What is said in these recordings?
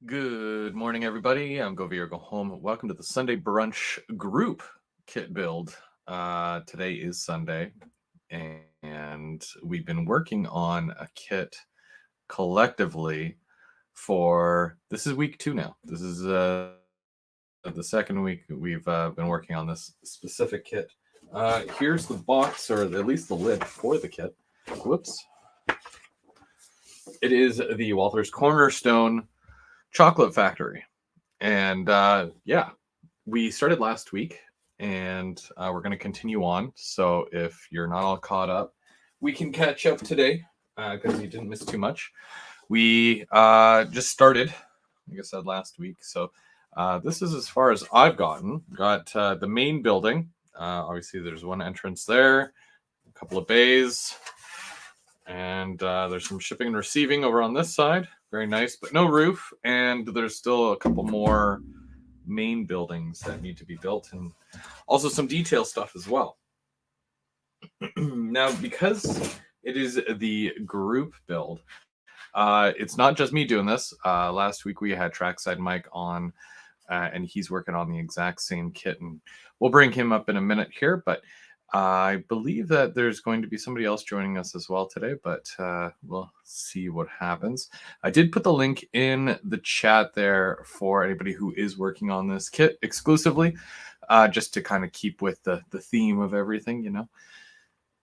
Good morning, everybody. I'm Go Via Go Home. Welcome to the Sunday Brunch group kit build. Today is Sunday, and we've been working on a kit collectively for this is week 2 now. This is the second week we've been working on this specific kit. Here's the box, or at least the lid for the kit. Whoops. It is the Walther's Cornerstone Chocolate Factory. And yeah, we started last week, and we're going to continue on. So if you're not all caught up, we can catch up today because you didn't miss too much. We just started, like I said, last week. So this is as far as I've gotten. Got the main building. Obviously, there's one entrance there, a couple of bays, and there's some shipping and receiving over on this side. Very nice, but no roof. And there's still a couple more main buildings that need to be built, and also some detail stuff as well. Now, because it is the group build, it's not just me doing this. Last week we had Trackside Mike on, and he's working on the exact same kit, and we'll bring him up in a minute here, but I believe that there's going to be somebody else joining us as well today, but we'll see what happens. I did put the link in the chat there for anybody who is working on this kit exclusively, just to kind of keep with the theme of everything, you know.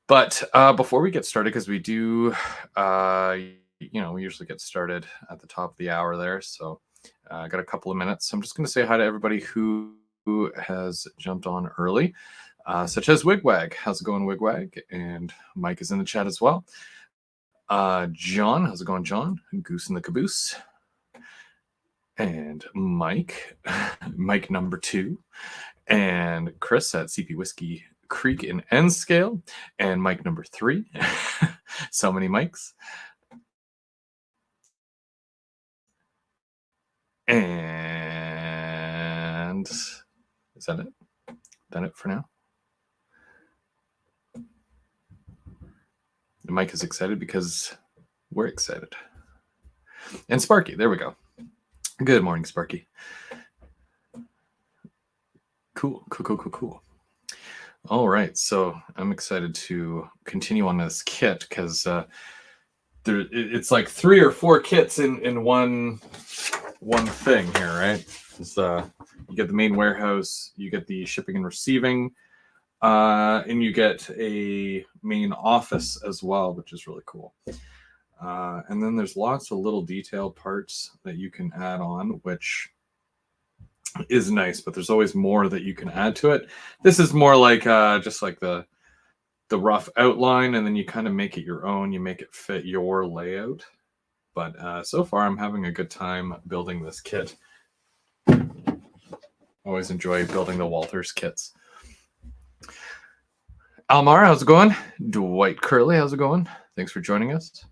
But before we get started, because we do, we usually get started at the top of the hour there, so I got a couple of minutes. I'm just going to say hi to everybody who has jumped on early. Such as Wigwag. How's it going, Wigwag? And Mike is in the chat as well. John, how's it going, John? Goose in the Caboose. And Mike, Mike number 2. And Chris at CP Whiskey Creek in N scale. And Mike number 3. So many Mikes. And is that it? Done it for now? Mike is excited because we're excited. And Sparky, there we go. Good morning, Sparky. Cool. All right, so I'm excited to continue on this kit because it's like 3 or 4 kits in one thing here, right? You get the main warehouse, you get the shipping and receiving, and you get a main office as well, which is really cool. And then there's lots of little detail parts that you can add on, which is nice, but there's always more that you can add to it. This is more like just like the rough outline, and then you kind of make it your own. You make it fit your layout. But so far, I'm having a good time building this kit. Always enjoy building the Walther's kits. Almar, how's it going? Dwight Curley, how's it going? Thanks for joining us.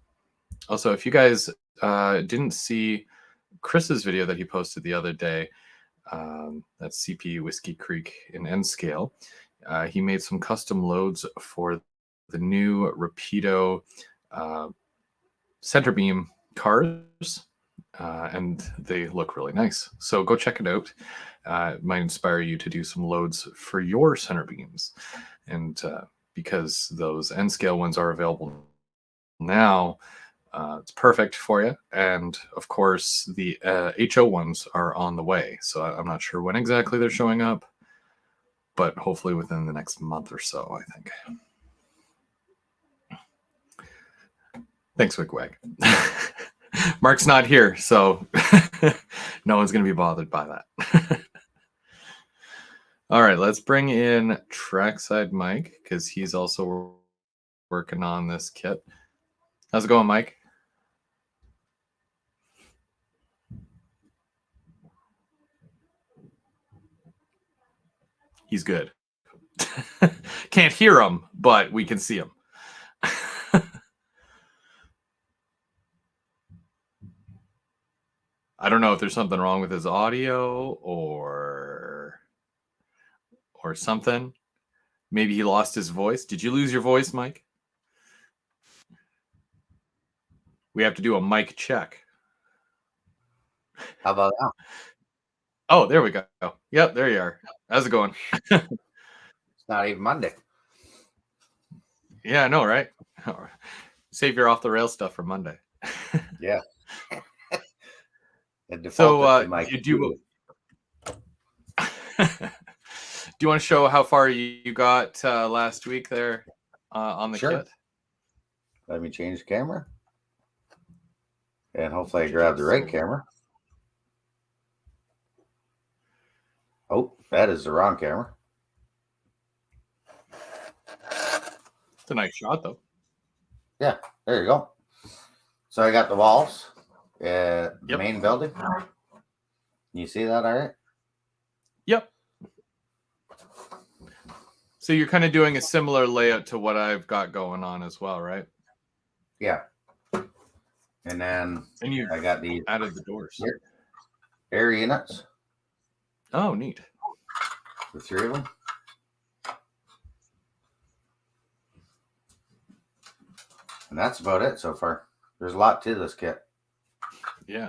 Also, if you guys didn't see Chris's video that he posted the other day, that's CP Whiskey Creek in N scale, he made some custom loads for the new Rapido center beam cars, and they look really nice. So go check it out. It might inspire you to do some loads for your center beams. And because those N-scale ones are available now, it's perfect for you. And of course, the HO ones are on the way. So I'm not sure when exactly they're showing up, but hopefully within the next month or so, I think. Thanks, Wigwag. Mark's not here, so no one's going to be bothered by that. All right, let's bring in Trackside Mike because he's also working on this kit. How's it going, Mike? He's good. Can't hear him, but we can see him. I don't know if there's something wrong with his audio or something. Maybe he lost his voice. Did you lose your voice, Mike? We have to do a mic check. How about now? Oh, there we go. Yep, there you are. How's it going? It's not even Monday. Yeah, I know, right? Save your off the rail stuff for Monday. Yeah. It So, defaulted to my do computer. you want to show how far you got last week there on the Sure. kit? Let me change the camera. And hopefully I grab the right camera. Oh, that is the wrong camera. It's a nice shot, though. Yeah, there you go. So I got the walls, the main building. You see that all right? Yep. So you're kind of doing a similar layout to what I've got going on as well, right? Yeah. And then I got these added the doors. Air units. Oh, neat. The 3 of them. And that's about it so far. There's a lot to this kit. Yeah.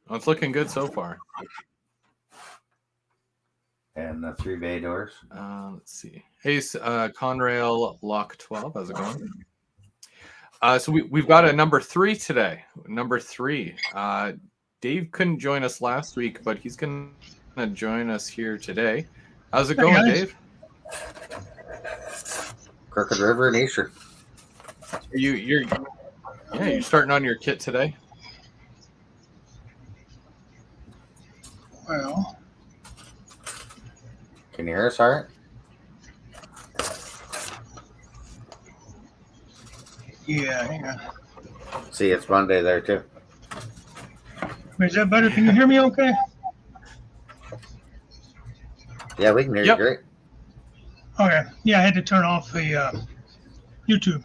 Well, it's looking good so far. And the 3 bay doors. Let's see. Hey, Conrail Lock 12. How's it going? So we've got a number 3 today. Number 3. Dave couldn't join us last week, but he's going to join us here today. How's it going, Dave? Crooked River and Eastern. You're starting on your kit today? Well, can you hear us all right? Yeah, hang on. See, it's Monday there too. Is that better? Can you hear me okay? Yeah, we can hear you great. Okay. Yeah, I had to turn off the YouTube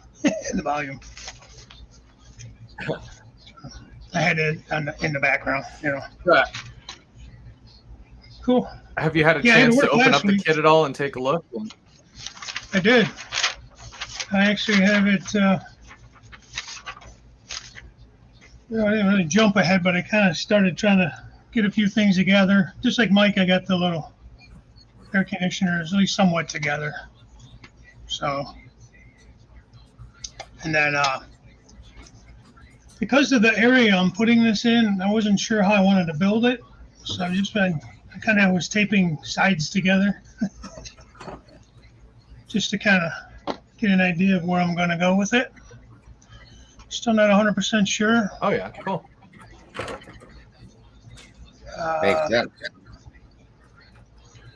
the volume. I had it in the background, you know. Right. Cool. Have you had a chance to open up the kit at all and take a look? I did. I actually have it. I didn't really jump ahead, but I kind of started trying to get a few things together. Just like Mike, I got the little air conditioners at least somewhat together. So, and then because of the area I'm putting this in, I wasn't sure how I wanted to build it. So I kind of was taping sides together just to kind of get an idea of where I'm going to go with it. Still not 100% sure. Oh, yeah, cool. Makes sense.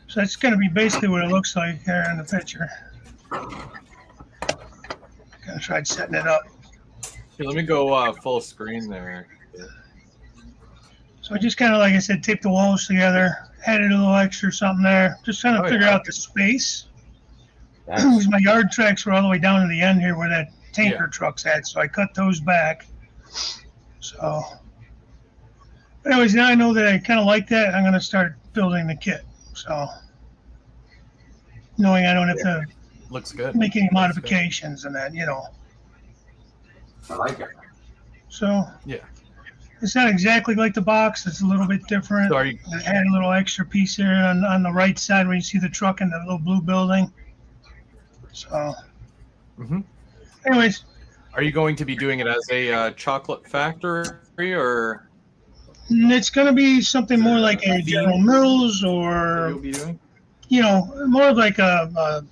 So that's going to be basically what it looks like here in the picture. Kind of tried setting it up. Here, let me go full screen there. So I just kind of, like I said, taped the walls together, added a little extra something there, just trying to figure out the space. Because my yard tracks were all the way down to the end here where that tanker truck's at, so I cut those back. So, but anyways, now I know that I kind of like that. I'm going to start building the kit. So, knowing I don't have to looks good. Make any modifications and that, you know. I like it. So, yeah. It's not exactly like the box. It's a little bit different. So I add a little extra piece here on the right side where you see the truck in the little blue building. So, anyways. Are you going to be doing it as a chocolate factory or? It's going to be something more like a General Mills or, you'll be doing? You know, more of like a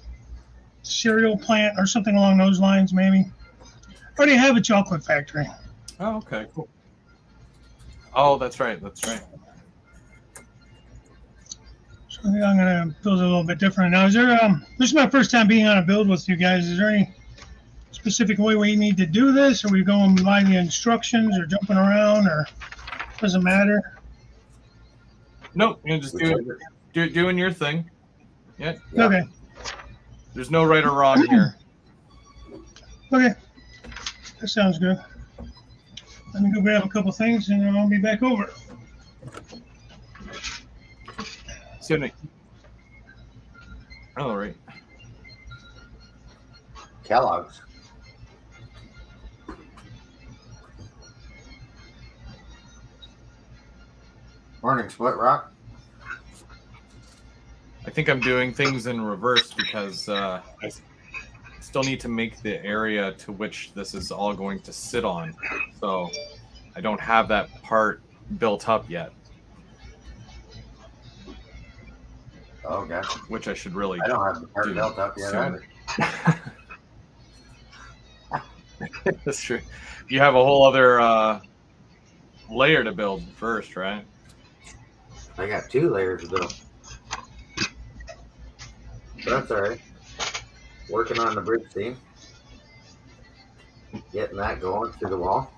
cereal plant or something along those lines, maybe. I already have a chocolate factory. Oh, okay, cool. Oh, that's right. That's right. So I think I'm going to build a little bit different. Now, is there, this is my first time being on a build with you guys. Is there any specific way we need to do this? Are we going by the instructions or jumping around or doesn't matter? Nope, you just doing your thing. Yeah. Okay. There's no right or wrong here. Okay. That sounds good. Let me go grab a couple things and I'll be back over. All right. Kellogg's. Morning, Split Rock. I think I'm doing things in reverse because I still need to make the area to which this is all going to sit on. So I don't have that part built up yet. Oh, gotcha. Which I should really I don't have the part built up yet soon. either. That's true. You have a whole other layer to build first, right? I got 2 layers to build. That's all right. Working on the bridge seam. Getting that going through the wall.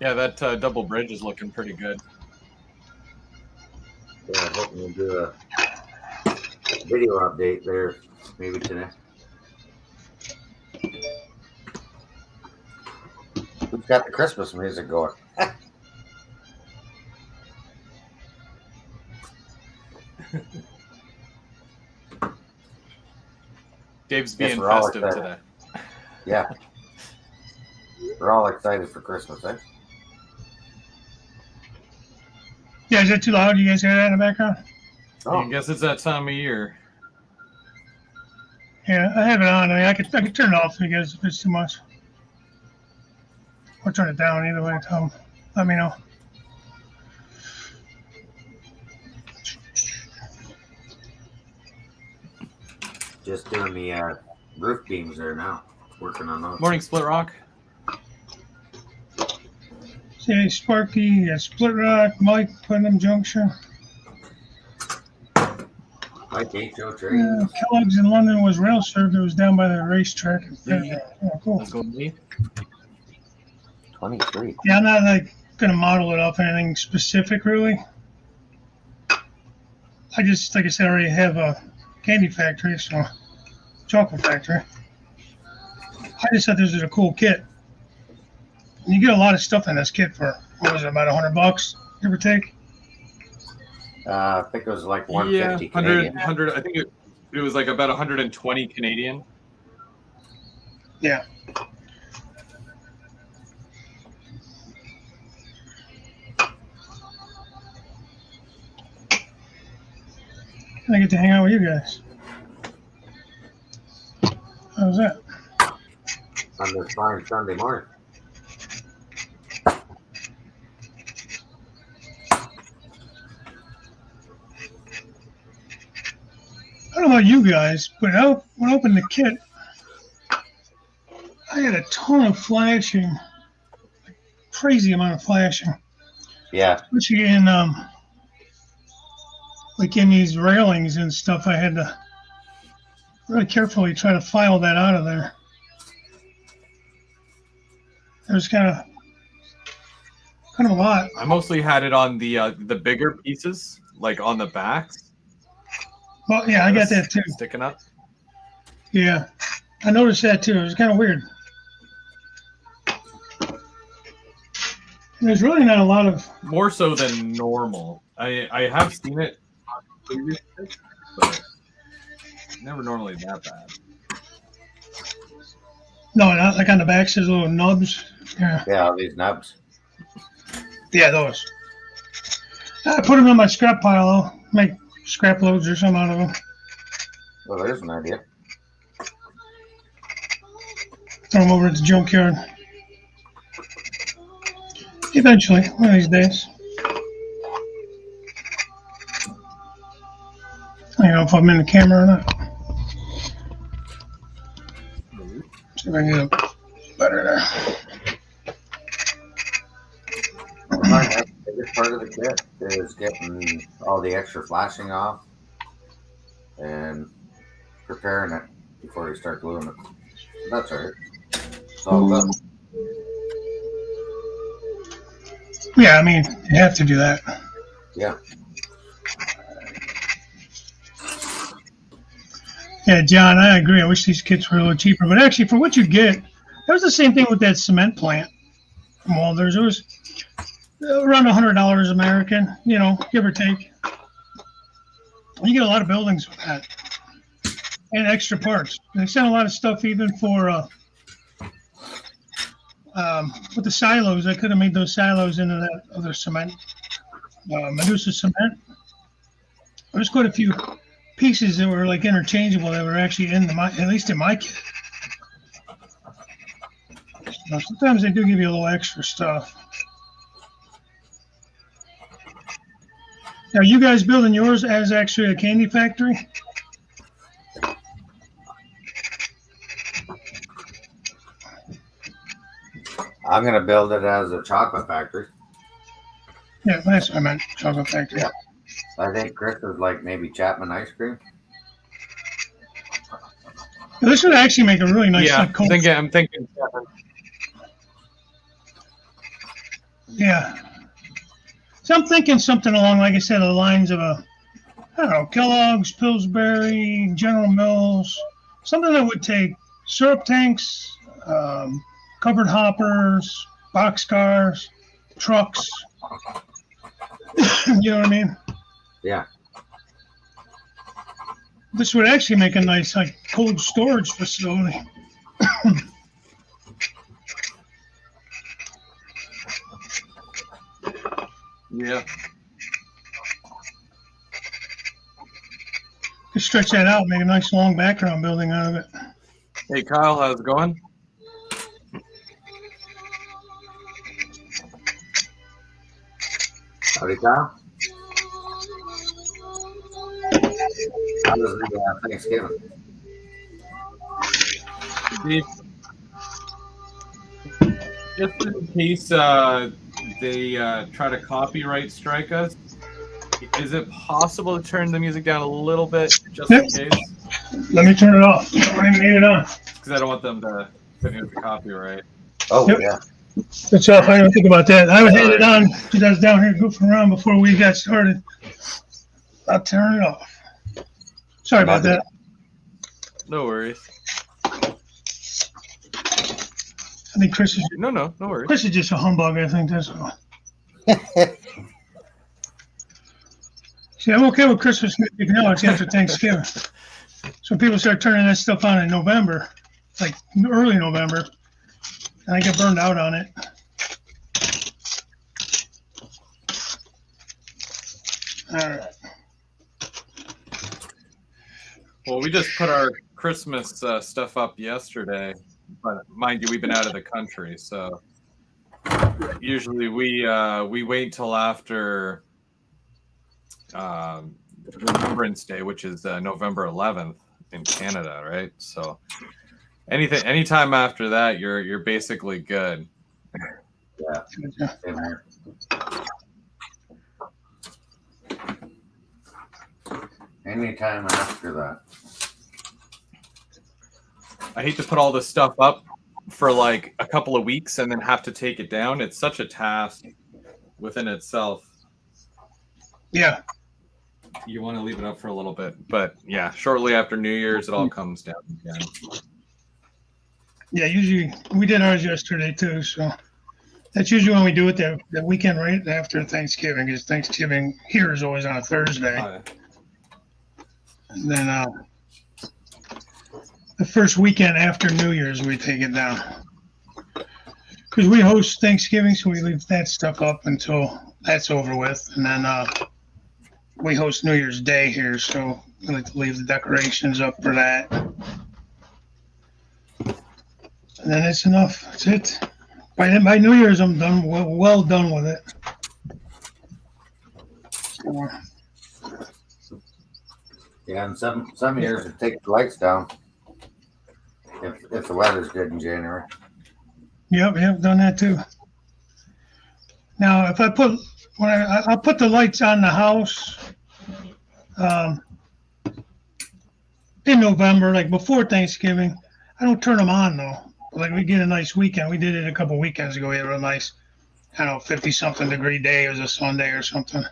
Yeah, that double bridge is looking pretty good. Yeah, hoping to do a video update there maybe today. Who's got the Christmas music going? Dave's being we're all festive excited. today. Yeah. We're all excited for Christmas, eh? Yeah, is that too loud? You guys hear that in the background? Oh. I guess it's that time of year. Yeah, I have it on. I mean, I could turn it off if you guys if it's too much, or turn it down. Either way, Tom, let me know. Just doing the roof beams there now. Working on those. Morning, Split Rock. See, Sparky, Split Rock, Mike, Putnam Junction. Mike H.O. Trains. Kellogg's in London was rail served. It was down by the racetrack. Yeah. Cool. Let's go me. 23. Yeah, I'm not like gonna model it off anything specific really. I just, like I said, I already have a candy factory, so chocolate factory. I just thought this was a cool kit. And you get a lot of stuff in this kit for, what was it, about $100, give or take? I think it was like 150 Yeah, 100, Canadian. 100. I think it was like about 120 Canadian. Yeah. I get to hang out with you guys. How's that? On this fine Sunday morning. I don't know about you guys, but when I opened the kit, I had a ton of flashing, crazy amount of flashing. Yeah. Especially in like in these railings and stuff. I had to really carefully try to file that out of there. There's kind of a lot. I mostly had it on the bigger pieces, like on the backs. Well, yeah, I got that too. Sticking up. Yeah, I noticed that too. It was kind of weird. There's really not a lot of. More so than normal. I have seen it previously, but never normally that bad. No, not like on the backs. There's little nubs. Yeah. Yeah, these nubs. Yeah, those. I put them in my scrap pile. I'll make scrap loads or something out of them. Well, there's an idea. Throw them over at the junkyard. Eventually, one of these days. I don't know if I'm in the camera or not. See if I can get it better there. The biggest part of the kit is getting all the extra flashing off and preparing it before you start gluing it. That's all right. It's all good. Yeah, I mean, you have to do that. Yeah. Yeah, John, I agree. I wish these kits were a little cheaper. But actually, for what you get, that was the same thing with that cement plant from Walters. It was around $100 American, you know, give or take. You get a lot of buildings with that. And extra parts. They sent a lot of stuff even for with the silos. I could have made those silos into that other cement Medusa cement. There's quite a few pieces that were like interchangeable that were actually in at least in my kit. Sometimes they do give you a little extra stuff. Now, you guys building yours as actually a candy factory? I'm going to build it as a chocolate factory. Yeah, that's what I meant, chocolate factory. Yeah. I think Chris is like maybe Chapman ice cream. This would actually make a really nice. Yeah, I'm thinking. Yeah. So I'm thinking something along, like I said, the lines of I don't know, Kellogg's, Pillsbury, General Mills, something that would take syrup tanks, covered hoppers, boxcars, trucks. You know what I mean? Yeah. This would actually make a nice like cold storage facility. Yeah. Just stretch that out, make a nice long background building out of it. Hey, Kyle, how's it going? Howdy, Kyle. How was the Thanksgiving? Just in case they try to copyright strike us, is it possible to turn the music down a little bit, just in case? Let me turn it off. I don't even need it on. Because I don't want them to put in the copyright. Oh, Yep. yeah. It's off. I didn't think about that. I had it on because I was down here goofing around before we got started. I'll turn it off. Sorry about that. No worries. I think Chris is. No worries. Chris is just a humbug. I think that's all. See, I'm okay with Christmas music now. It's after Thanksgiving. So people start turning that stuff on in November, like early November, and I get burned out on it. All right. Well, we just put our Christmas stuff up yesterday, but mind you, we've been out of the country, so usually we wait till after Remembrance Day, which is November 11th in Canada, right? So anytime after that, you're basically good. Yeah. Same here. Anytime after that. I hate to put all this stuff up for like a couple of weeks and then have to take it down. It's such a task within itself. Yeah. You want to leave it up for a little bit, but yeah, shortly after New Year's, it all comes down again. Yeah, usually we did ours yesterday too, so that's usually when we do it that weekend right after Thanksgiving, because Thanksgiving here is always on a Thursday. And then the first weekend after New Year's, we take it down. Because we host Thanksgiving, so we leave that stuff up until that's over with. And then we host New Year's Day here, so we like to leave the decorations up for that. And then it's enough. That's it. By New Year's, I'm done. Well done with it. So, Yeah, and some years it takes the lights down if the weather's good in January. Yep, done that too. Now, if I put I'll put the lights on the house in November, like before Thanksgiving. I don't turn them on though. Like we get a nice weekend. We did it a couple weekends ago. We had a real nice, 50-something degree day. It was a Sunday or something.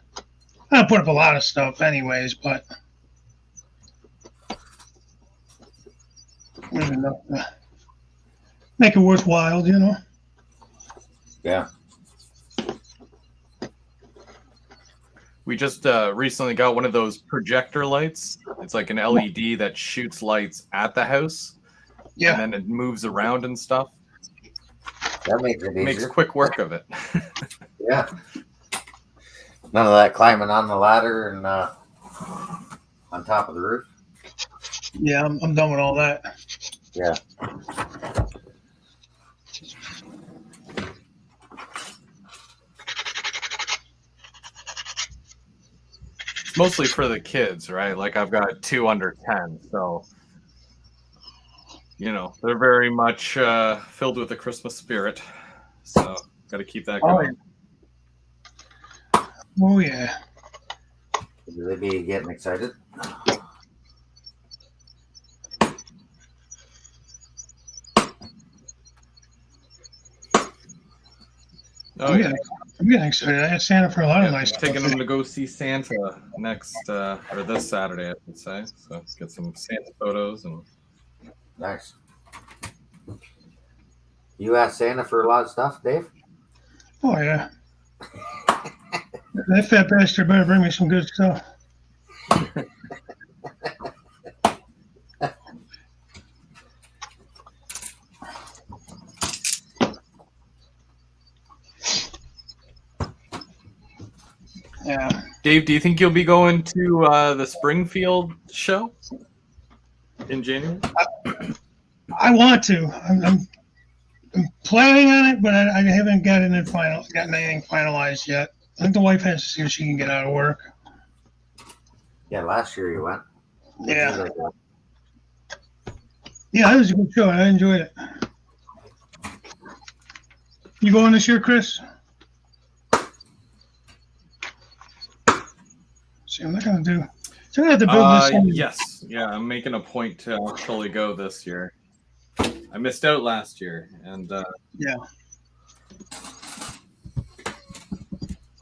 I don't put up a lot of stuff anyways, but there's enough to make it worthwhile, Yeah. We just recently got one of those projector lights. It's like an LED that shoots lights at the house. Yeah. And then it moves around and stuff. That makes it easier. Makes quick work of it. Yeah. None of that climbing on the ladder and on top of the roof. Yeah, I'm done with all that. Yeah. Mostly for the kids, right? Like I've got 2 under 10, so they're very much filled with the Christmas spirit. So got to keep that going. Oh yeah. Will they be getting excited? Oh yeah. I'm getting excited. I asked Santa for a lot of nice stuff. Taking them to go see Santa next or this Saturday, I should say. So get some Santa photos and. Nice. You asked Santa for a lot of stuff, Dave? Oh yeah. That fat bastard better bring me some good stuff. Yeah. Dave, do you think you'll be going to the Springfield show in January? I want to. I'm planning on it, but I haven't gotten anything finalized yet. I think the wife has to see if she can get out of work. Yeah, last year you went. Yeah. Yeah, it was a good show. I enjoyed it. You going this year, Chris? See, I'm not gonna do. So I'm gonna have to build this. Yes, yeah, I'm making a point to actually go this year. I missed out last year, and yeah.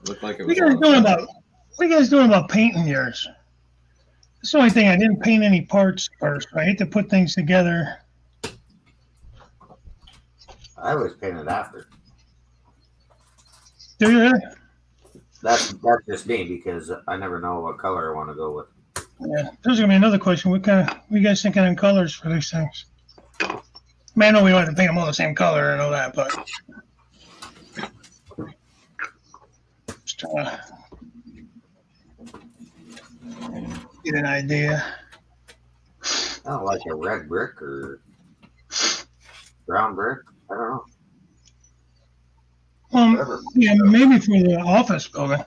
It looked like it was. What are you guys doing about painting yours? That's the only thing. I didn't paint any parts first. I hate to put things together. I always paint it after. Do you really? That's just me because I never know what color I want to go with. Yeah, there's gonna be another question. What are you guys thinking in colors for these things? I mean, I know we don't have to paint them all the same color. I know that, but just trying to get an idea. I don't like a red brick or brown brick. I don't know. Yeah, maybe for the office building.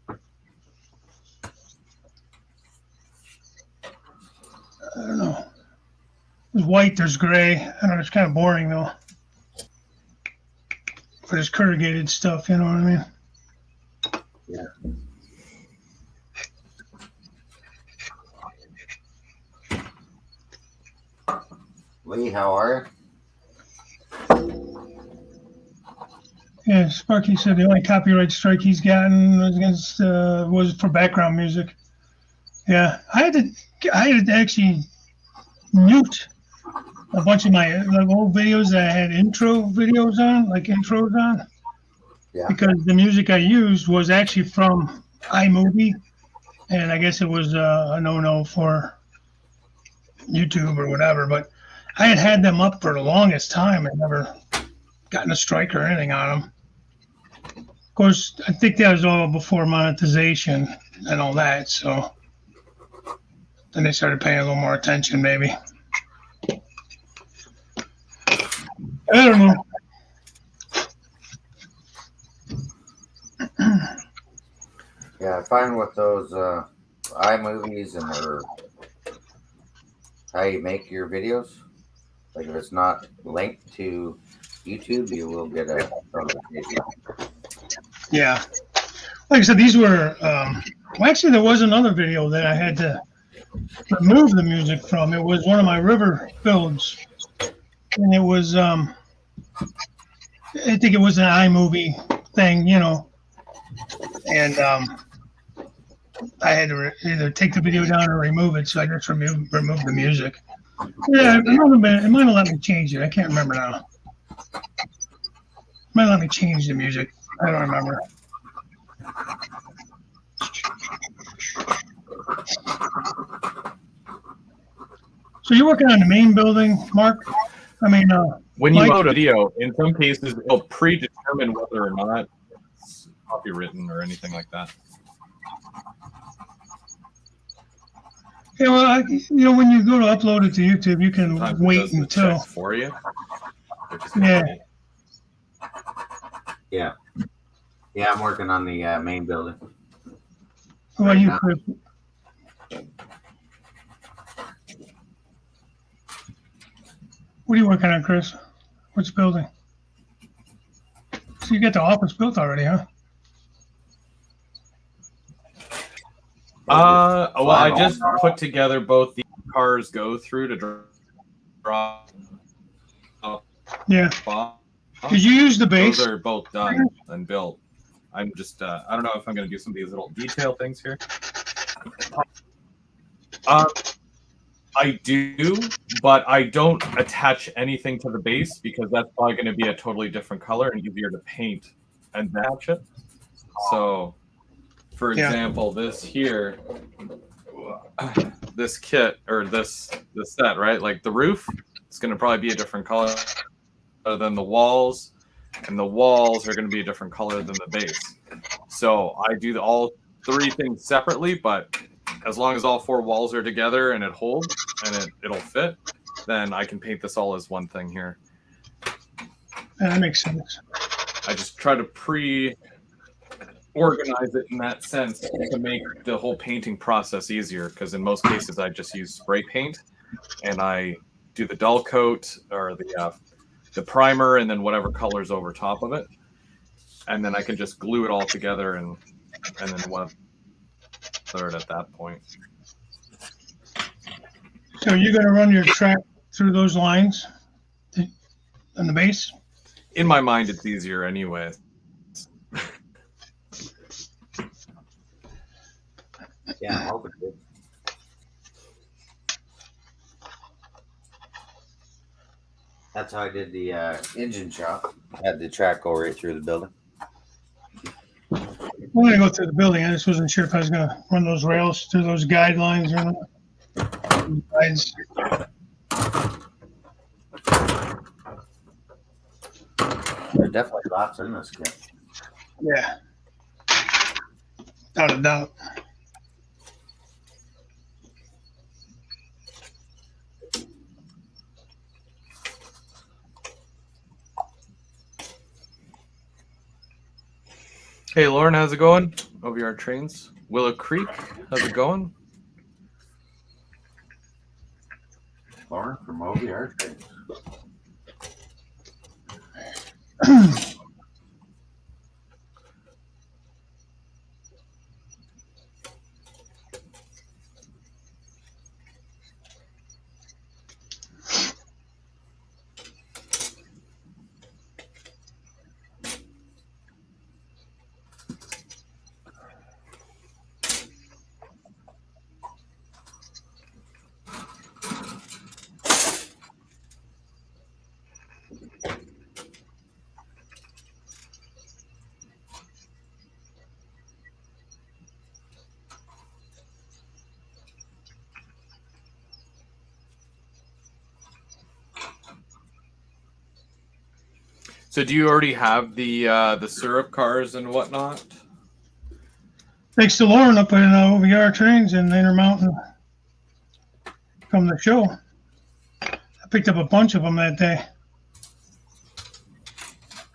I don't know. There's white, there's gray. I don't know, it's kind of boring though. For this corrugated stuff, you know what I mean? Yeah. Lee, how are you? Yeah, Sparky said the only copyright strike he's gotten was for background music. Yeah, I had to actually mute a bunch of my old videos that I had intros on. Yeah. Because the music I used was actually from iMovie, and I guess it was a no-no for YouTube or whatever. But I had them up for the longest time and never gotten a strike or anything on them. Of course, I think that was all before monetization and all that. So then they started paying a little more attention, maybe. I don't know. Yeah, I find with those iMovies or how you make your videos, like if it's not linked to YouTube, you will get a notification. Yeah. Like I said, these were, actually there was another video that I had to remove the music from. It was one of my river builds. And it was, I think it was an iMovie thing, you know. And I had to either take the video down or remove it, so I just removed the music. Yeah, it might have let me change it. I can't remember now. It might let me change the music. I don't remember. So you're working on the main building, Mark? I mean, when you load a video, in some cases, it'll predetermine whether or not copywritten or anything like that. Yeah, well, when you go to upload it to YouTube, you can Sometimes wait until. checks for you. Yeah. Yeah. Yeah, I'm working on the main building. What about you, Chris? What are you working on, Chris? Which building? So you got the office built already, huh? Well, I just put together both the cars go through to draw. Yeah. Did you use the base? Those are both done and built. I'm just, I don't know if I'm going to do some of these little detail things here. I do, but I don't attach anything to the base because that's probably going to be a totally different color and easier to paint and match it. So, for example, this here, this kit or this set, right? Like the roof, it's going to probably be a different color than the walls, and the walls are going to be a different color than the base. So I do all three things separately, but as long as all four walls are together and it holds and it'll fit, then I can paint this all as one thing here. Yeah, that makes sense. I just try to organize it in that sense to make the whole painting process easier, because in most cases I just use spray paint and I do the dull coat or the primer and then whatever colors over top of it, and then I can just glue it all together and then one third at that point. So you're going to run your track through those lines on the base? In my mind, it's easier anyway. Yeah, I'm hoping to. That's how I did the engine shop. I had the track go right through the building. I'm going to go through the building. I just wasn't sure if I was going to run those rails through those guidelines or not. Guides. There's definitely lots in this kit. Yeah. Without a doubt. Hey, Lauren, how's it going? OVR Trains. Willow Creek, how's it going? Lauren from OVR Trains. So do you already have the syrup cars and whatnot? Thanks to Lauren up in OVR Trains in Intermountain from the show. I picked up a bunch of them that day.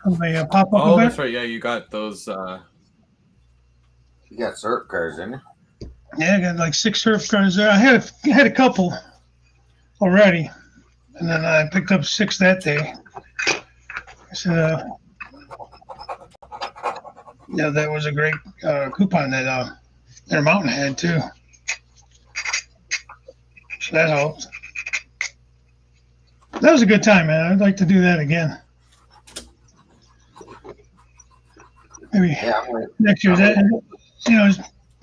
From the pop-up event. That's right. Yeah, you got those. You got syrup cars, didn't you? Yeah, I got like 6 syrup cars there. I had a couple already, and then I picked up 6 that day. So, yeah, that was a great coupon that Intermountain had too. So that helped. That was a good time, man. I'd like to do that again. Maybe next year.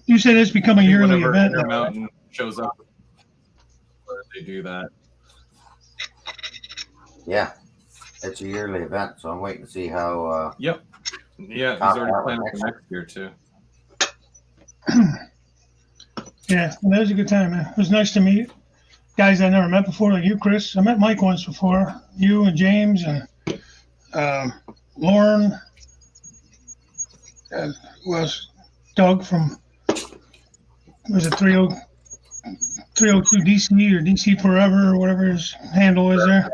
You said it's become a yearly event. Intermountain shows up, they do that. Yeah. It's a yearly event, so I'm waiting to see how. Yep. Yeah, he's already planning for next year too. Yeah, well, that was a good time, man. It was nice to meet guys I never met before, like you, Chris. I met Mike once before. You and James and Lauren. Was Doug from, was it 302 DC or DC Forever or whatever his handle is there?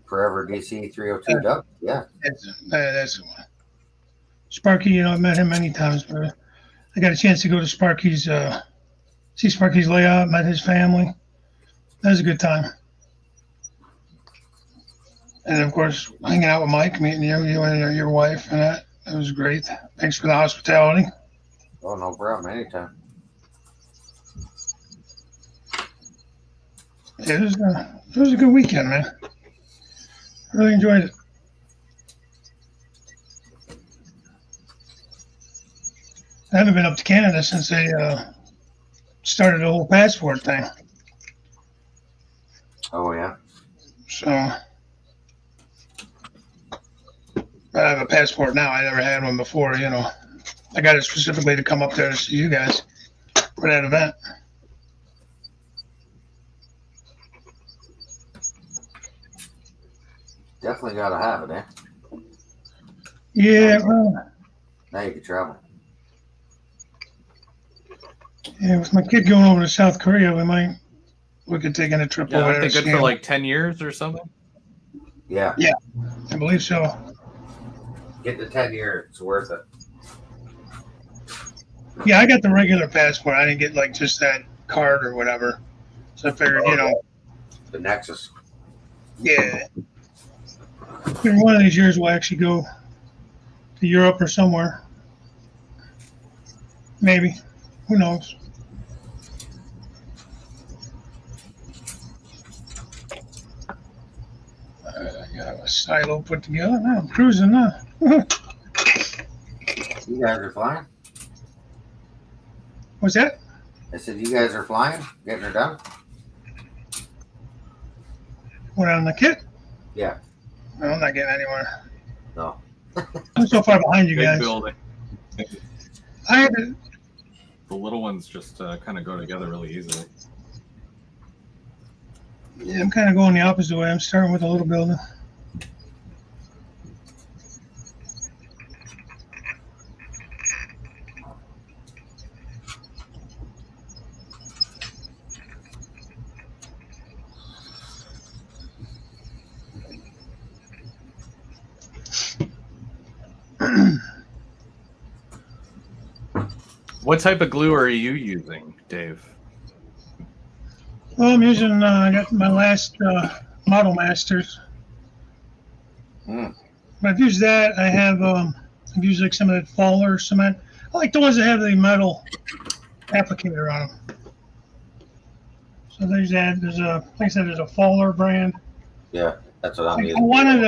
Forever DC 302 Duck. Yeah. That's the one. Sparky, I've met him many times, but I got a chance to go to Sparky's, see Sparky's layout, met his family. That was a good time. And of course, hanging out with Mike, meeting you and your wife, and that was great. Thanks for the hospitality. Oh, no problem. Anytime. It was a good weekend, man. I really enjoyed it. I haven't been up to Canada since they started the whole passport thing. Oh, yeah. So I have a passport now. I never had one before, I got it specifically to come up there to see you guys for that event. Definitely got to have it, eh? Yeah, well, Now you can travel. yeah, with my kid going over to South Korea, we could take in a trip Yeah, over aren't there. they good for like 10 years or something? Yeah. Yeah, I believe so. Get the 10-year. It's worth it. Yeah, I got the regular passport. I didn't get like just that card or whatever. So I figured, The Nexus. yeah. Maybe one of these years we'll actually go to Europe or somewhere. Maybe. Who knows? I got a silo put together. Now I'm cruising now. You guys are flying? What's that? I said, you guys are flying? Getting her done? What, on the kit? Yeah. No, I'm not getting anywhere. No. I'm so far behind you Big guys. building. I had to, The little ones just kind of go together really easily. yeah, I'm kind of going the opposite way. I'm starting with a little building. What type of glue are you using, Dave? Well, I'm using, I got my last Model Masters. Mm. But I've used that. I've used like some of that Faller cement. I like the ones that have the metal applicator on them. So there's that. Like I said, there's a Faller brand. Yeah, that's what I'm I using. wanted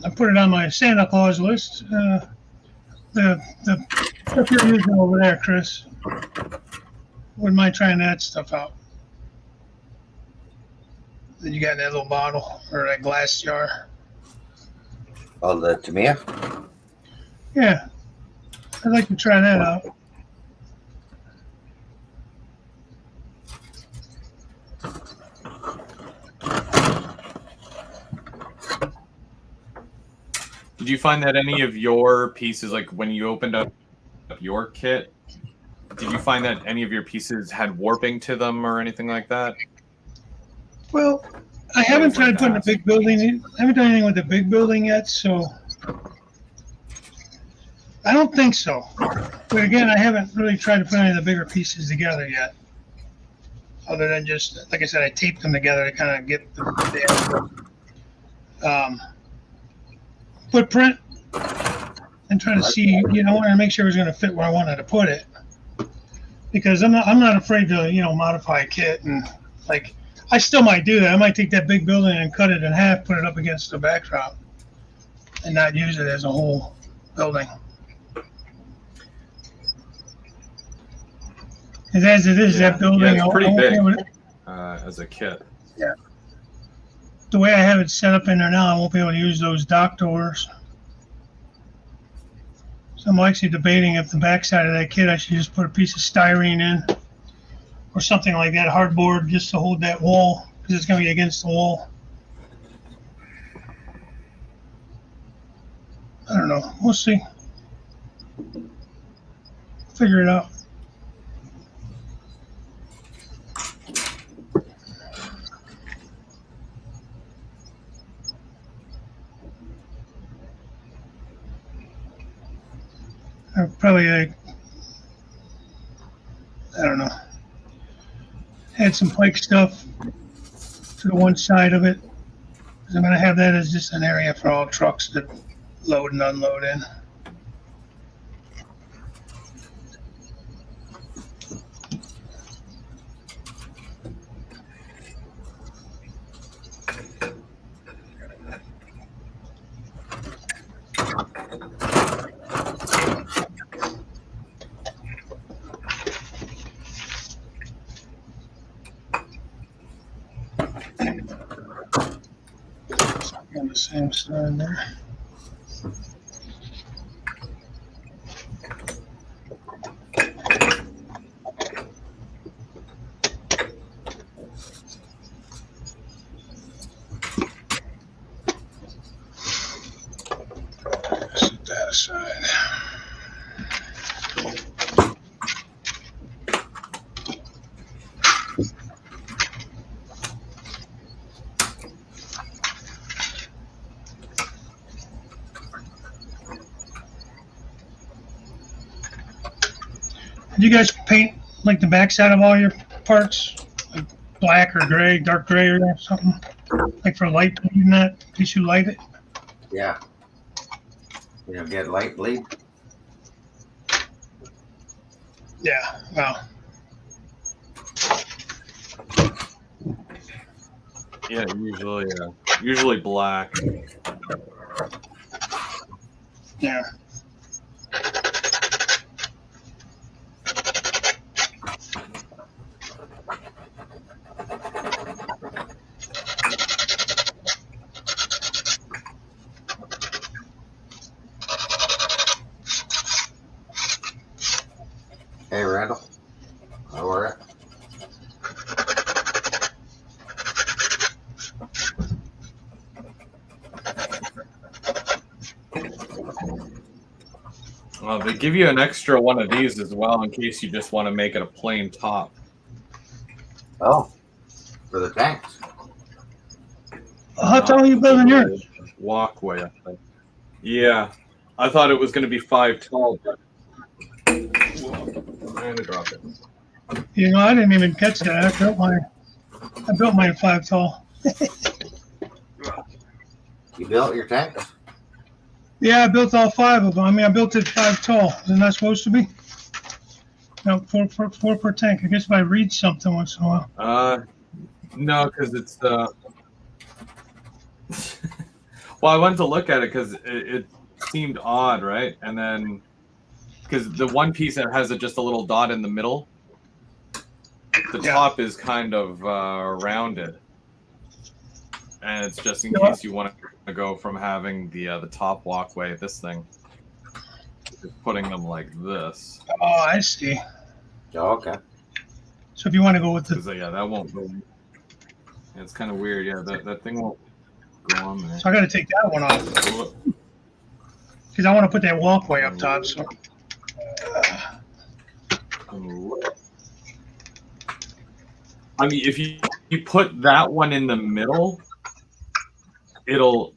I put it on my Santa Claus list. The stuff you're using over there, Chris. Wouldn't mind trying that stuff out. That you got in that little bottle or that glass jar. Oh, the Tamiya? Yeah, I'd like to try that out. Did you find that any of your pieces, like when you opened up your kit, did you find that any of your pieces had warping to them or anything like that? Well, I haven't tried putting a big building in. I haven't done anything with the big building yet, so I don't think so. But again, I haven't really tried to put any of the bigger pieces together yet. Other than just, like I said, I taped them together to kind of get the footprint and try to see, I wanted to make sure it was going to fit where I wanted to put it. Because I'm not afraid to, modify a kit, and like I still might do that. I might take that big building and cut it in half, put it up against the backdrop, and not use it as a whole building. Because as it is, that building, yeah, it's pretty big to, as a kit. Yeah. The way I have it set up in there now, I won't be able to use those dock doors. So I'm actually debating if the backside of that kit I should just put a piece of styrene in or something like that, hardboard, just to hold that wall, because it's going to be against the wall. I don't know. We'll see. figure it out. Probably, I don't know. Add some pike stuff to the one side of it. Because I'm going to have that as just an area for all trucks to load and unload in. On the same side there. Set that aside. Do you guys paint like the backside of all your parts, like black or gray, dark gray or something, like for light bleed and that, in case you light it? Yeah. You know, get light bleed. Yeah. Well. Yeah, usually black. Yeah. Hey, Randall. How are you? They give you an extra one of these as well in case you just want to make it a plain top. Oh, for the tanks. How tall are you building yours? Walkway, I think. Yeah, I thought it was going to be 5 tall, but I'm going to drop it. You know, I didn't even catch that. I built mine 5 tall. You built your tanks? Yeah, I built all 5 of them. I mean, I built it 5 tall. Isn't that supposed to be? No, four per tank. I guess if I read something once in a while. No, because it's well, I went to look at it because it seemed odd, right? And then because the one piece that has just a little dot in the middle, the top is kind of rounded, and it's just in case you want to go from having the top walkway, this thing, just putting them like this. Oh, I see. Oh, okay. So if you want to go with the... Yeah, that won't go. It's kind of weird. Yeah, that thing won't go on there. So I got to take that one off. Because I want to put that walkway up top, so... I mean, if you put that one in the middle, it'll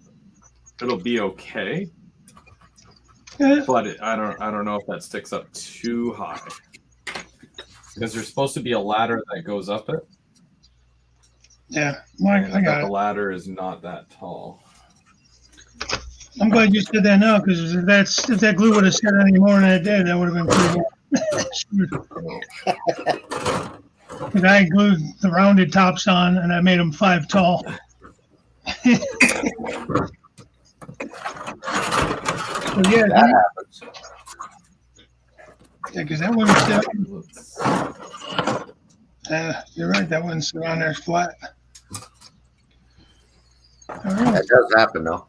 be okay. Yeah. But I don't know if that sticks up too high, because there's supposed to be a ladder that goes up it. Yeah, well, I got it. The ladder is not that tall. I'm glad you said that now, because if that glue would have said any more than it did, that would have been pretty good. Because I glued the rounded tops on, and I made them 5 tall. So yeah, That happens. Yeah, because that wouldn't sit. You're right, that wouldn't sit on there flat. All right. That does happen, though.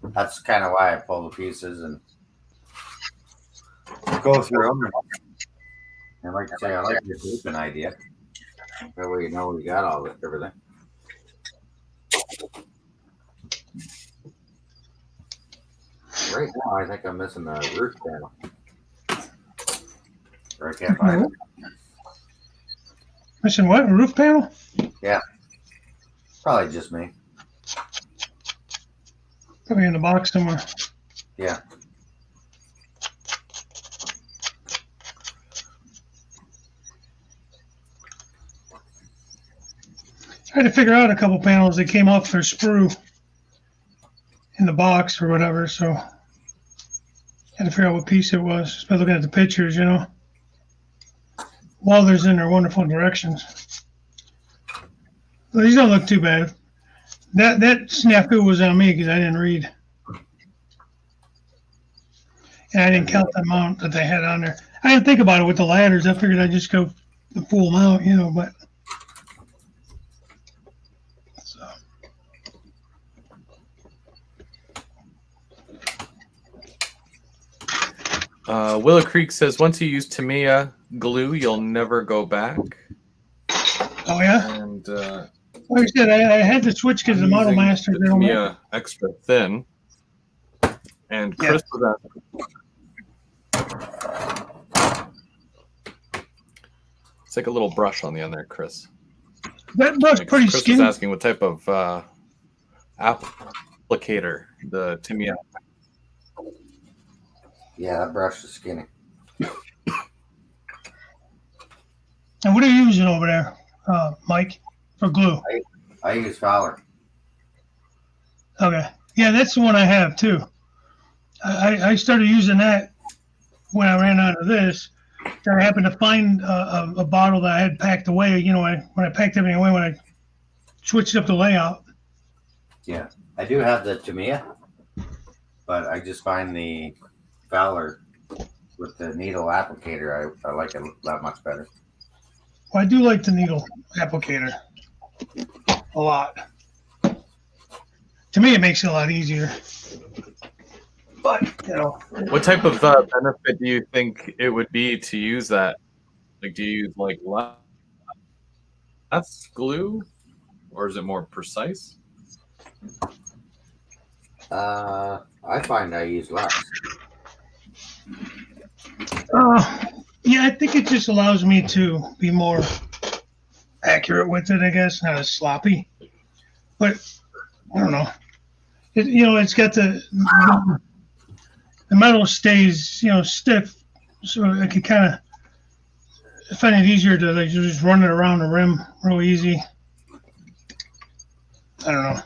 That's kind of why I pull the pieces and go through them. And like I say, I like your grouping idea. That way you know we got all of it, everything. Right now, I think I'm missing the roof panel. Or I can't find it. Missing what? A roof panel? Yeah. Probably just me. Probably in the box somewhere. Yeah. I had to figure out a couple panels that came off their sprue in the box or whatever, so I had to figure out what piece it was just by looking at the pictures, you know. Welders in their wonderful directions. Well, these don't look too bad. That snafu was on me because I didn't read. And I didn't count the amount that they had on there. I didn't think about it with the ladders. I figured I'd just go the full amount, you know, but Willow Creek says, once you use Tamiya glue, you'll never go back. Oh, yeah? And like I said, I had to switch because the Model Master. The Tamiya extra thin. And Chris was asking. It's like a little brush on the end there, Chris. That brush pretty Chris skinny. was asking what type of applicator the Tamiya. Yeah, that brush is skinny. And what are you using over there, Mike, for glue? I use Fowler. Okay. Yeah, that's the one I have, too. I started using that when I ran out of this. I happened to find a bottle that I had packed away, you know, when I packed everything away, when I switched up the layout. Yeah, I do have the Tamiya, but I just find the Fowler with the needle applicator. I like it that much better. Well, I do like the needle applicator a lot. To me, it makes it a lot easier. But, you know. What type of benefit do you think it would be to use that? Like, do you use like less glue, or is it more precise? I find I use less. Yeah, I think it just allows me to be more accurate with it, I guess, not as sloppy. But I don't know. It's got the metal stays, stiff, so I could kind of find it easier to like just run it around the rim real easy. I don't know.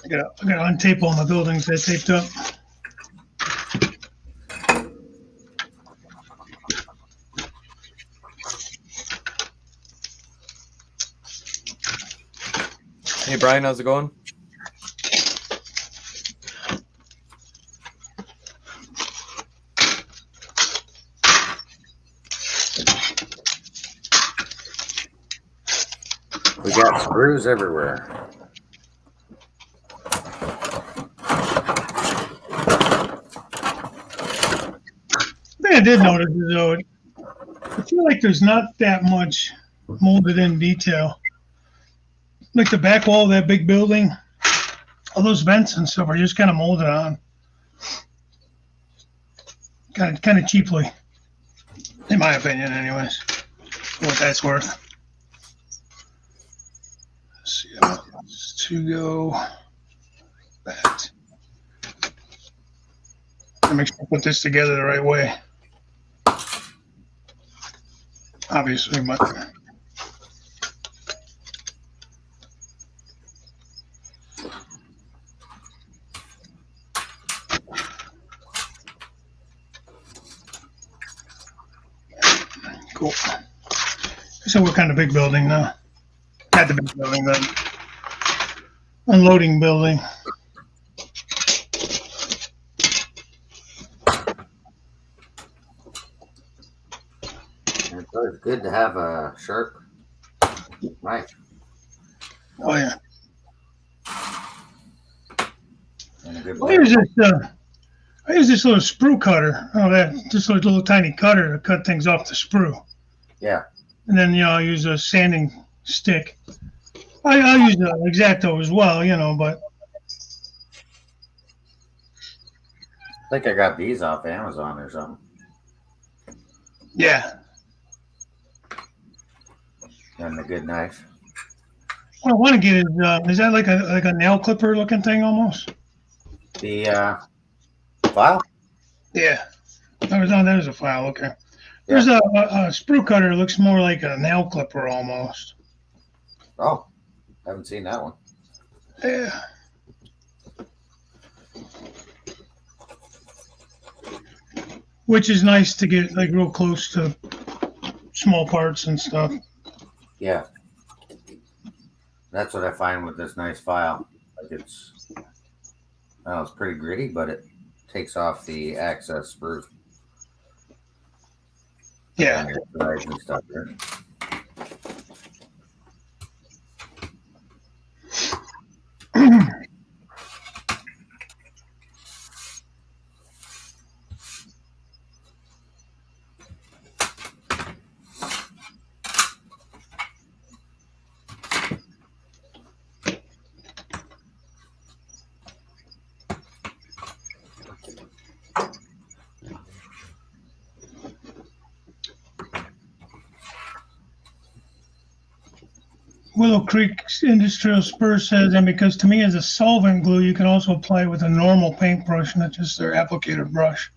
I got to untape all my buildings that taped up. Hey Brian, how's it going? We got screws everywhere. I did notice, though, I feel like there's not that much molded in detail. Like the back wall of that big building, all those vents and stuff are just kind of molded on. Kind of cheaply, in my opinion, anyways, for what that's worth. Let's see, I want this to go that. Make sure I put this together the right way. Obviously, but cool. So what kind of big building now? Not the big building, the unloading building. It's good to have a sharp knife. Oh yeah. And a good I use this little sprue cutter. Just a little tiny cutter to cut things off the sprue. Yeah. And then I use a sanding stick. I use the X-Acto as well, but think I got these off Amazon or something. Yeah. And a good knife. What I want to get is that like a nail clipper looking thing almost? The file? Yeah. There's a file. Okay. There's a sprue cutter. Looks more like a nail clipper almost. Oh, haven't seen that one. Yeah. Which is nice to get like real close to small parts and stuff. Yeah. That's what I find with this nice file. Like it's pretty gritty, but it takes off the excess sprue. Yeah. And stuff there. Willow Creek Industrial Spur says, and because to me as a solvent glue, you can also apply with a normal paintbrush, not just their applicator brush.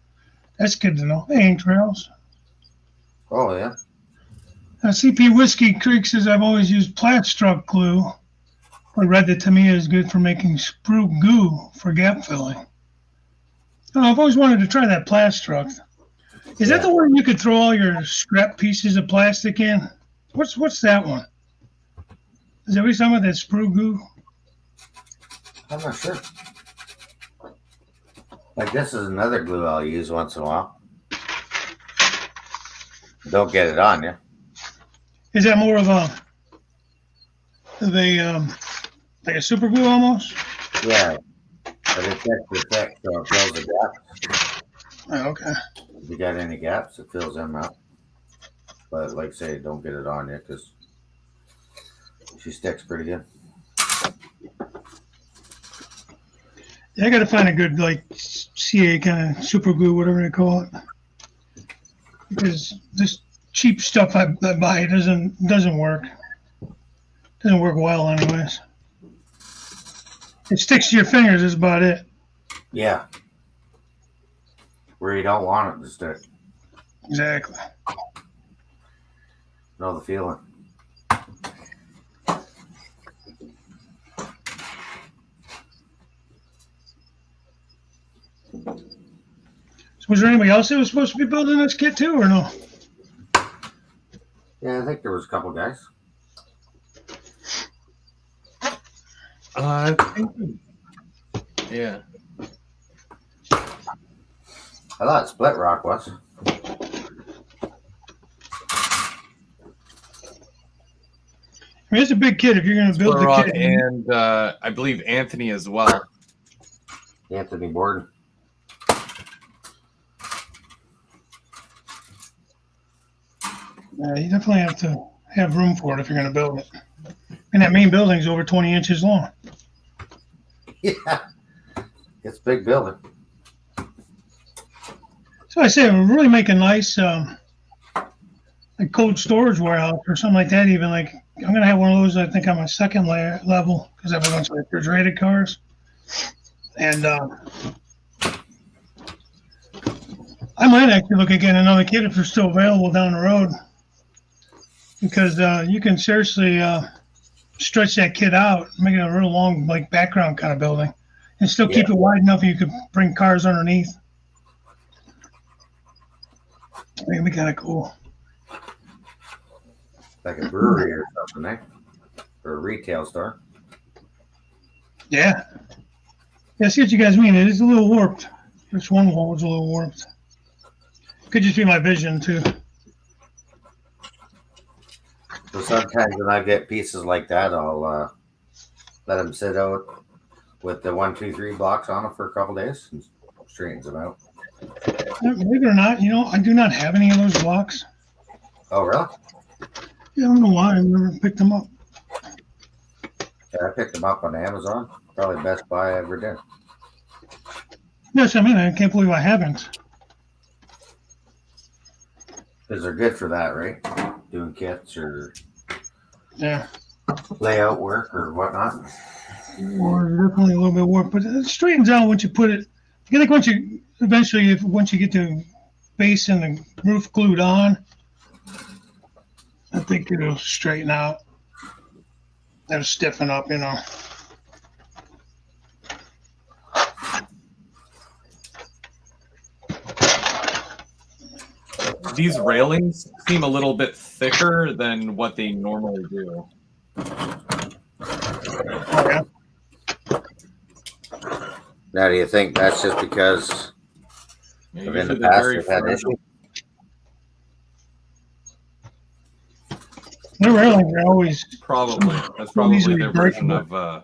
That's good to know. Hey, Trails. Oh, yeah. CP Whiskey Creek says, I've always used Plat-Struck glue. I read that Tamiya is good for making sprue goo for gap filling. Oh, I've always wanted to try that Plat-Struck. Is that the one you could throw all your scrap pieces of plastic in? What's that one? Is that what you're talking about, that sprue goo? I'm not sure. Like this is another glue I'll use once in a while. Don't get it on you. Is that more of a like a super glue almost? Yeah, but it's extra thick, so it fills the gaps. Oh, okay. If you got any gaps, it fills them out. But like I say, don't get it on you because she sticks pretty good. Yeah, I got to find a good like CA kind of super glue, whatever they call it, because this cheap stuff I buy doesn't work. Doesn't work well, anyways. It sticks to your fingers. Is about it. Yeah. Where you don't want it to stick. Exactly. Know the feeling. So was there anybody else that was supposed to be building this kit too, or no? Yeah, I think there was a couple guys. I think, yeah. I thought Split Rock was. I mean, it's a big kit if you're going to build Split the Rock kit. And I believe Anthony as well. Anthony Borden. You definitely have to have room for it if you're going to build it. And that main building's over 20 inches long. Yeah. It's a big building. So I say we're really make a nice like cold storage warehouse or something like that. Even like I'm gonna have one of those. I think on my second level because I have a bunch of refrigerated cars, and I might actually look at getting another kit if they're still available down the road, because you can seriously stretch that kit out, make it a real long like background kind of building, and still keep it wide enough you could bring cars underneath. I think it'd be kind of cool. Like a brewery or something, eh? Or a retail store. Yeah. Yeah, I see what you guys mean. It is a little warped. This one wall is a little warped. Could just be my vision, too. So sometimes when I get pieces like that, I'll let them sit out with the 1, 2, 3 blocks on them for a couple days and straightens them out. Believe it or not, I do not have any of those blocks. Oh, really? Yeah, I don't know why. I never picked them up. Yeah, I picked them up on Amazon. Probably best buy I ever did. Yes, I mean, I can't believe I haven't. Because they're good for that, right? Doing kits or Yeah. layout work or whatnot. Or definitely a little bit work, but it straightens out once you put it. I think once you eventually, once you get the base and the roof glued on, I think it'll straighten out. It'll stiffen up, you know. These railings seem a little bit thicker than what they normally do. Oh yeah. Now, do you think that's just because Yeah, in the usually they're past very they've had fragile. issues? They're railings are always Probably. That's probably easily their version breakable. of.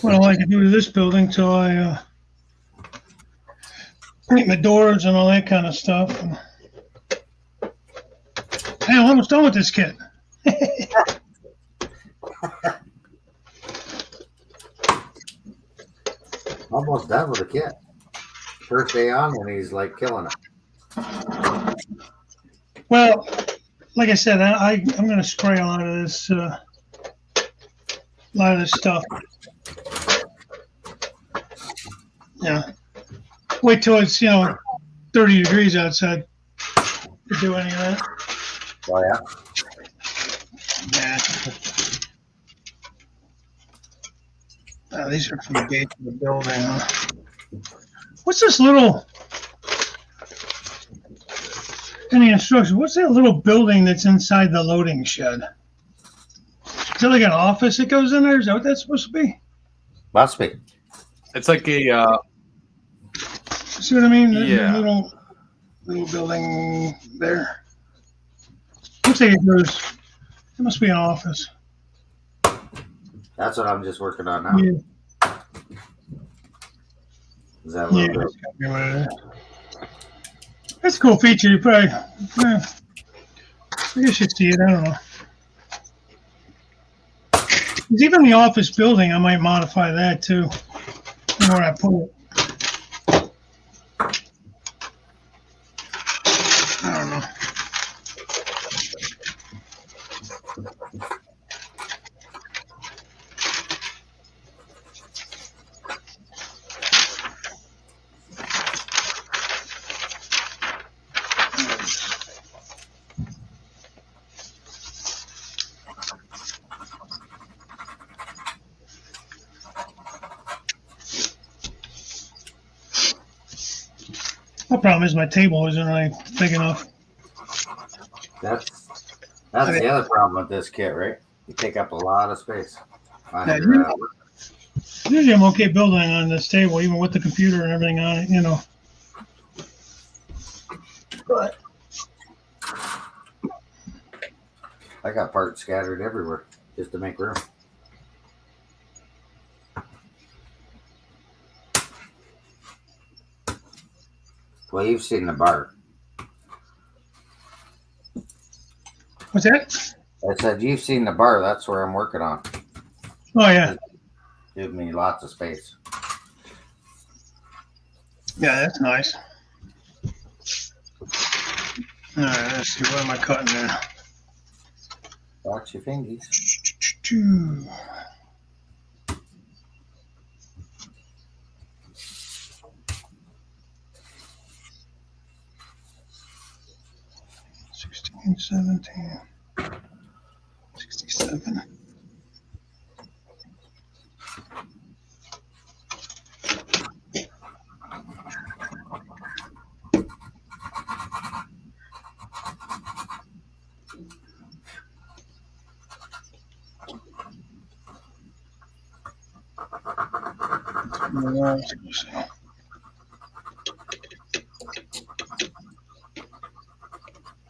What I like to do to this building till I paint my doors and all that kind of stuff. And, hey, I'm almost done with this kit. Almost done with the kit. First day on, and he's like killing it. Well, like I said, I'm going to spray a lot of this stuff. Yeah. Wait till it's 30 degrees outside to do any of that. Oh yeah. Yeah. These are from the base of the building. Huh? What's this little? In the instructions, what's that little building that's inside the loading shed? Is it like an office that goes in there? Is that what that's supposed to be? Must be. It's like a. See what I mean? Yeah. The little building there. Looks like it goes. It must be an office. That's what I'm just working on now. Yeah. Is that Yeah, little that's gotta be what it is. That's a cool feature. You probably, I guess you'd see it. I don't know. 'Cause even the office building, I might modify that too. Where I put it. I don't know. The problem is my table isn't really big enough. That's the other problem with this kit, right? You take up a lot of space. Yeah, usually I'm okay building on this table, even with the computer and everything on it, But I got parts scattered everywhere just to make room. Well, you've seen the bar. what's that? I said you've seen the bar. That's where I'm working on. Oh yeah, Give me lots of space. yeah, that's nice. All right, let's see. What am I cutting there? Watch your fingies. 16, 17, 67.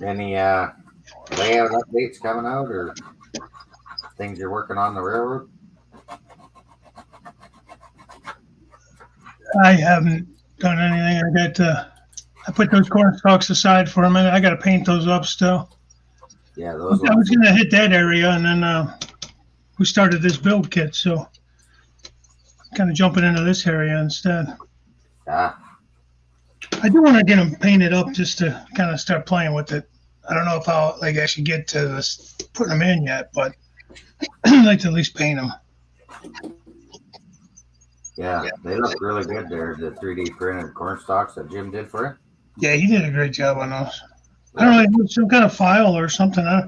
Any layout updates coming out or things you're working on the railroad? I haven't done anything. I put those corn stalks aside for a minute. I got to paint those up still. Yeah, I those was going to hit that area, and then we started this build kit, so kind of jumping into this area instead. Yeah. I do want to get them painted up just to kind of start playing with it. I don't know if I'll like actually get to this, putting them in yet, but I'd like to at least paint them. Yeah, they look really good there, the 3D printed corn stalks that Jim did for it. Yeah, he did a great job on those. I don't know, some kind of file or something. I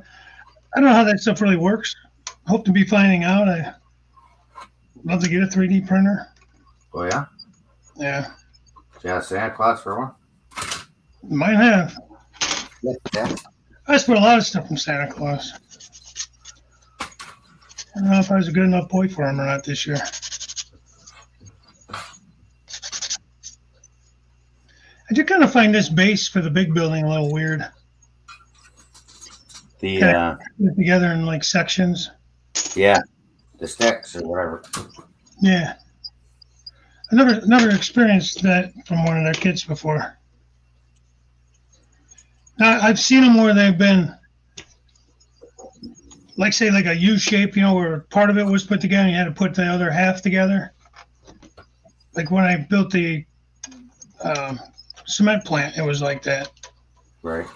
don't know how that stuff really works. Hope to be finding out. I love to get a 3D printer. Oh, yeah? Yeah. Yeah, Santa Claus for one? Might have. Yeah. I just put a lot of stuff from Santa Claus. I don't know if I was a good enough boy for him or not this year. I do kind of find this base for the big building a little weird. The put it together in like sections. Yeah, the sticks or whatever. Yeah, I never experienced that from one of their kits before. Now I've seen them where they've been, like say like a U shape, you know, where part of it was put together and you had to put the other half together. Like when I built the cement plant, it was like that. Right.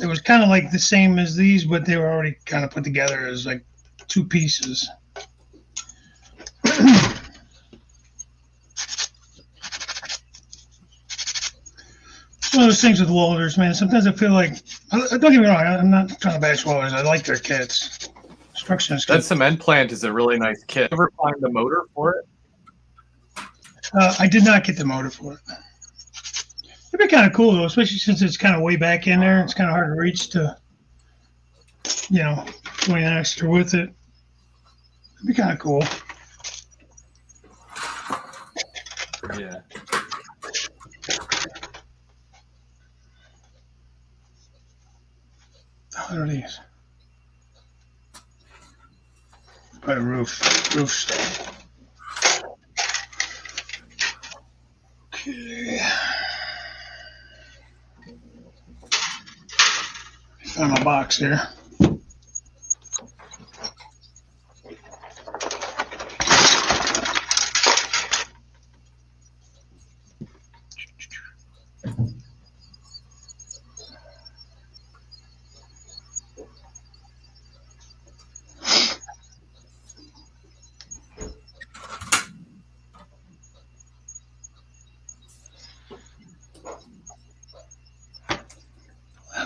It was kind of like the same as these, but they were already kind of put together as like two pieces. One of those things with welders, man. Sometimes I feel like, don't get me wrong, I'm not trying to bash welders. I like their kits. Construction is good. That cement plant is a really nice kit. Ever find the motor for it? I did not get the motor for it. It'd be kind of cool though, especially since it's kind of way back in there. It's kind of hard to reach to, you know, doing an extra with it. It'd be kind of cool. Yeah. What are these? By roof stuff. Okay. Found my box here.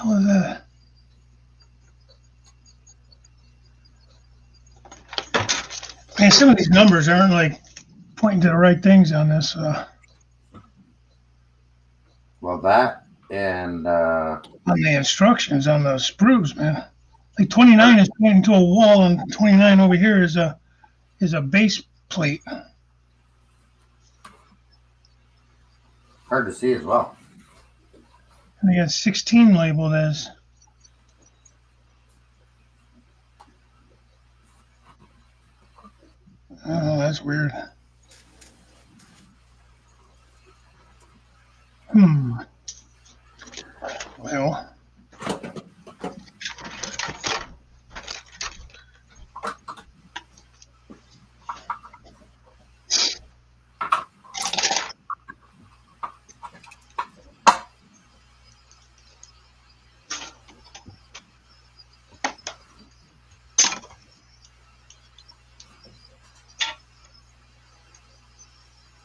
What was that? Man, some of these numbers aren't like pointing to the right things on this. Well, that and On the instructions on the sprues, man. Like 29 is pointing to a wall, and 29 over here is a base plate. hard to see as well. And they got 16 labeled as. Oh, that's weird. Well.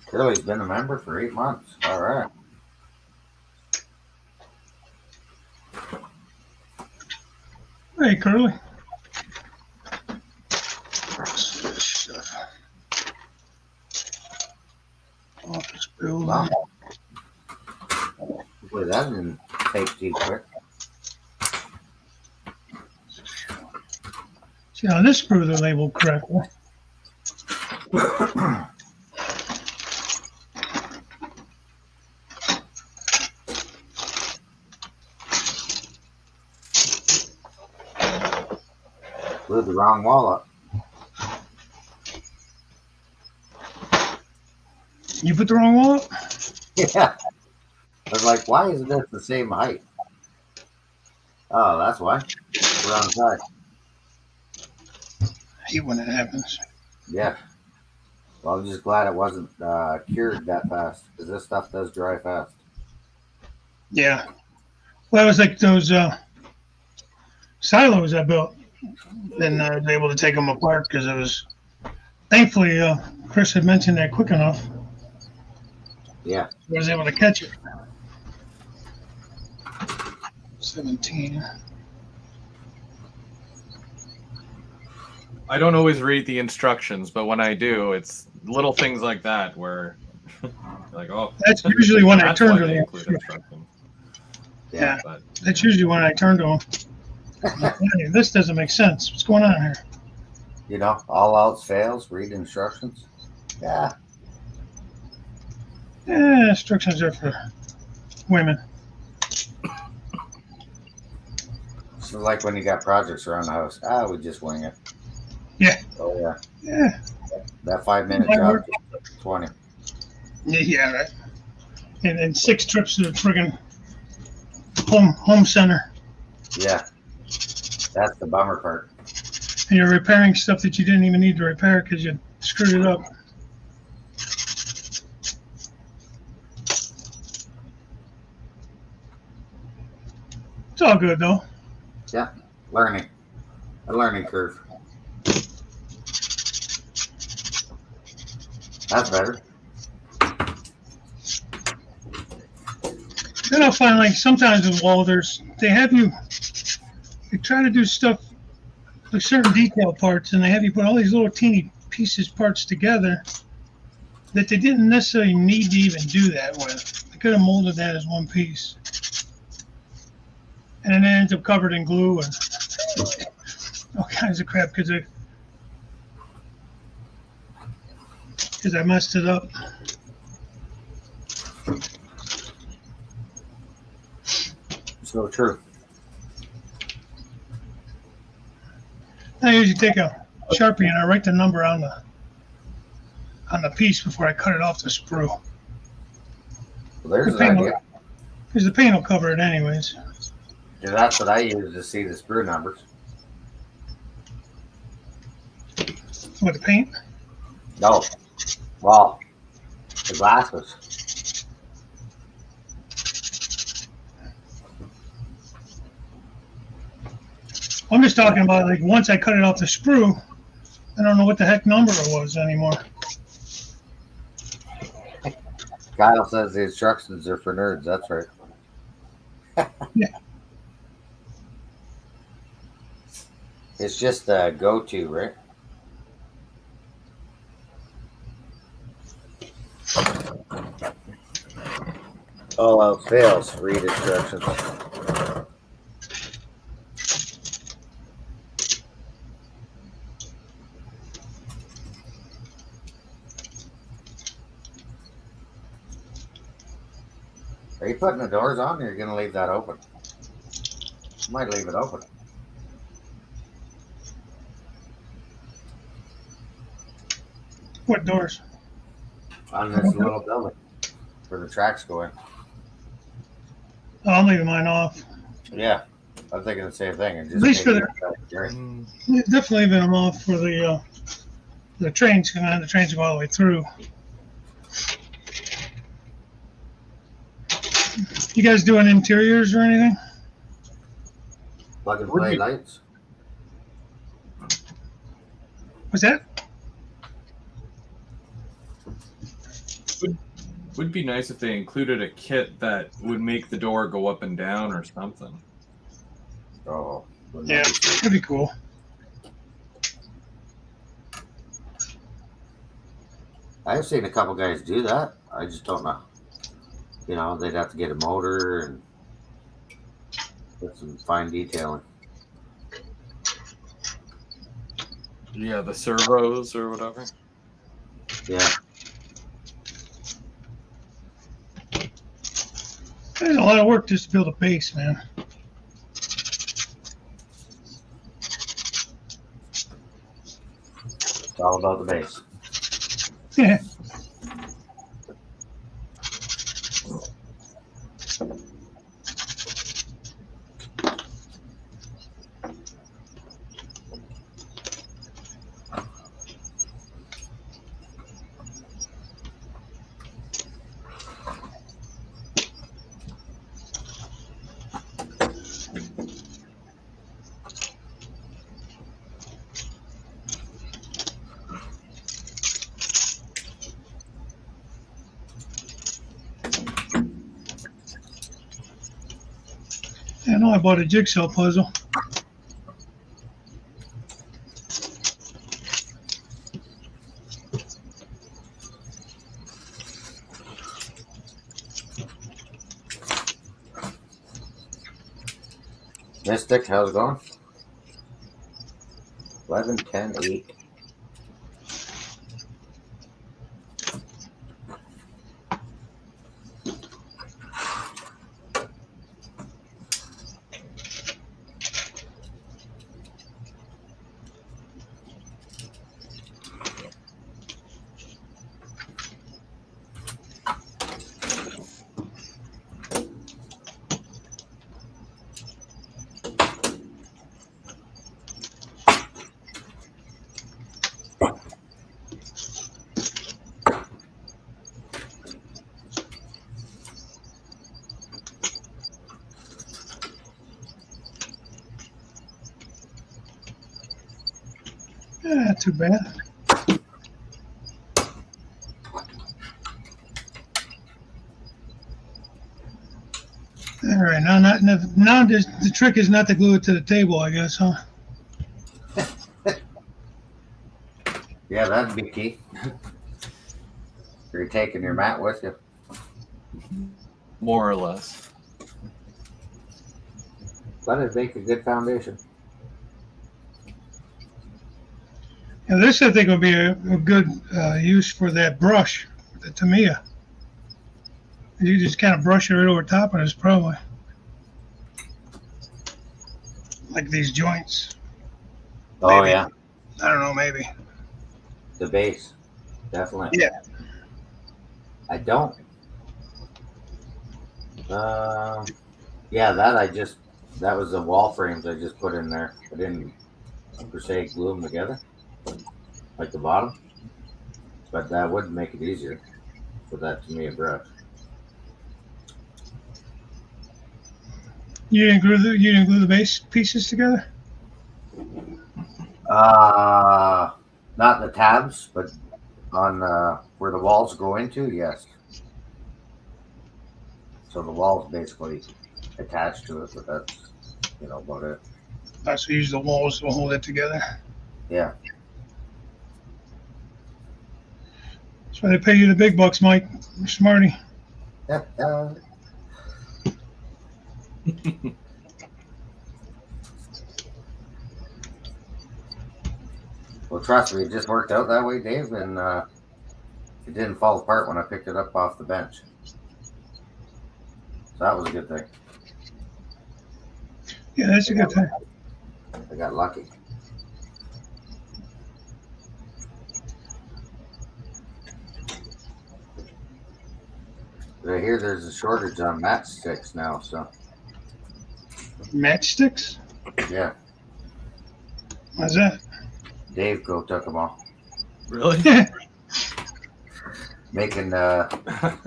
Curly's been a member for 8 months. All right. Hey, Curly. Office building. Wow. Boy, that didn't take too quick. See, on this sprue, they're labeled correctly. Blew the wrong wall up. You put the wrong wall up? Yeah. I was like, why isn't it the same height? Oh, that's why. We're on side. I hate when it happens. Yeah. Well, I'm just glad it wasn't cured that fast because this stuff does dry fast. Yeah. Well, it was like those silos I built. Then I was able to take them apart because it was. Thankfully, Chris had mentioned that quick enough. Yeah. I was able to catch it. 17. I don't always read the instructions, but when I do, it's little things like that where like, oh, That's usually when I turn to they the include instructions. Yeah. But That's usually when I turn to them. Hey, this doesn't make sense. What's going on here? You know, all else fails, read instructions. Yeah. Instructions are for women. It's like when you got projects around the house. We just wing it. Yeah. Oh, yeah. Yeah. That 5-minute job, 20. Yeah, right. And 6 trips to the friggin' home center. Yeah. That's the bummer part. And you're repairing stuff that you didn't even need to repair because you screwed it up. It's all good though. Yeah. Learning. A learning curve. That's better. Then I'll find like sometimes with welders, they try to do stuff like certain detail parts and they have you put all these little teeny parts together that they didn't necessarily need to even do that with. They could have molded that as one piece. And then it ends up covered in glue and all kinds of crap because I messed it up. So true. I usually take a Sharpie and I write the number on the piece before I cut it off the sprue. Well, there's an idea. Because the paint will cover it anyways. Yeah, that's what I use to see the sprue numbers. With the paint? No. Well, the glasses. I'm just talking about like once I cut it off the sprue, I don't know what the heck number it was anymore. Kyle says the instructions are for nerds. That's right. Yeah. It's just a go-to, right? All else fails, read instructions. Are you putting the doors on or are you going to leave that open? Might leave it open. What doors? On this little building where the tracks go in. Oh, I'm leaving mine off. Yeah, I'm thinking the same thing. And just At least for definitely leaving them off for the trains. Because the trains go all the way through. You guys doing interiors or anything? Plug and play lights. What's that? Would be nice if they included a kit that would make the door go up and down or something. Oh, yeah, that'd be cool. I've seen a couple guys do that. I just don't know. You know, they'd have to get a motor and put some fine detailing. Yeah, the servos or whatever. Yeah. There's a lot of work just to build a base, man. It's all about the base. Yeah. I know I bought a jigsaw puzzle. Mystic, how's it going? 11, 10, 8. Not too bad. All right, now the trick is not to glue it to the table, I guess, huh? Yeah, that'd be key. You're taking your mat with you. More or less. But it'd make a good foundation. Now this I think would be a good use for that brush, the Tamiya. You just kind of brush it right over top of this, probably. Like these joints. Oh, Maybe. yeah. I don't know, maybe. The base. Definitely. Yeah. I don't. Yeah, that was the wall frames I just put in there. I didn't, per se, glue them together. Like the bottom. But that would make it easier. For that to me a brush. You didn't glue the base pieces together? Not the tabs, but on where the walls go into, yes. So the wall's basically attached to it, but that's about it. So use the walls to hold it together. Yeah. That's why they pay you the big bucks, Mike. You're smarty. Well, trust me, it just worked out that way, Dave, and it didn't fall apart when I picked it up off the bench. So that was a good thing. Yeah, that's a good thing. I got lucky. But I hear there's a shortage on matchsticks now, so Matchsticks? yeah. Why's that? Dave took them all. Really? Making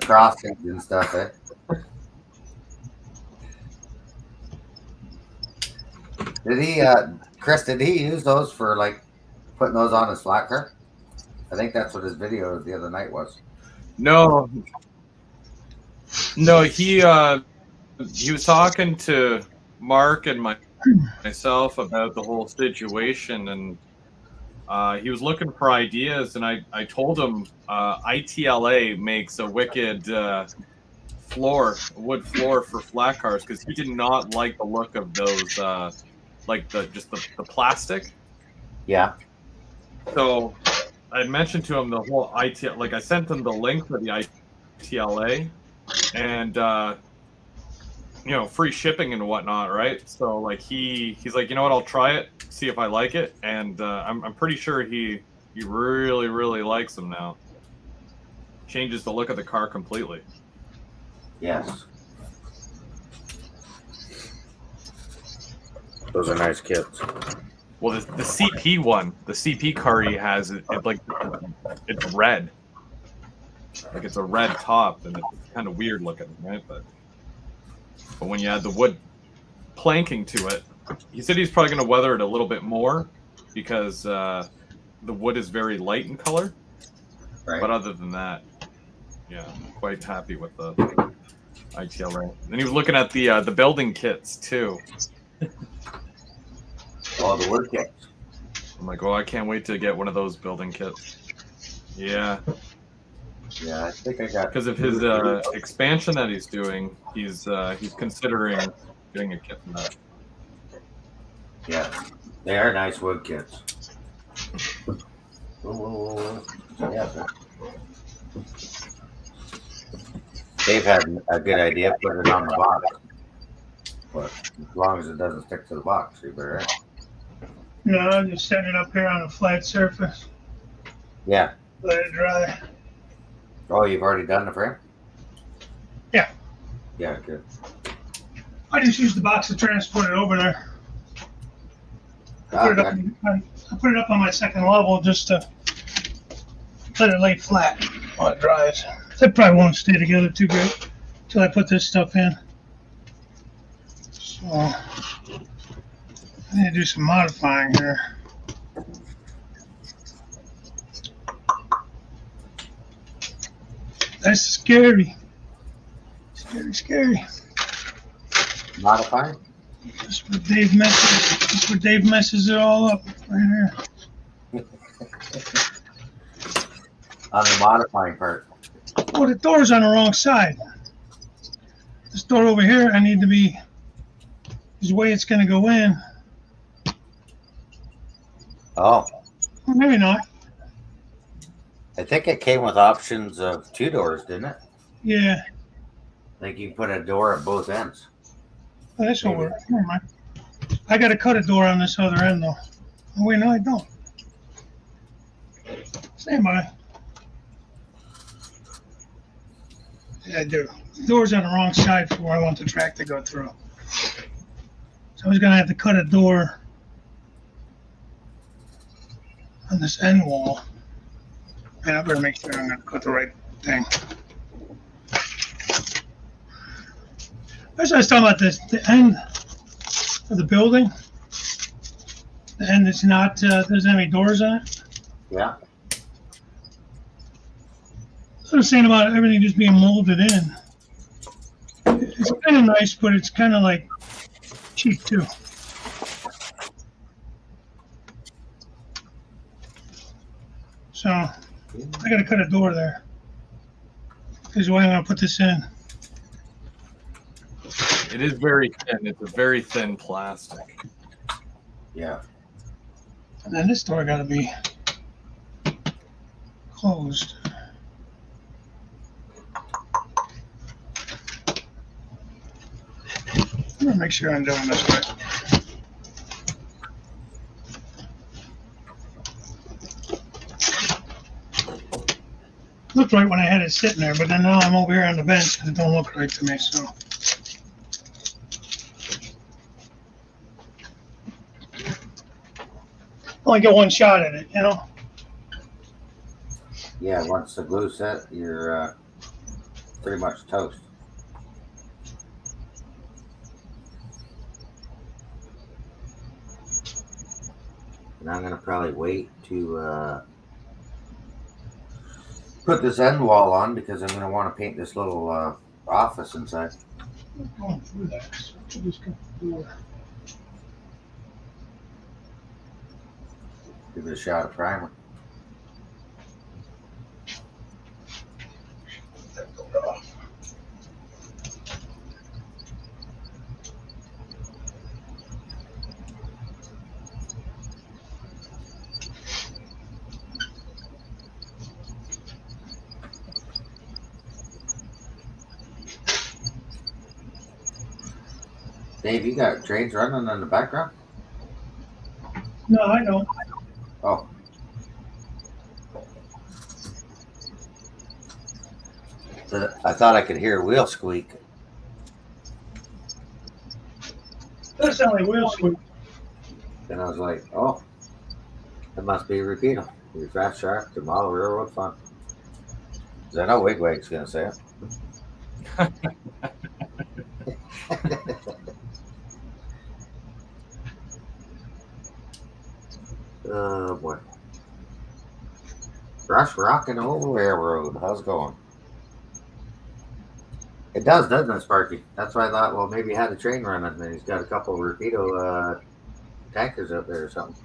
crossings and stuff, eh? Chris, did he use those for like putting those on his flat car? I think that's what his video the other night was. No, he was talking to Mark and myself about the whole situation, and he was looking for ideas, and I told him ITLA makes a wicked wood floor for flat cars, because he did not like the look of those, like the plastic. Yeah. So I mentioned to him the whole ITLA, like I sent him the link for the ITLA, and free shipping and whatnot, right? So like he's like, you know what, I'll try it, see if I like it, and I'm pretty sure he really, really likes them now. Changes the look of the car completely. Yes. Those are nice kits. Well, the CP one, the CP car he has, it's red. Like it's a red top, and it's kind of weird looking, right? But when you add the wood planking to it, he said he's probably going to weather it a little bit more because the wood is very light in color. Right. But other than that, yeah, I'm quite happy with the ITL right. And he was looking at the building kits too. Oh, the wood kits. I'm like, oh, I can't wait to get one of those building kits. Yeah. Yeah, I think I got. Because of his expansion that he's doing, he's considering getting a kit from that. Yeah, they are nice wood kits. Yeah. Dave had a good idea, put it on the box. But as long as it doesn't stick to the box, you better. No, I'm just setting it up here on a flat surface. Yeah. Let it dry. Oh, you've already done the frame? Yeah. Yeah, good. I just used the box to transport it over there. I put it up on my second level just to let it lay flat while it dries. That probably won't stay together too good until I put this stuff in. So I need to do some modifying here. That's scary. Scary. Modifying? That's where Dave messes it all up right here. On the modifying part. Oh, the door's on the wrong side. This door over here, I need to be, the way it's going to go in. Oh. Well, maybe not. I think it came with options of 2 doors, didn't it? Yeah. Like you put a door at both ends. Oh, this will work. Never mind. I got to cut a door on this other end, though. Oh, wait, no, I don't. Stand by. Yeah, I do. The door's on the wrong side for where I want the track to go through. So I was going to have to cut a door on this end wall. And I better make sure I'm going to cut the right thing. That's what I was talking about, the end of the building. The end that's not, doesn't have any doors on it. Yeah. I was saying about everything just being molded in. It's kind of nice, but it's kind of like cheap too. So I got to cut a door there. This is why I'm going to put this in. It is very thin. It's a very thin plastic. Yeah. And then this door got to be closed. I'm going to make sure I'm doing this right. Looked right when I had it sitting there, but then now I'm over here on the bench and it don't look right to me, so. Only get one shot at it, you know? Yeah, once the glue's set, you're pretty much toast. And I'm going to probably wait to put this end wall on because I'm going to want to paint this little office inside. I'm going through that, so I'll just cut the door. Give it a shot of primer. That door off. Dave, you got trains running in the background? No, I don't. Oh. I thought I could hear a wheel squeak. That sounds like wheel squeak. Then I was like, oh, that must be a repeater. Your fast shark to model railroad fun. Because I know Wigwag's going to say it. Oh, boy. Rush rocking old railroad. How's it going? It does, doesn't it, Sparky? That's why I thought, well, maybe he had a train running, and he's got a couple of Rapido tankers out there or something.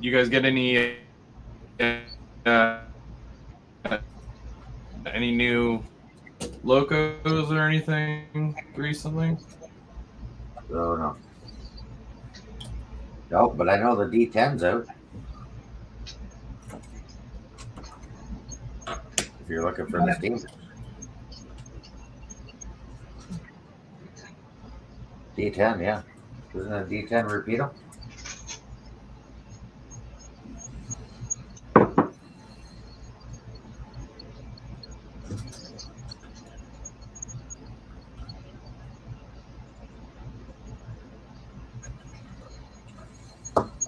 You guys get any new locos or anything recently? Oh, no. No, but I know the D10's out. If you're looking for the steamers. D10, yeah. Isn't it a D10 Rapido?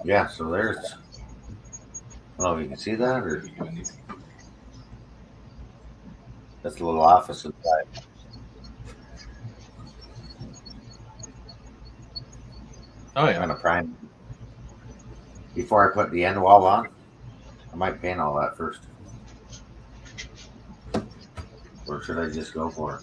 Yeah, so there's. I don't know if you can see that, or that's a little office inside. Oh yeah. I'm gonna prime before I put the end wall on. I might paint all that first, or should I just go for it?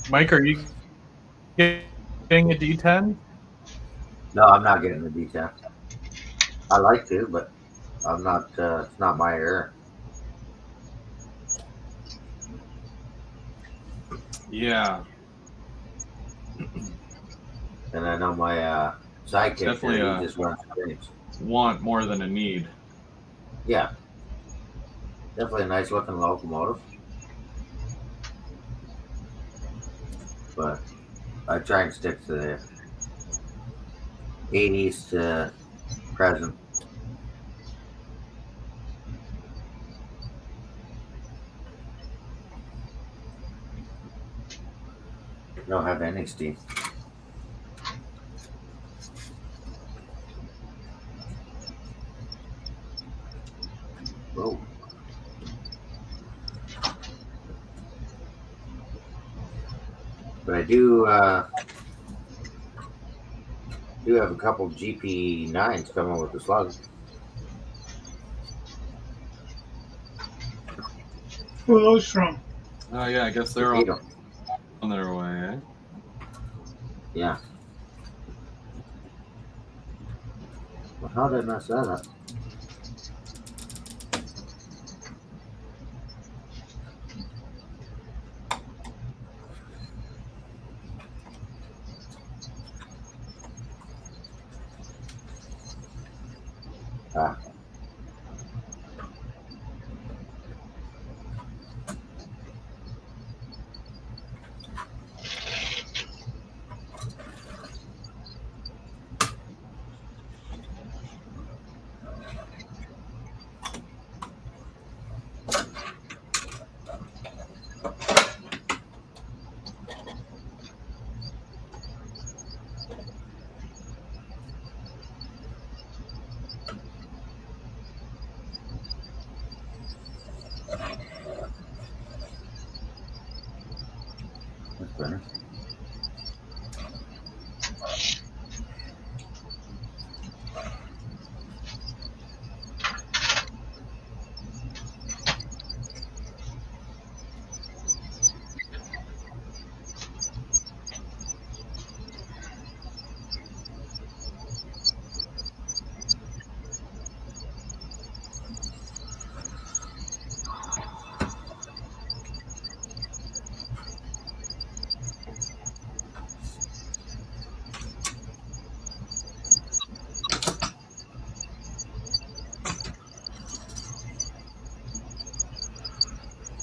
Mike, are you getting a D10? No, I'm not getting the D10. I like to, but I'm not. It's not my area. Yeah. And I know my sidekick Definitely, here, he just runs trains. Want more than a need. Yeah. Definitely a nice looking locomotive. But I try and stick to the 80s to present. Don't have any steam. Oh. But I do have a couple GP9s coming with the slug. Who are those from? Oh yeah, I guess they're on their way. Eh? Yeah. Well, how did I mess that up? Ah. That's better.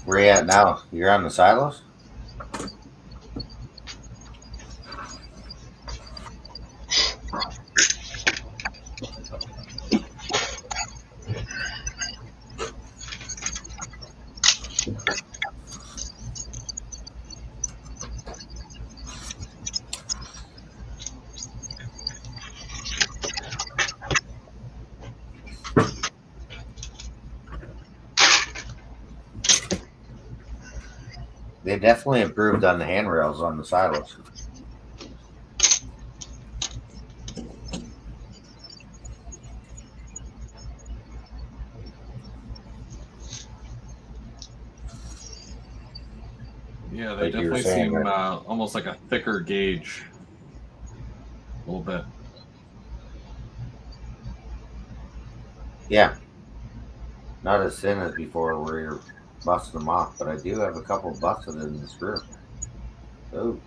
Where you at now? You're on the silos? They definitely improved on the handrails on the silos. Yeah, they Like you were definitely saying, seem right? almost like a thicker gauge. A little bit. Yeah, not as thin as before where you're busting them off, but I do have a couple busted in the screw. Oh,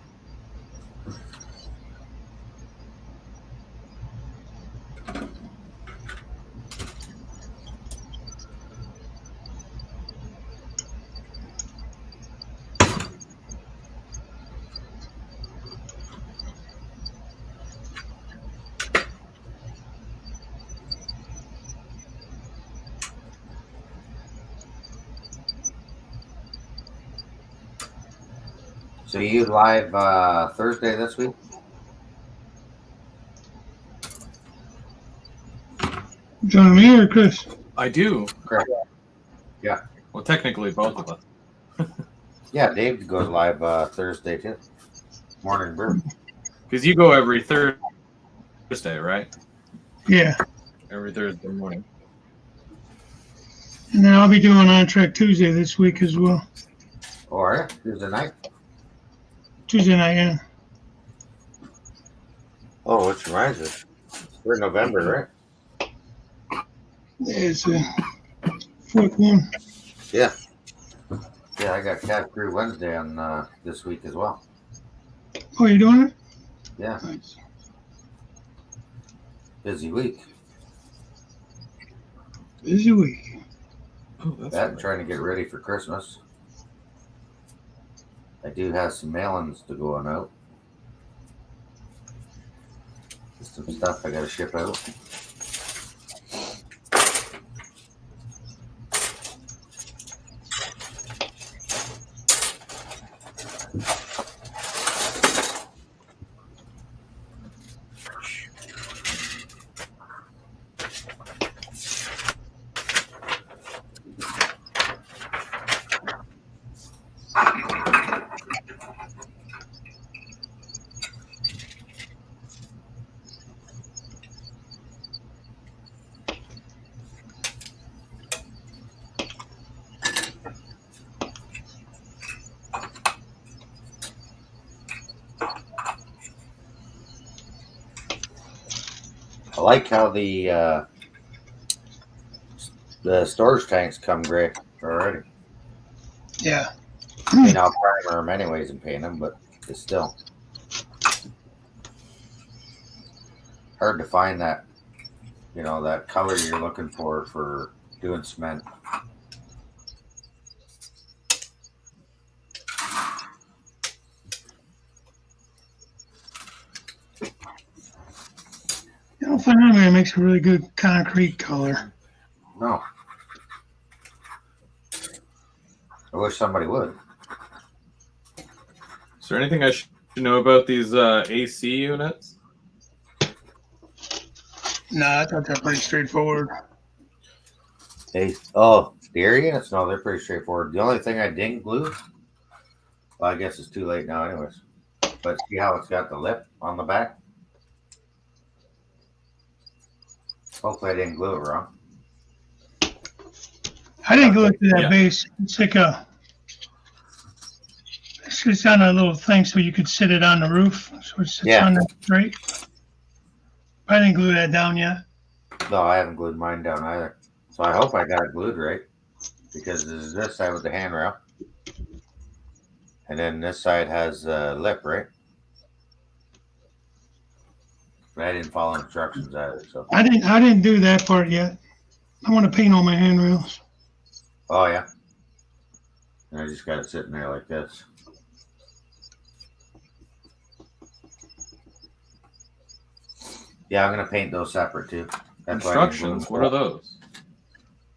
so you live Thursday this week? John, me or Chris? I do. Correct. Yeah. Well, technically, both of us. Yeah, Dave goes live Thursday too. Morning brew. Because you go every Thursday, right? Yeah. Every Thursday morning. And then I'll be doing On Track Tuesday this week as well. Oh, are you? Tuesday night? Tuesday night, yeah. Oh, which reminds us. We're in November, right? It's the fourth one. Yeah. Yeah, I got Cat Crew Wednesday on this week as well. Oh, you're doing it? Yeah. Nice. Busy week. Busy week. Oh, that's That right. and trying to get ready for Christmas. I do have some mailings to go on out. Just some stuff I gotta ship out. I like how the storage tanks come gray already. Yeah. I mean, I'll primer them anyways and paint them, but it's still hard to find that, that color you're looking for doing cement. You know, phenomenon makes a really good concrete color. No. I wish somebody would. Is there anything I should know about these AC units? Nah, I thought that pretty straightforward. The air units? No, they're pretty straightforward. The only thing I didn't glue, well, I guess it's too late now anyways, but see how it's got the lip on the back? Hopefully I didn't glue it wrong. I didn't go into that Yeah. base. It's like it's on a little thing so you could sit it on the roof. So it sits on the straight. I didn't glue that down yet. No, I haven't glued mine down either. So I hope I got it glued right, because this side with the handrail, and then this side has a lip, right? But I didn't follow instructions either. So. I didn't do that part yet. I want to paint all my handrails. Oh yeah. And I just got it sitting there like this. Yeah, I'm gonna paint those separate too. That's Instructions? What are those?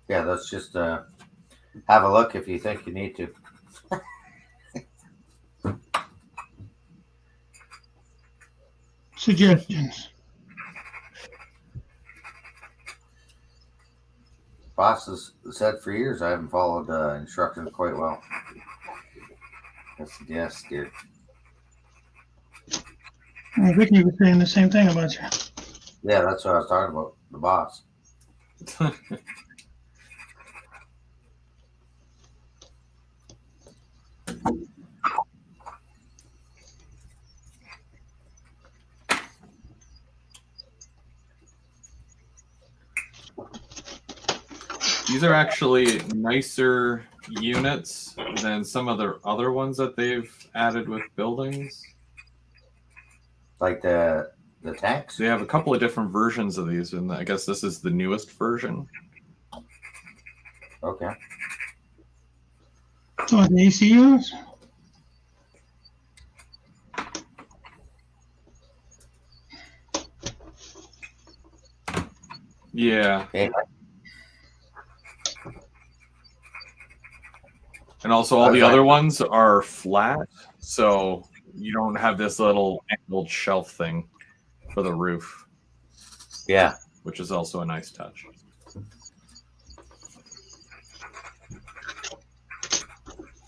Yeah, let's just have a look if you think you need to. Suggestions. Boss has said for years I haven't followed instructions quite well. Yes, dear. Vicky was saying the same thing about you. Yeah, that's what I was talking about. The boss. These are actually nicer units than some of the other ones that they've added with buildings. Like the tanks? They have a couple of different versions of these, and I guess this is the newest version. Okay. So the AC units? Yeah. Hey, And also all the other ones are flat, so you don't have this little angled shelf thing for the roof. Yeah. Which is also a nice touch.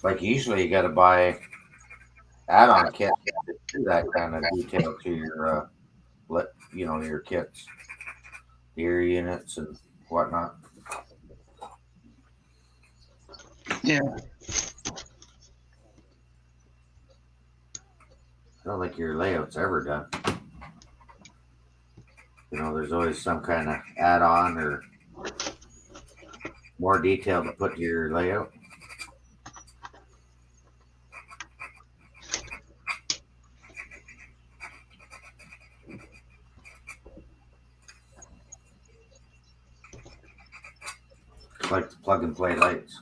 Like usually you got to buy add-on kit to do that kind of detail to your, your kits, your units and whatnot. Yeah. I don't think your layout's ever done. There's always some kind of add-on or more detail to put to your layout. Like the plug-and-play lights.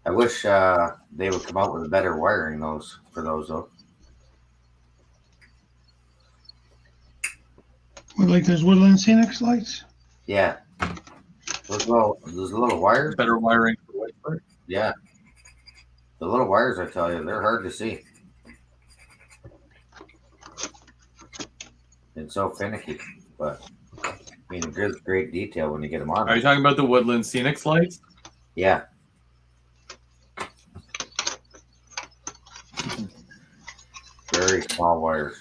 I wish they would come out with a better wiring for those though. Like those Woodland Scenics lights? Yeah. Those little wires. Better wiring for Whiteford? Yeah. The little wires, I tell you, they're hard to see. It's so finicky, but it gives great detail when you get them on. Are you talking about the Woodland Scenics lights? Yeah. Very small wires.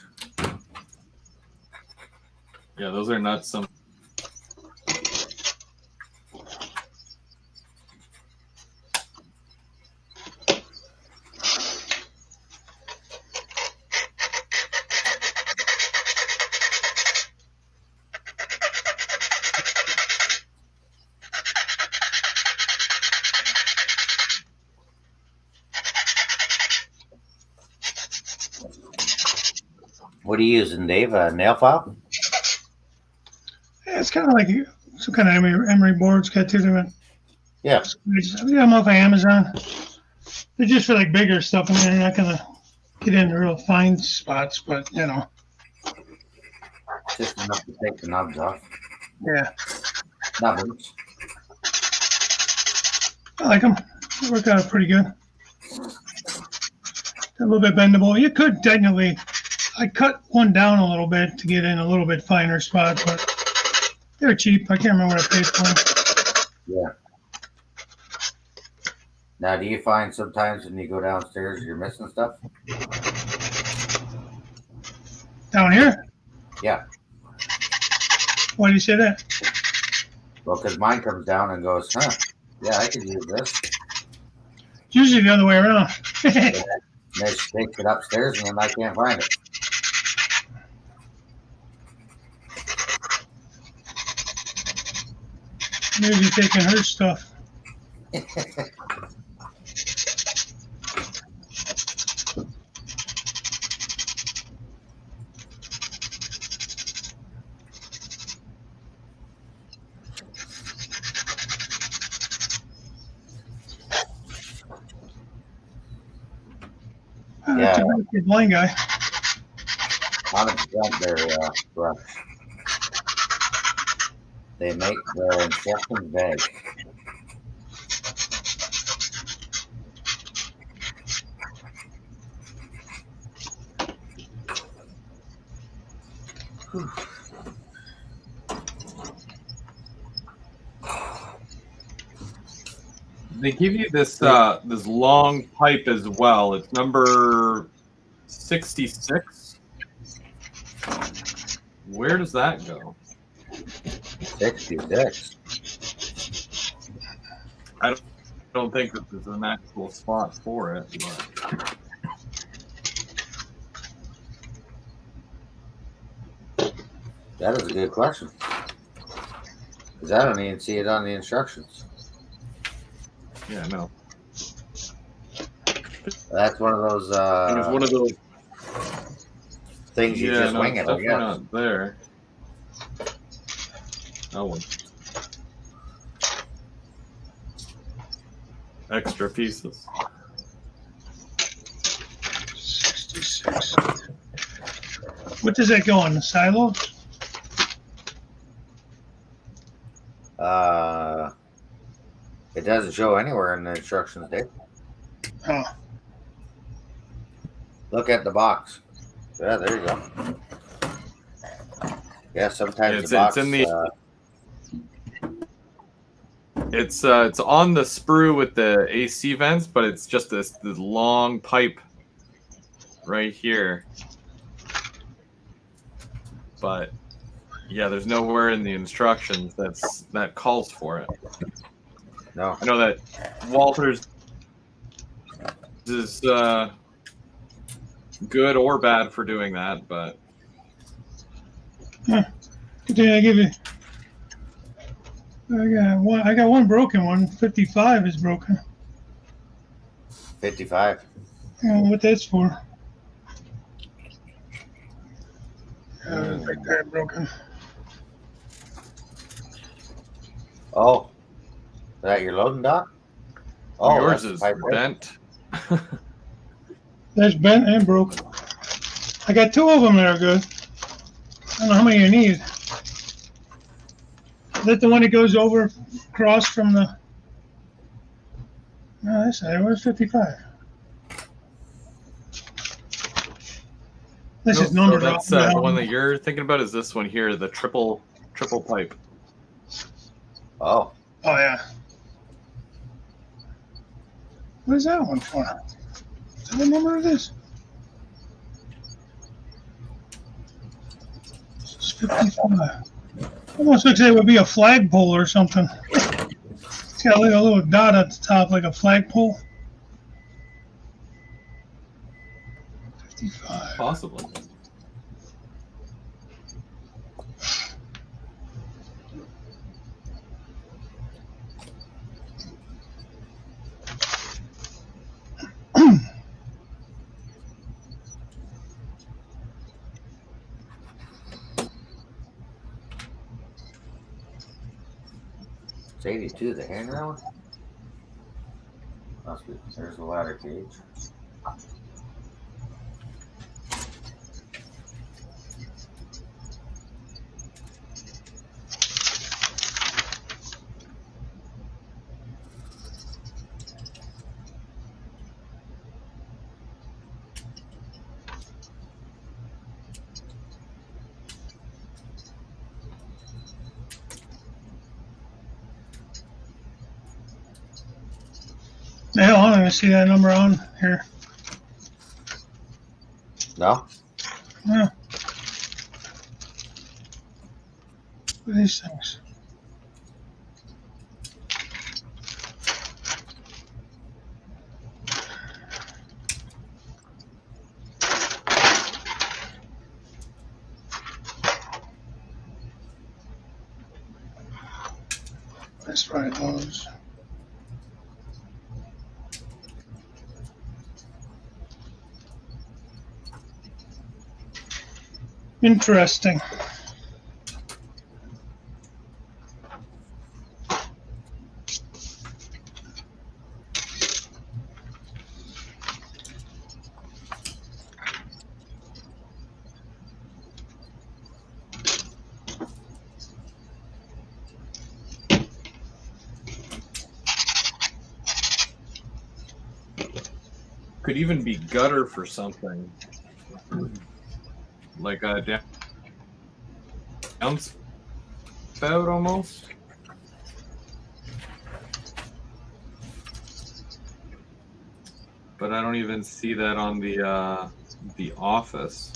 Yeah, those are not some. What are you using, Dave? A nail file? Yeah, it's kind of like some kind of emery boards. Got two different. Yeah. Yeah, I'm off of Amazon. They're just for like bigger stuff. I mean, they're not gonna get into real fine spots, but Just enough to take the knobs off. Yeah. Nubbins. I like them. They work out pretty good. They're a little bit bendable. You could technically. I cut one down a little bit to get in a little bit finer spot, but they're cheap. I can't remember what I paid for them. Yeah. Now, do you find sometimes when you go downstairs you're missing stuff? Down here? Yeah. Why do you say that? Well, because mine comes down and goes, yeah, I could use this. It's usually the other way around. And then she takes it upstairs and then I can't find it. Maybe taking her stuff. Yeah. That's a blind guy. 100% they're Brunch. They make their instructions vague. they give you this this long pipe as well. It's number 66. Where does that go? 66. I don't think that there's an actual spot for it. But That is a good question. Because I don't even see it on the instructions. yeah, no. That's one of those It's one of those. things you just wing it's it, I definitely guess. not there. Oh, well. Extra pieces. 66. What does that go on, the silo? It doesn't show anywhere in the instructions, Dave. Oh, Look at the box. Yeah, there you go. Yeah, sometimes the box. It's in the. It's on the sprue with the AC vents, but it's just this long pipe right here. But yeah, there's nowhere in the instructions that calls for it. No. I know that Walters is good or bad for doing that, but good thing I give you. I got one broken one. 55 is broken. 55. I don't know what that's for. Right there, broken. Oh, is that your loading dock? Oh, yours that's is the pipe right. bent. That's bent and broke. I got two of them that are good. I don't know how many you need. Is that the one that goes over across from the? No, that's not. It was 55. This is No, numbered that's off. the one that you're thinking about is this one here, the triple pipe. Oh, Oh yeah. What is that one for? Is that the number of this? It's 55. Almost looks like it would be a flagpole or something. It's got like a little dot at the top, like a flagpole. 55. Possibly. it's 82, the handrail. Must be. There's the ladder cage. The hell, I don't even see that number on here. No? Yeah. What are these things? That's right, those. Interesting. Could even be gutter for something. Like a downspout almost. but I don't even see that on the office.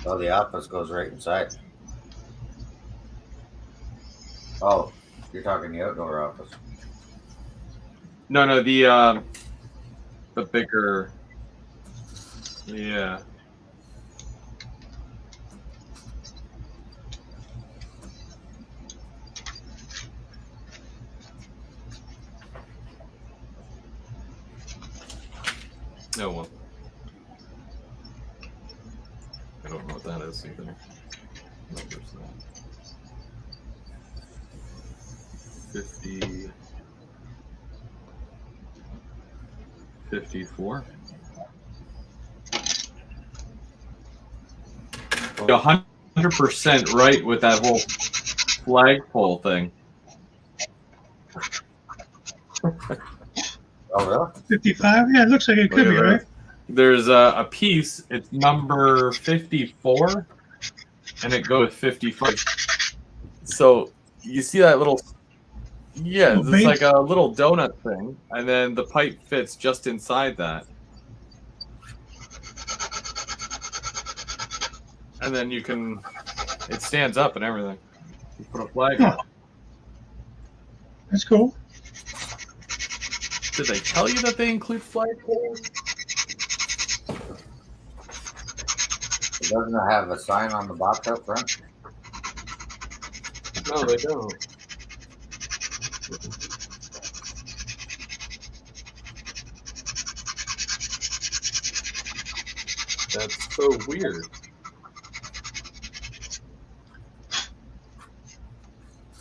Oh, the office goes right inside. Oh, you're talking the outdoor office. No, the bigger. Yeah. No one. I don't know what that is either. No, there's not. 50. 54. 100% right with that whole flagpole thing. Oh, really? 55? Yeah, it looks like it could be, right? There's a piece, it's number 54, and it goes 55. So you see that little, yeah, Little it's base. like a little donut thing, and then the pipe fits just inside that. And then you can, it stands up and everything. You put a flag on it. That's cool. Did they tell you that they include flagpoles? It doesn't have a sign on the box up front. No, they don't. That's so weird.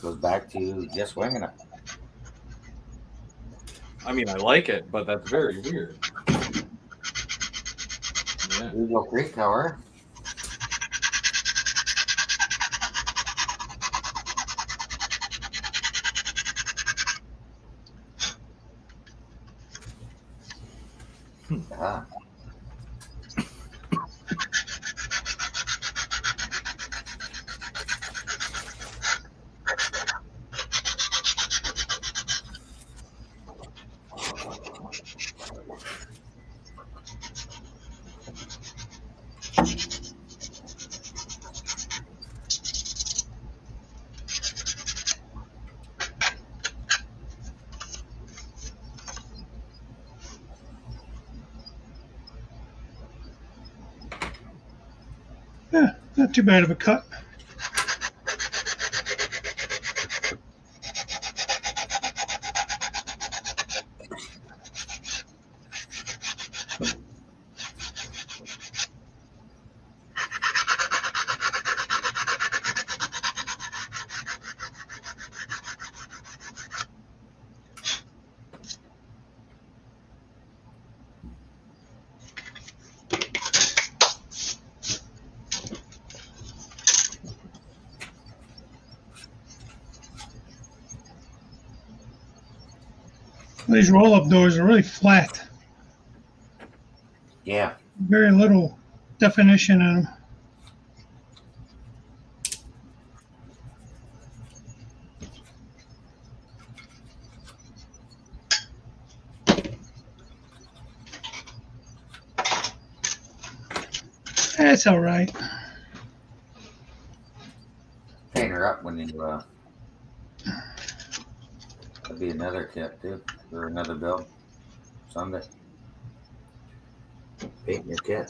Goes back to just winging it. I mean, I like it, but that's very weird. Yeah. Eagle Creek Tower. Ah. Yeah, not too bad of a cut. These roll-up doors are really flat. Yeah. Very little definition in them. That's all right. Paint her up when you that'd be another kit too, or another build Sunday. Paint your kit.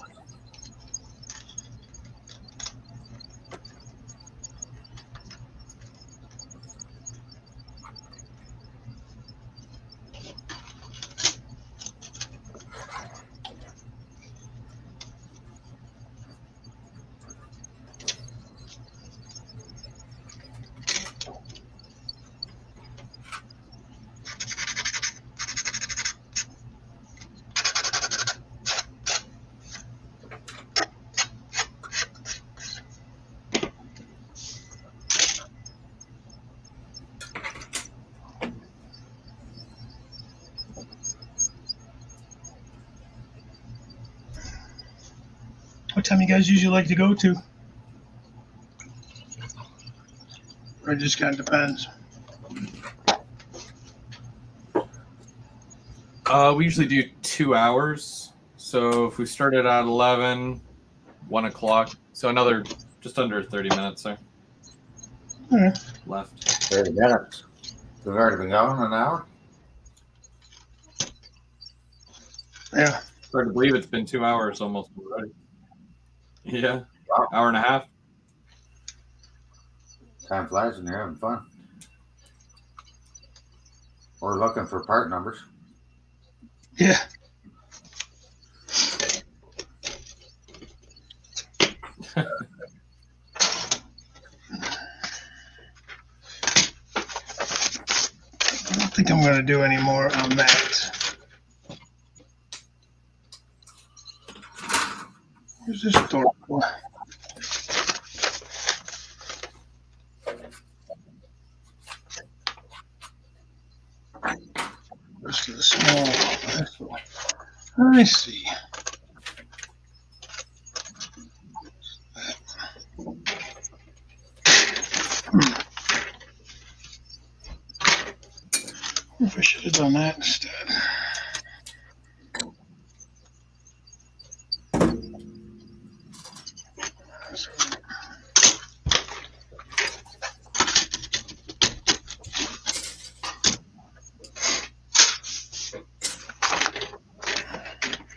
What time you guys usually like to go to? Or it just kind of depends. We usually do 2 hours. So if we started at 11, 1 o'clock, so another just under 30 minutes there. Right. Left. 30 minutes. We've already been going an hour? Yeah. Hard to believe it's been 2 hours almost already. Yeah. Wow. Hour and a half. Time flies when you're having fun. We're looking for part numbers. Yeah. I don't think I'm going to do any more on that. Where's this door for? This is the small one. I see. If I should have done that instead.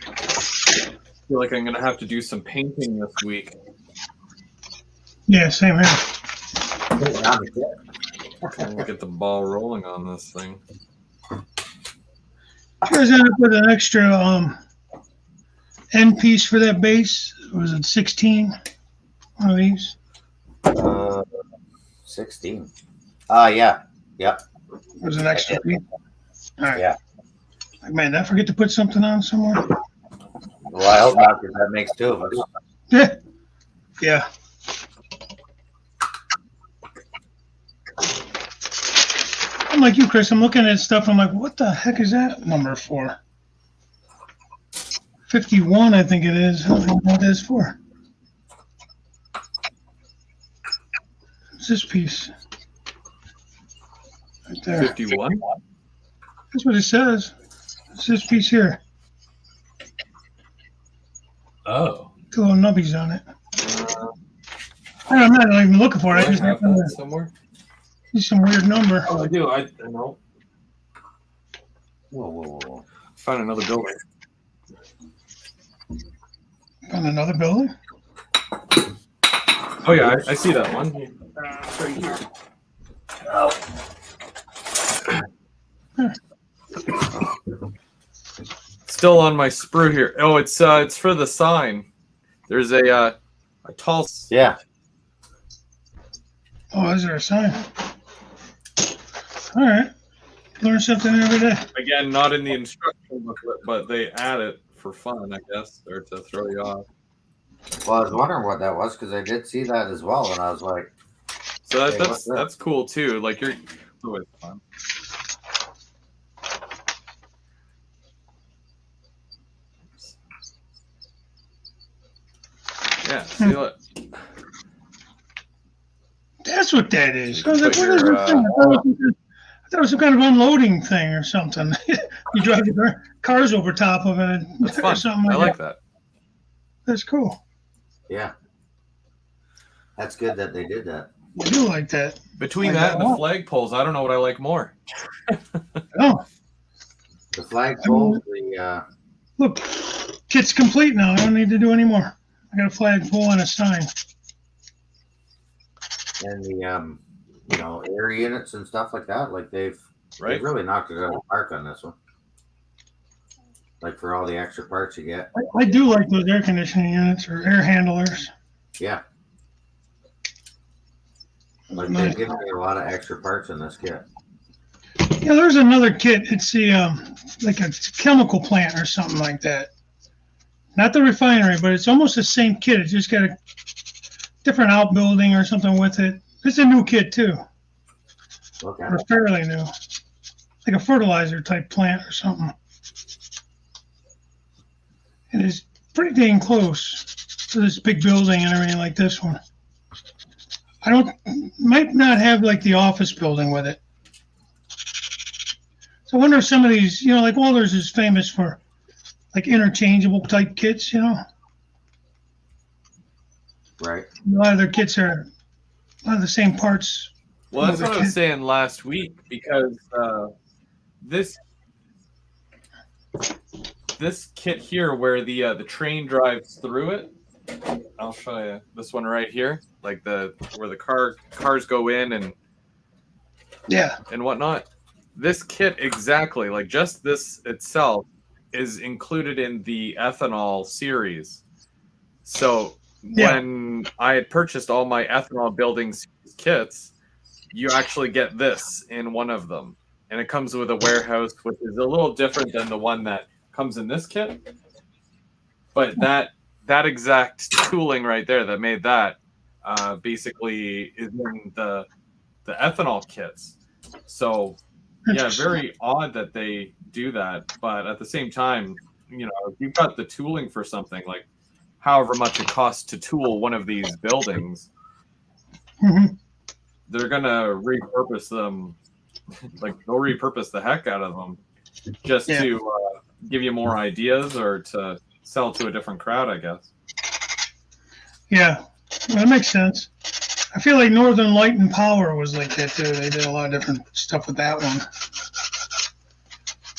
I feel like I'm gonna have to do some painting this week. Yeah, same here. We'll get the ball rolling on this thing. You guys ended up with an extra end piece for that base. Was it 16? One of these? 16. Yeah. Yep. Was an extra piece? All right. Yeah. Like, man, did I forget to put something on somewhere? Well, I hope not, because that makes two of us. Yeah. Yeah. I'm like you, Chris. I'm looking at stuff. I'm like, what the heck is that number for? 51, I think it is. I don't know what that is for. What's this piece? Right there. 51? That's what it says. It's this piece here. Oh. Two little nubbies on it. I'm not even looking for it. I just have happened that to somewhere. see some weird number. Oh, I do. I know. Whoa. Found another building. On another building? Oh yeah, I see that one. It's right here. Still on my sprue here. Oh, it's for the sign. There's a tall. Yeah. Oh, is there a sign? All right. Learn something every day. Again, not in the instruction booklet, but they add it for fun, I guess, or to throw you off. Well, I was wondering what that was, because I did see that as well, and I was like, So hey, that's cool too. Like you're always fun. Yeah, see what? That's what that is. I was like, Put what is your, this thing? I thought it was some kind of unloading thing or something. You drive your cars over top of it That's or fun. something I like like that. that. That's cool. yeah. That's good that they did that. I do like that. Between Like that and the that. flagpoles, I don't know what I like more. Oh, The flagpole, the look, kit's complete now. I don't need to do any more. I got a flagpole and a sign. and the air units and stuff like that. Like they've really knocked it out of the park on this one. Like for all the extra parts you get. I do like those air conditioning units or air handlers. Yeah. Like Nice. they've given me a lot of extra parts in this kit. Yeah, there's another kit. It's the like a chemical plant or something like that. Not the refinery, but it's almost the same kit. It's just got a different outbuilding or something with it. It's a new kit too, Okay. or fairly new, like a fertilizer type plant or something. It is pretty dang close to this big building and everything like this one. Might not have like the office building with it. It's So I wonder if some of these, like Welders is famous for like interchangeable type kits, Right. A lot of their kits are a lot of the same parts. Well, that's what I was saying last week, because this kit here, where the train drives through it, I'll show you this one right here, like where the cars go in and whatnot. This kit exactly, like just this itself, is included in the ethanol series. So when I had purchased all my ethanol building series kits, you actually get this in one of them, and it comes with a warehouse, which is a little different than the one that comes in this kit. But that exact tooling right there that made that basically is in the ethanol kits. So yeah, very odd that they do that. But at the same time, if you've got the tooling for something, like however much it costs to tool one of these buildings, they're gonna repurpose them. Like they'll repurpose the heck out of them just to give you more ideas or to sell to a different crowd, I guess. Yeah, well, that makes sense. I feel like Northern Light and Power was like that too. They did a lot of different stuff with that one.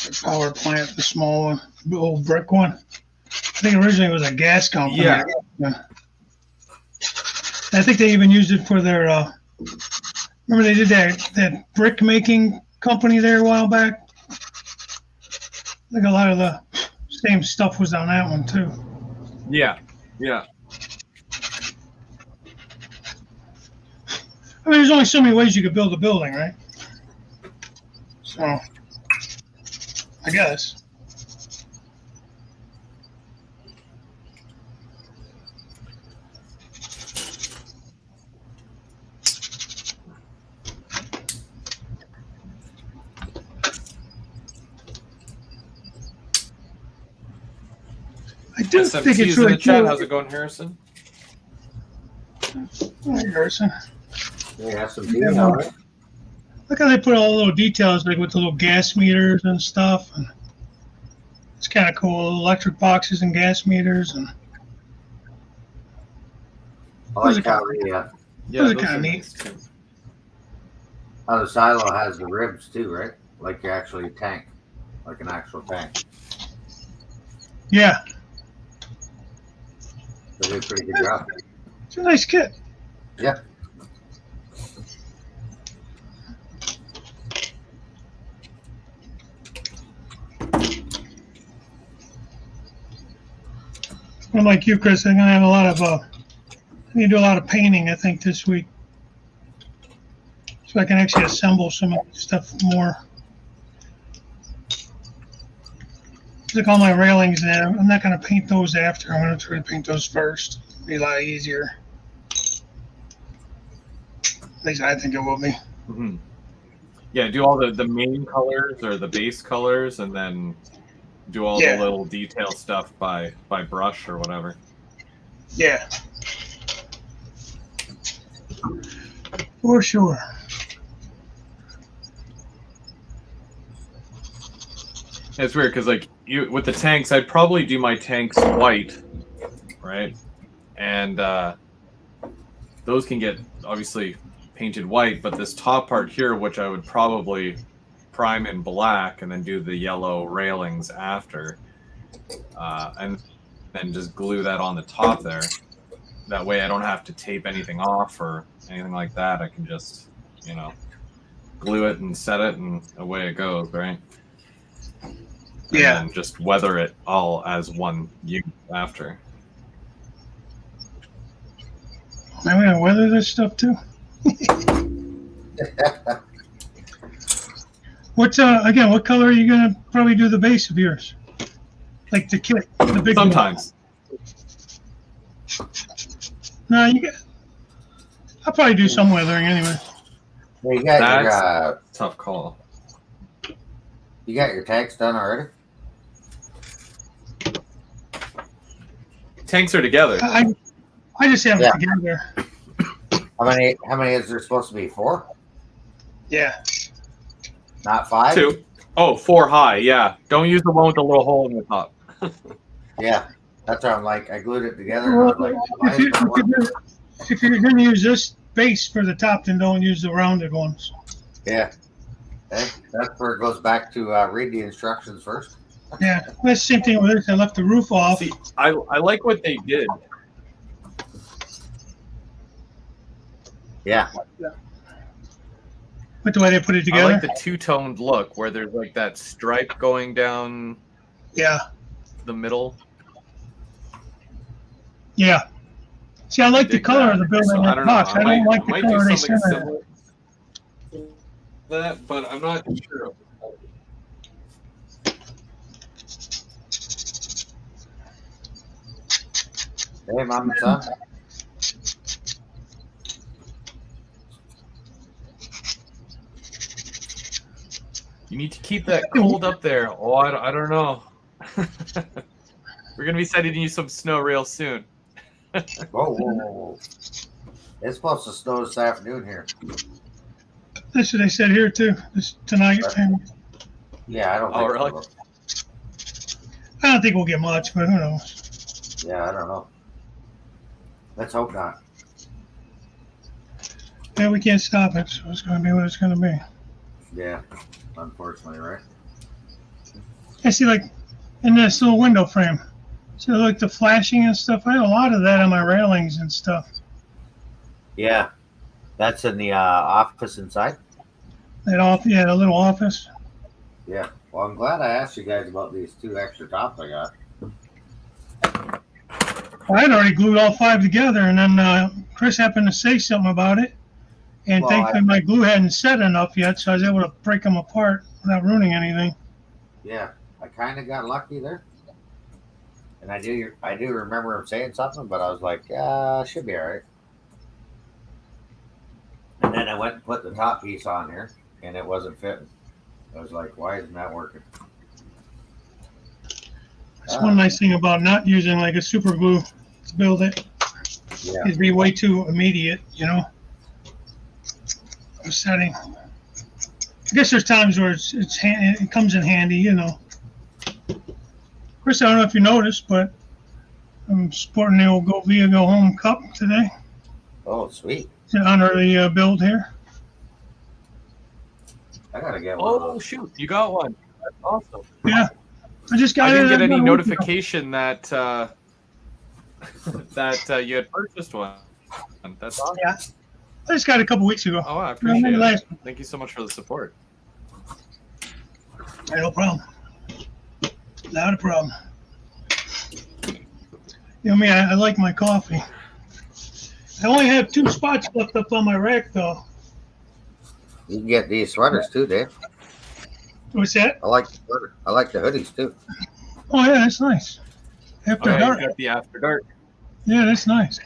The power plant, the small one, the old brick one. I think originally it was a gas company. Yeah. I think they even used it for their. Remember they did that brick making company there a while back. I think a lot of the same stuff was on that one too. Yeah. I mean, there's only so many ways you could build a building, right? So, I guess. I do think it's really cool. How's it going, Harrison? Hi, Harrison. Yeah, some detail. Look how they put all the little details, like with the little gas meters and stuff. And it's kind of cool. Electric boxes and gas meters, and I like how those are kind of neat. How the silo has the ribs too, right? Like you actually tank, like an actual tank. Yeah. They did a pretty good job. It's a nice kit. Yeah. I'm like you, Chris. I'm gonna have a lot of. I need to do a lot of painting, I think, this week, so I can actually assemble some of the stuff more. Like all my railings there, I'm not gonna paint those after. I'm gonna try to paint those first. It'll be a lot easier. At least I think it will be. Mm-hmm. Yeah, do all the main colors or the base colors, and then do all the little detail stuff by brush or whatever. Yeah. For sure. It's weird because, like, with the tanks, I'd probably do my tanks white, right? And those can get obviously painted white, but this top part here, which I would probably prime in black and then do the yellow railings after, and then just glue that on the top there. That way I don't have to tape anything off or anything like that. I can just, glue it and set it, and away it goes, right? And just weather it all as one unit after. Now we gotta weather this stuff too. What color are you gonna probably do the base of yours? Like the kit, the big Sometimes. One. No, I'll probably do some weathering anyway. Well, you got That's tough call. You got your tanks done already? Tanks are together. I just have it together. How many is there supposed to be? 4? Yeah. Not 5? 2. Oh, 4 high. Yeah. Don't use the one with the little hole in the top. Yeah, that's how I'm like. I glued it together, and I was like, why If, is it not working? if you're going to use this base for the top, then don't use the rounded ones. Yeah. Hey, that's where it goes back to read the instructions first. Yeah, that's the same thing with this. I left the roof off. See, I like what they did. Yeah. With the way they put it I together. like the two-toned look where there's like that stripe going down Yeah. the middle. Yeah. See, I like the Dig color that. of the building So, in I the don't know. box. I don't like the might color do they something sent it. similar to that, but I'm not sure. Hey, Mom and Son. You need to keep that cold up there. Oh, I don't know. We're gonna be sending you some snow real soon. Whoa. It's supposed to snow this afternoon here. That's what they said here too. Tonight. And Yeah, I don't Oh, think really? so. I don't think we'll get much, but who knows? Yeah, I don't know. Let's hope not. Yeah, we can't stop it, so it's going to be what it's going to be. Yeah, unfortunately, right? I see, like, in this little window frame. See, like the flashing and stuff. I had a lot of that on my railings and stuff. Yeah, that's in the office inside. The little office. Yeah. Well, I'm glad I asked you guys about these 2 extra tops I got. I had already glued all 5 together, and then Chris happened to say something about it. And Well, thankfully, my glue hadn't set enough yet, so I was able to break them apart without ruining anything. Yeah, I kind of got lucky there. And I do remember him saying something, but I was like, yeah, should be all right. And then I went and put the top piece on here, and it wasn't fitting. I was like, why isn't that working? That's one nice thing about not using like a super glue to build it. Yeah. It'd be way too immediate, setting. I guess there's times where it comes in handy, Of course, I don't know if you noticed, but I'm sporting the old Go Via Go Home cup today. Oh, sweet. To honor the build here. I gotta get one of Oh those. shoot, you got one. That's awesome. Yeah, I just got I it. didn't get any about a week ago. notification that that you had purchased one. That's awesome. Yeah, I just got it a couple weeks ago. Oh, I appreciate it. Nice. Thank you so much for the support. Yeah, no problem. Not a problem. Me, I like my coffee. I only have 2 spots left up on my rack, though. You can get these sweaters too, Dave. What's that? I like the sweater. I like the hoodies too. Oh, yeah, that's nice. After Oh, yeah, dark. you got the after dark. Yeah, that's nice.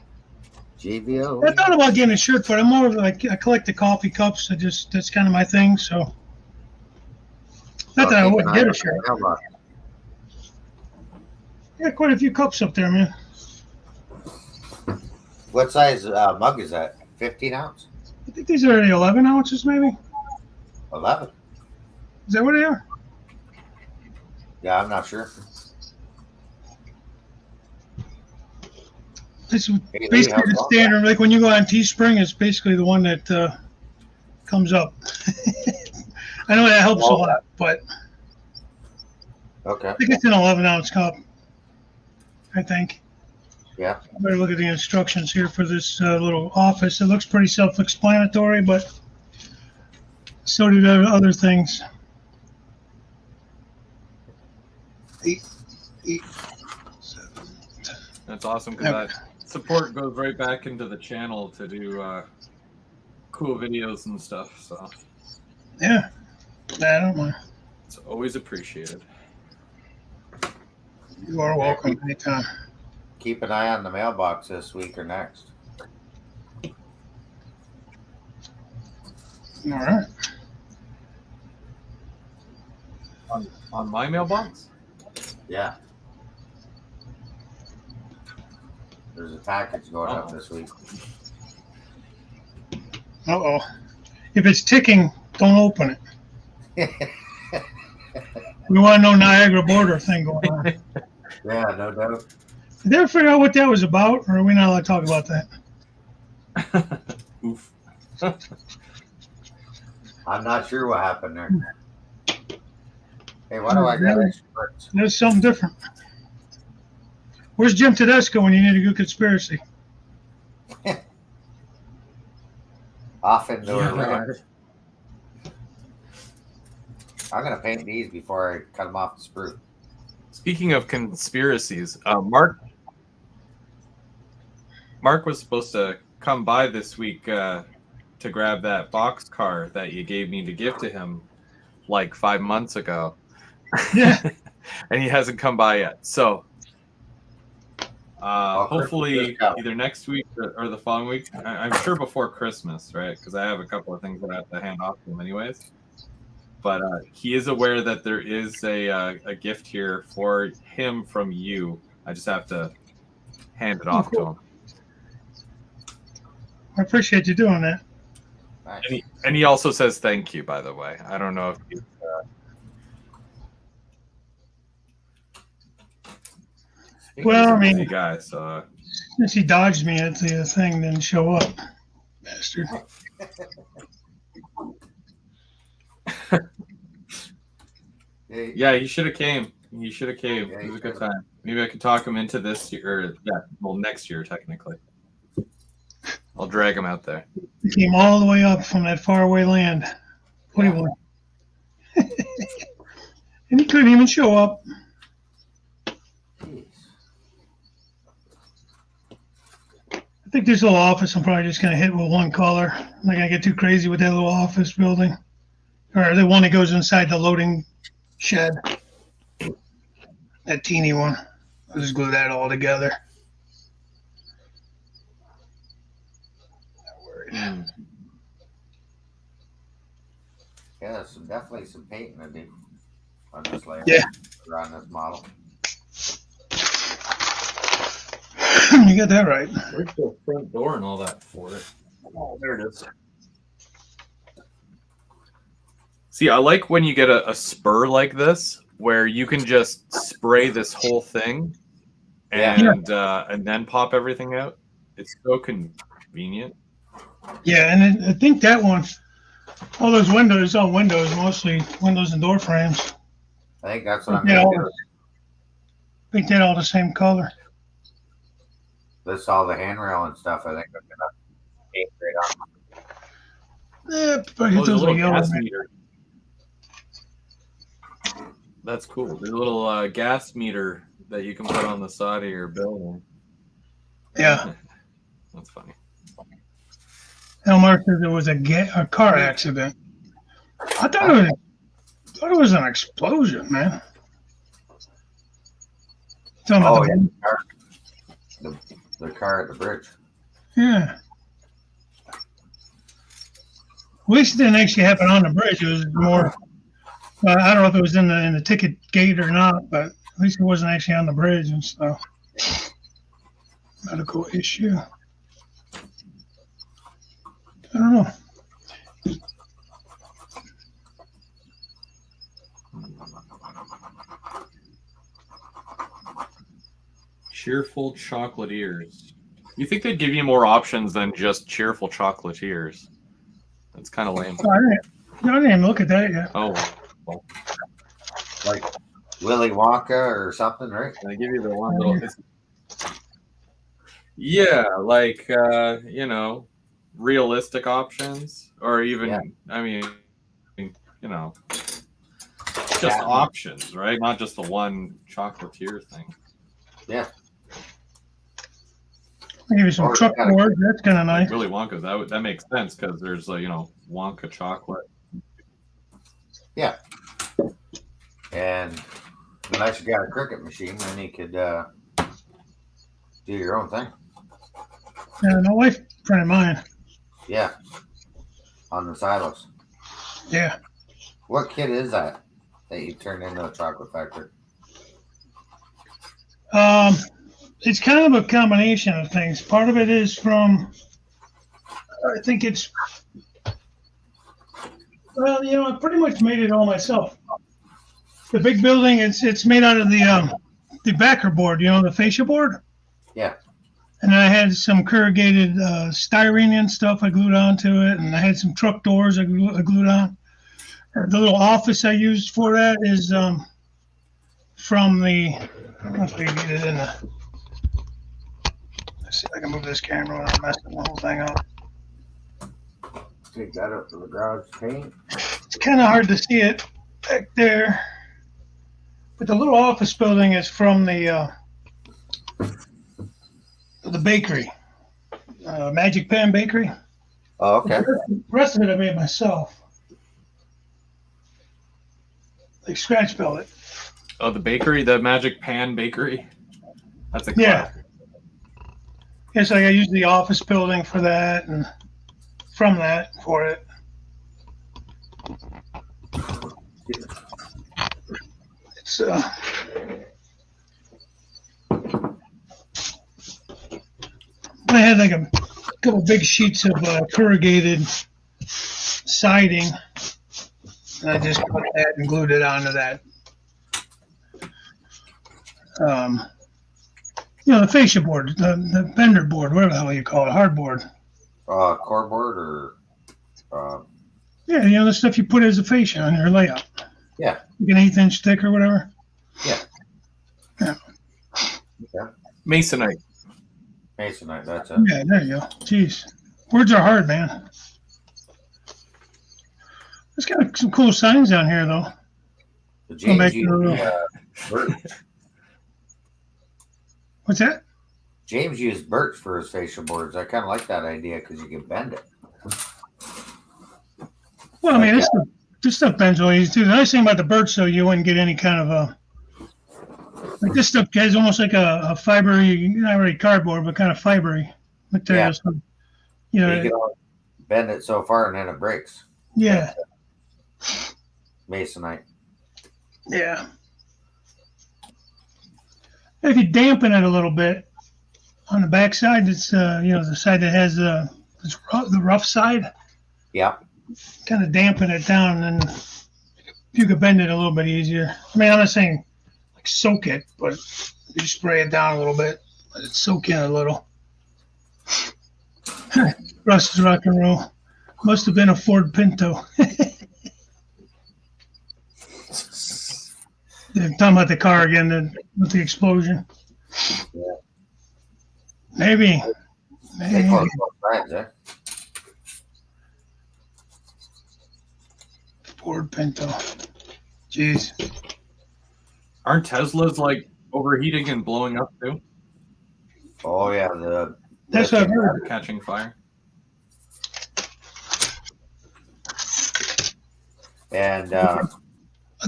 GVO. I thought about getting a shirt, but I'm more of like, I collect the coffee cups. That's kind of my thing, so. Not that I wouldn't get a shirt. Yeah, quite a few cups up there, man. What size mug is that? 15 ounce? I think these are 11 ounces, maybe. 11? Is that what they are? Yeah, I'm not sure. It's Hey, basically how's it the going? standard. Like when you go on Teespring, it's basically the one that comes up. I know that helps a lot, but Okay. I think it's an 11-ounce cup. I think. Yeah. Better look at the instructions here for this little office. It looks pretty self-explanatory, but so do the other things. Eight, 7. That's awesome because that support goes right back into the channel to do cool videos and stuff. So Yeah, I don't mind. it's always appreciated. You are welcome anytime. Keep an eye on the mailbox this week or next. All right. On my mailbox? Yeah. There's a package going up this week. Uh-oh. If it's ticking, don't open it. We want no Niagara border thing going on. Yeah, no doubt. Did they ever figure out what that was about, or are we not allowed to talk about that? Oof. I'm not sure what happened there. Hey, why do I got extra parts? That's something different. Where's Jim Tedesco when you need a good conspiracy? Off into a Yeah. rant. I'm gonna paint these before I cut them off the sprue. Speaking of conspiracies, Mark was supposed to come by this week to grab that box car that you gave me to give to him like 5 months ago. Yeah. And he hasn't come by yet. So hopefully either next week or the following week. I'm sure before Christmas, right? Because I have a couple of things that I have to hand off to him anyways. But he is aware that there is a gift here for him from you. I just have to hand it off to him. I appreciate you doing that. Nice. And he also says thank you, by the way. I don't know if he's... Well, I mean, guy, so... since he dodged me at the thing, didn't show up, bastard. Yeah, he should have came. He should have came. Yeah, it was a good time. Maybe I could talk him into this year. Next year, technically. I'll drag him out there. He came all the way up from that faraway land. What do you want? And he couldn't even show up. Jeez. I think this little office I'm probably just going to hit with one color. I'm not going to get too crazy with that little office building. Or the one that goes inside the loading shed. That teeny one. I'll just glue that all together. Not worried. Yeah, there's definitely some painting to do on this layer. Yeah. Or on this model. You got that right. Where's the front door and all that for it? Oh, there it is. See, I like when you get a spur like this, where you can just spray this whole thing and then pop everything out. It's so convenient. Yeah, and I think that one, all those windows, all windows, mostly windows and door frames. I think that's what I'm Yeah, going to do. I think they're all the same color. This all the handrail and stuff. I think I'm going to paint right on. Yeah, but Oh, hit there's a those little with yellow. gas meter. That's cool. There's a little gas meter that you can put on the side of your building. Yeah. That's funny. Elmar said there was a car accident. I thought it was an explosion, man. Talking about Oh, yeah. The car at the bridge. Yeah. At least it didn't actually happen on the bridge. It was more. I don't know if it was in the ticket gate or not, but at least it wasn't actually on the bridge and stuff. Medical issue. I don't know. Cheerful chocolatiers. You think they'd give you more options than just cheerful chocolatiers? That's kind of lame. I didn't even look at that yet. Oh, well. Like Willy Wonka or something, right? Can I give you the one little? Yeah, like realistic options, or even I mean, just options, right? Not just the one chocolatier thing. Yeah. I'll give you some truck board. That's kind of nice. Willy Wonka, that makes sense because there's Wonka chocolate. Yeah. And unless you got a Cricut machine, then you could do your own thing. Yeah, my wife printed mine. Yeah. On the silos. Yeah. What kit is that you turned into a chocolate factory? It's kind of a combination of things. Part of it is from, I think it's, well, I pretty much made it all myself. The big building, it's made out of the backer board, the fascia board. Yeah. And I had some corrugated styrene and stuff I glued onto it, and I had some truck doors I glued on. The little office I used for that is from the. I don't know if I can get it in the. Let's see if I can move this camera without messing the whole thing up. Take that up to the garage paint. It's kind of hard to see it back there, but the little office building is from the bakery, Magic Pan Bakery. Oh, okay. The rest of it I made myself. Like scratch build it. Oh, the bakery, the Magic Pan Bakery. That's a yeah. It's like I used the office building for that, and from that for it. It's I had like a couple big sheets of corrugated siding, and I just cut that and glued it onto that. The fascia board, the bender board, whatever the hell you call it, hardboard. Core board or. Yeah, the stuff you put as a fascia on your layout. Yeah. Like an 1/8 inch thick or whatever. Yeah. Yeah. Yeah. Masonite. Masonite, that's it. Yeah, there you go. Jeez. Words are hard, man. There's got some cool signs down here, though. The James used birch. What's that? James used birch for his fascia boards. I kind of like that idea because you can bend it. Well, I mean, this stuff bends really easy, too. The nice thing about the birch, though, you wouldn't get any kind of like this stuff has almost like a fibery, not really cardboard, but kind of fibery material. Yeah. So, You can only bend it so far and then it breaks. Yeah. Masonite. Yeah. If you dampen it a little bit on the back side, it's the side that has the rough side. Yeah. Kind of dampen it down, and you could bend it a little bit easier. I mean, I'm not saying like soak it, but you spray it down a little bit, let it soak in a little. Russ is rock and roll. Must have been a Ford Pinto. They're talking about the car again with the explosion. Yeah. Maybe. They call it both sides, eh? Ford Pinto. Jeez. Aren't Teslas like overheating and blowing up too? Oh yeah, that's what I've heard. Catching fire. And I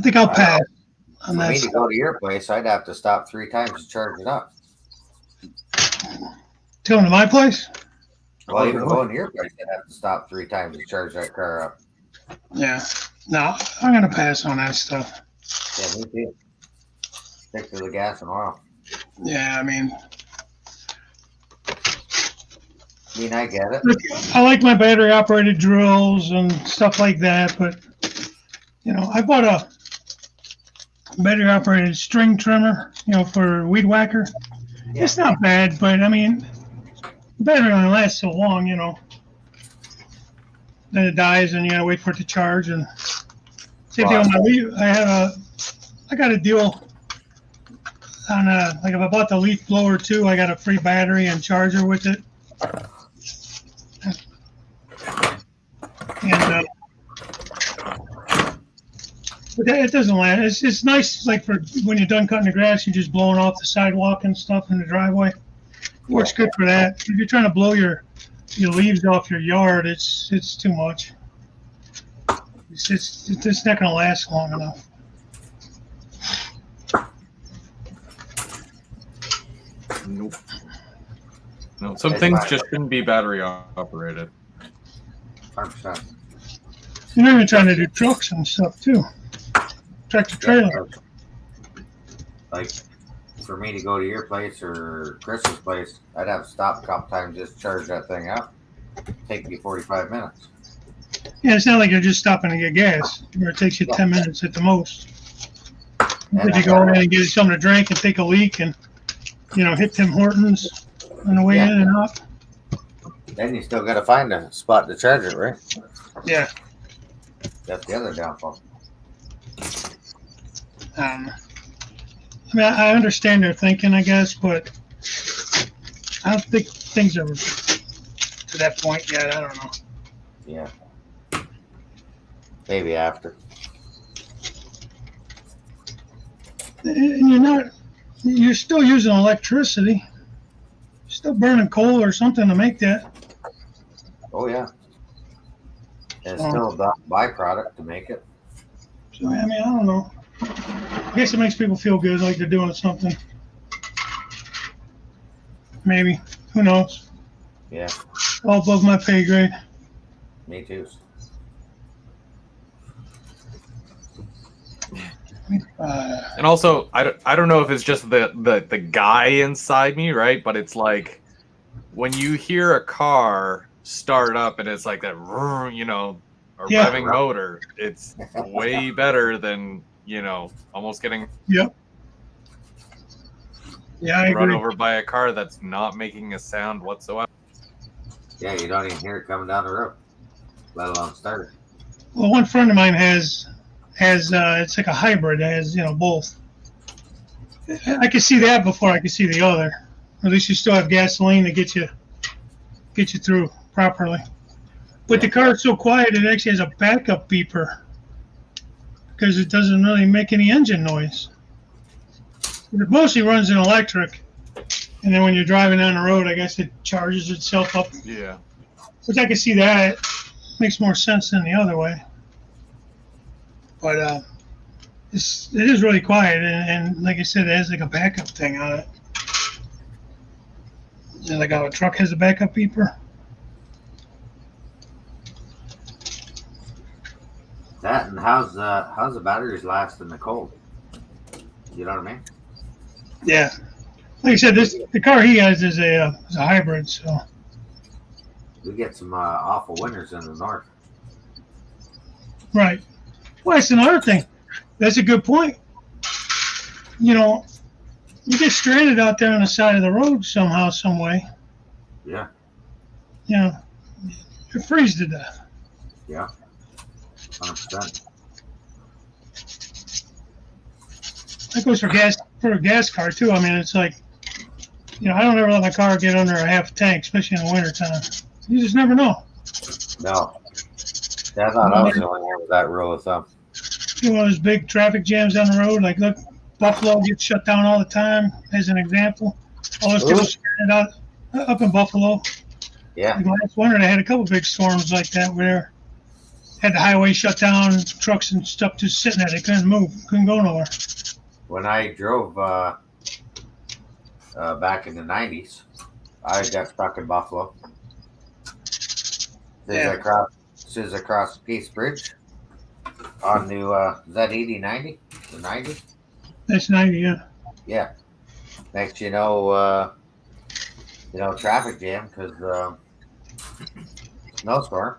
think I'll pass on for that. me to go to your place, I'd have to stop 3 times to charge it up. Going to my place? Well, even going to your place, I'd have to stop 3 times to charge that car up. Yeah. No, I'm gonna pass on that stuff. Yeah, me too. Stick to the gas and oil. Yeah, I mean, I get it. I like my battery operated drills and stuff like that, but I bought a battery operated string trimmer, for weed whacker. Yeah. It's not bad, but I mean, the battery only lasts so long, Then it dies, and you gotta wait for it to charge. And same thing on my leaf. I got a deal on like if I bought the leaf blower too, I got a free battery and charger with it. And but it doesn't last. It's nice, like for when you're done cutting the grass, you're just blowing off the sidewalk and stuff in the driveway. Works good for that. If you're trying to blow your leaves off your yard, it's too much. It's not gonna last long enough. Nope. No, some things just shouldn't be battery operated. 100%. You're even trying to do trucks and stuff too. Tractor trailer. Like for me to go to your place or Chris's place, I'd have to stop a couple times just to charge that thing up. Take me 45 minutes. Yeah, it's not like you're just stopping to get gas, where it takes you 10 minutes at the most. Did you go in and get something to drink and take a leak and, hit Tim Hortons on the way in and out? Then you still got to find a spot to charge it, right? Yeah. That's the other downfall. I understand their thinking, I guess, but I don't think things are to that point yet. I don't know. Yeah. Maybe after. And you're still using electricity. You're still burning coal or something to make that. Oh, yeah. And it's still a byproduct to make it. So, I don't know. I guess it makes people feel good, like they're doing something. Maybe. Who knows? Yeah. All above my pay grade. Me too. And also, I don't know if it's just the guy inside me, right? But it's like when you hear a car start up and it's like that, revving motor, it's way better than, almost getting run over by a car that's not making a sound whatsoever. Yeah, you don't even hear it coming down the road, let alone start it. Well, one friend of mine has it's like a hybrid. It has, both. I could see that before I could see the other. At least you still have gasoline to get you through properly. But the car is so quiet, it actually has a backup beeper because it doesn't really make any engine noise. It mostly runs in electric, and then when you're driving down the road, I guess it charges itself up. Yeah. Which I can see that. It makes more sense than the other way. But it is really quiet, and like I said, it has like a backup thing on it. Is it like how a truck has a backup beeper? That, and how's the batteries last in the cold? You know what I mean? Yeah. Like I said, the car he has is a hybrid, so. We get some awful winters in the north. Right. Well, that's another thing. That's a good point. You get stranded out there on the side of the road somehow, some way. Yeah. You freeze to death. Yeah. 100%. That goes for a gas car too. It's like, I don't ever let my car get under a half tank, especially in the wintertime. You just never know. No. Yeah, I thought I was the only one with that rule of thumb. One of those big traffic jams down the road, like look, Buffalo gets shut down all the time, as an example. All those people stranded out up in Buffalo. Yeah. Like last winter, they had a couple big storms like that where they had the highway shut down, trucks and stuff just sitting there. They couldn't move, couldn't go nowhere. When I drove back in the 90s, I got stuck in Buffalo. As I crossed Peace Bridge on the is that 80-90? The 90? That's 90, yeah. Yeah. Next traffic jam because snowstorm.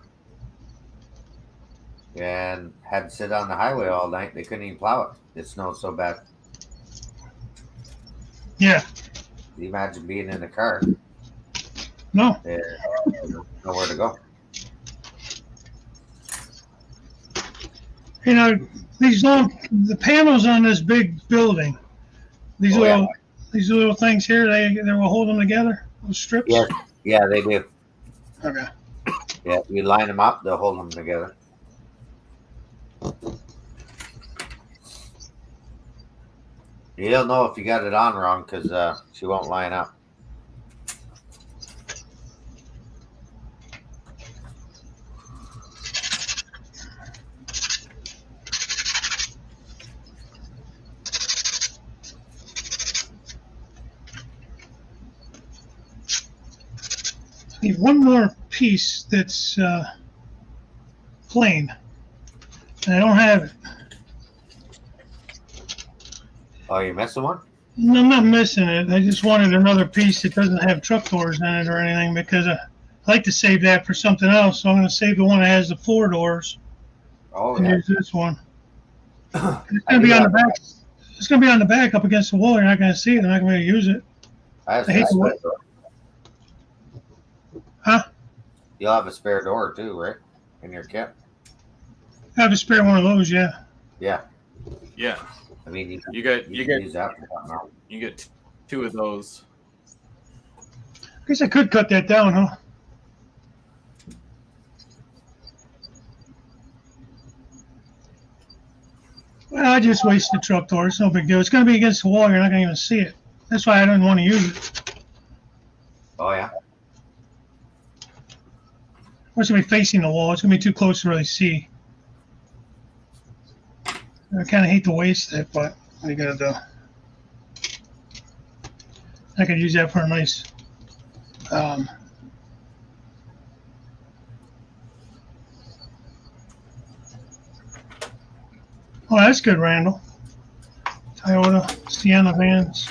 And had to sit on the highway all night. They couldn't even plow it. It snowed so bad. Yeah. Can you imagine being in the car? No. Nowhere to go. The panels on this big building, these little things here, they will hold them together, those strips? Yeah, they do. Okay. Yeah, you line them up, they'll hold them together. You'll know if you got it on wrong because she won't line up. I need one more piece that's plain, and I don't have it. Oh, you missing one? No, I'm not missing it. I just wanted another piece that doesn't have truck doors in it or anything because I like to save that for something else. So I'm going to save the one that has the 4 doors. Oh, and yeah. use this one. It's going to be on the back. It's going to be on the back up against the wall. You're not going to see it. They're not going to use it. I have I hate a spare the door. Huh? You'll have a spare door too, right? In your kit. I have to spare one of those, yeah. Yeah. Yeah. I mean, you You can get use that for something else. you get 2 of those. I guess I could cut that down, huh? Well, I just waste the truck door. It's no big deal. It's going to be against the wall. You're not going to even see it. That's why I didn't want to use it. Oh yeah. It's going to be facing the wall. It's going to be too close to really see. I kind of hate to waste it, but what are you going to do? I could use that for a nice oh, that's good, Randall. Toyota Sienna vans.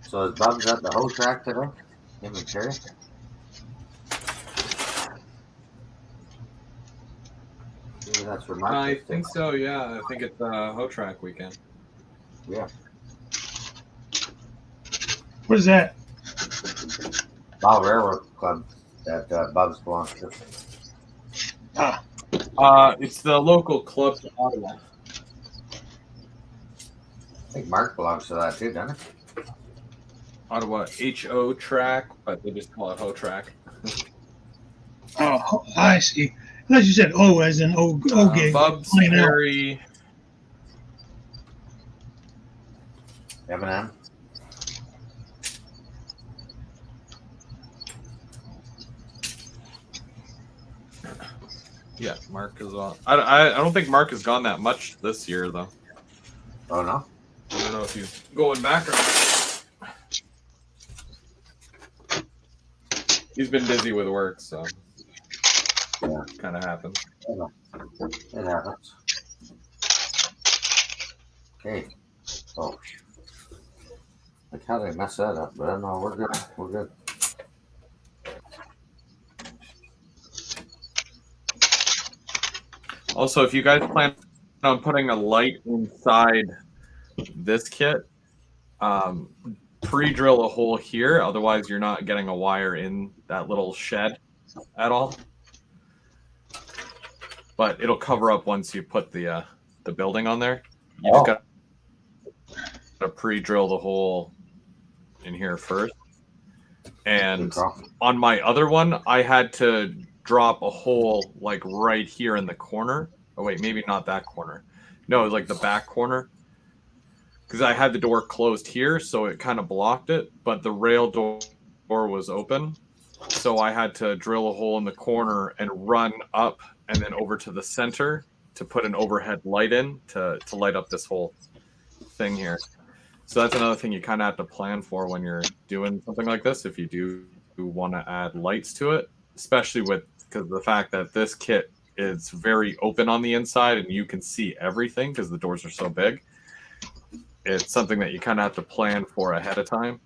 So is Bubs at the hoe track today? Him and Terry? Maybe that's for Mark. I think so. Yeah, I think it's hoe track weekend. Yeah. What is that? Bow Railroad Club that Bubs belongs to. It's the local club to Ottawa. I think Mark belongs to that too, doesn't he? Ottawa HO track, but they just call it hoe track. Oh, I see. I thought you said O as in O gig. Bubs, I know. Terry. M&M. Yeah, Mark is on. I don't think Mark has gone that much this year though. Oh no. I don't know if he's going back or not. He's been busy with work, so Yeah. kind of happens. It happens. Okay. Oh. Like how did I mess that up? But no, we're good. We're good. Also, if you guys plan on putting a light inside this kit, pre-drill a hole here. Otherwise, you're not getting a wire in that little shed at all. But it'll cover up once you put the building on there. You just got to pre-drill the hole in here first. And on my other one, I had to drop a hole like right here in the corner. Oh wait, maybe not that corner. No, like the back corner. Because I had the door closed here, so it kind of blocked it, but the rail door was open. So I had to drill a hole in the corner and run up and then over to the center to put an overhead light in to light up this whole thing here. So that's another thing you kind of have to plan for when you're doing something like this, if you do want to add lights to it, especially because of the fact that this kit is very open on the inside and you can see everything because the doors are so big. It's something that you kind of have to plan for ahead of time.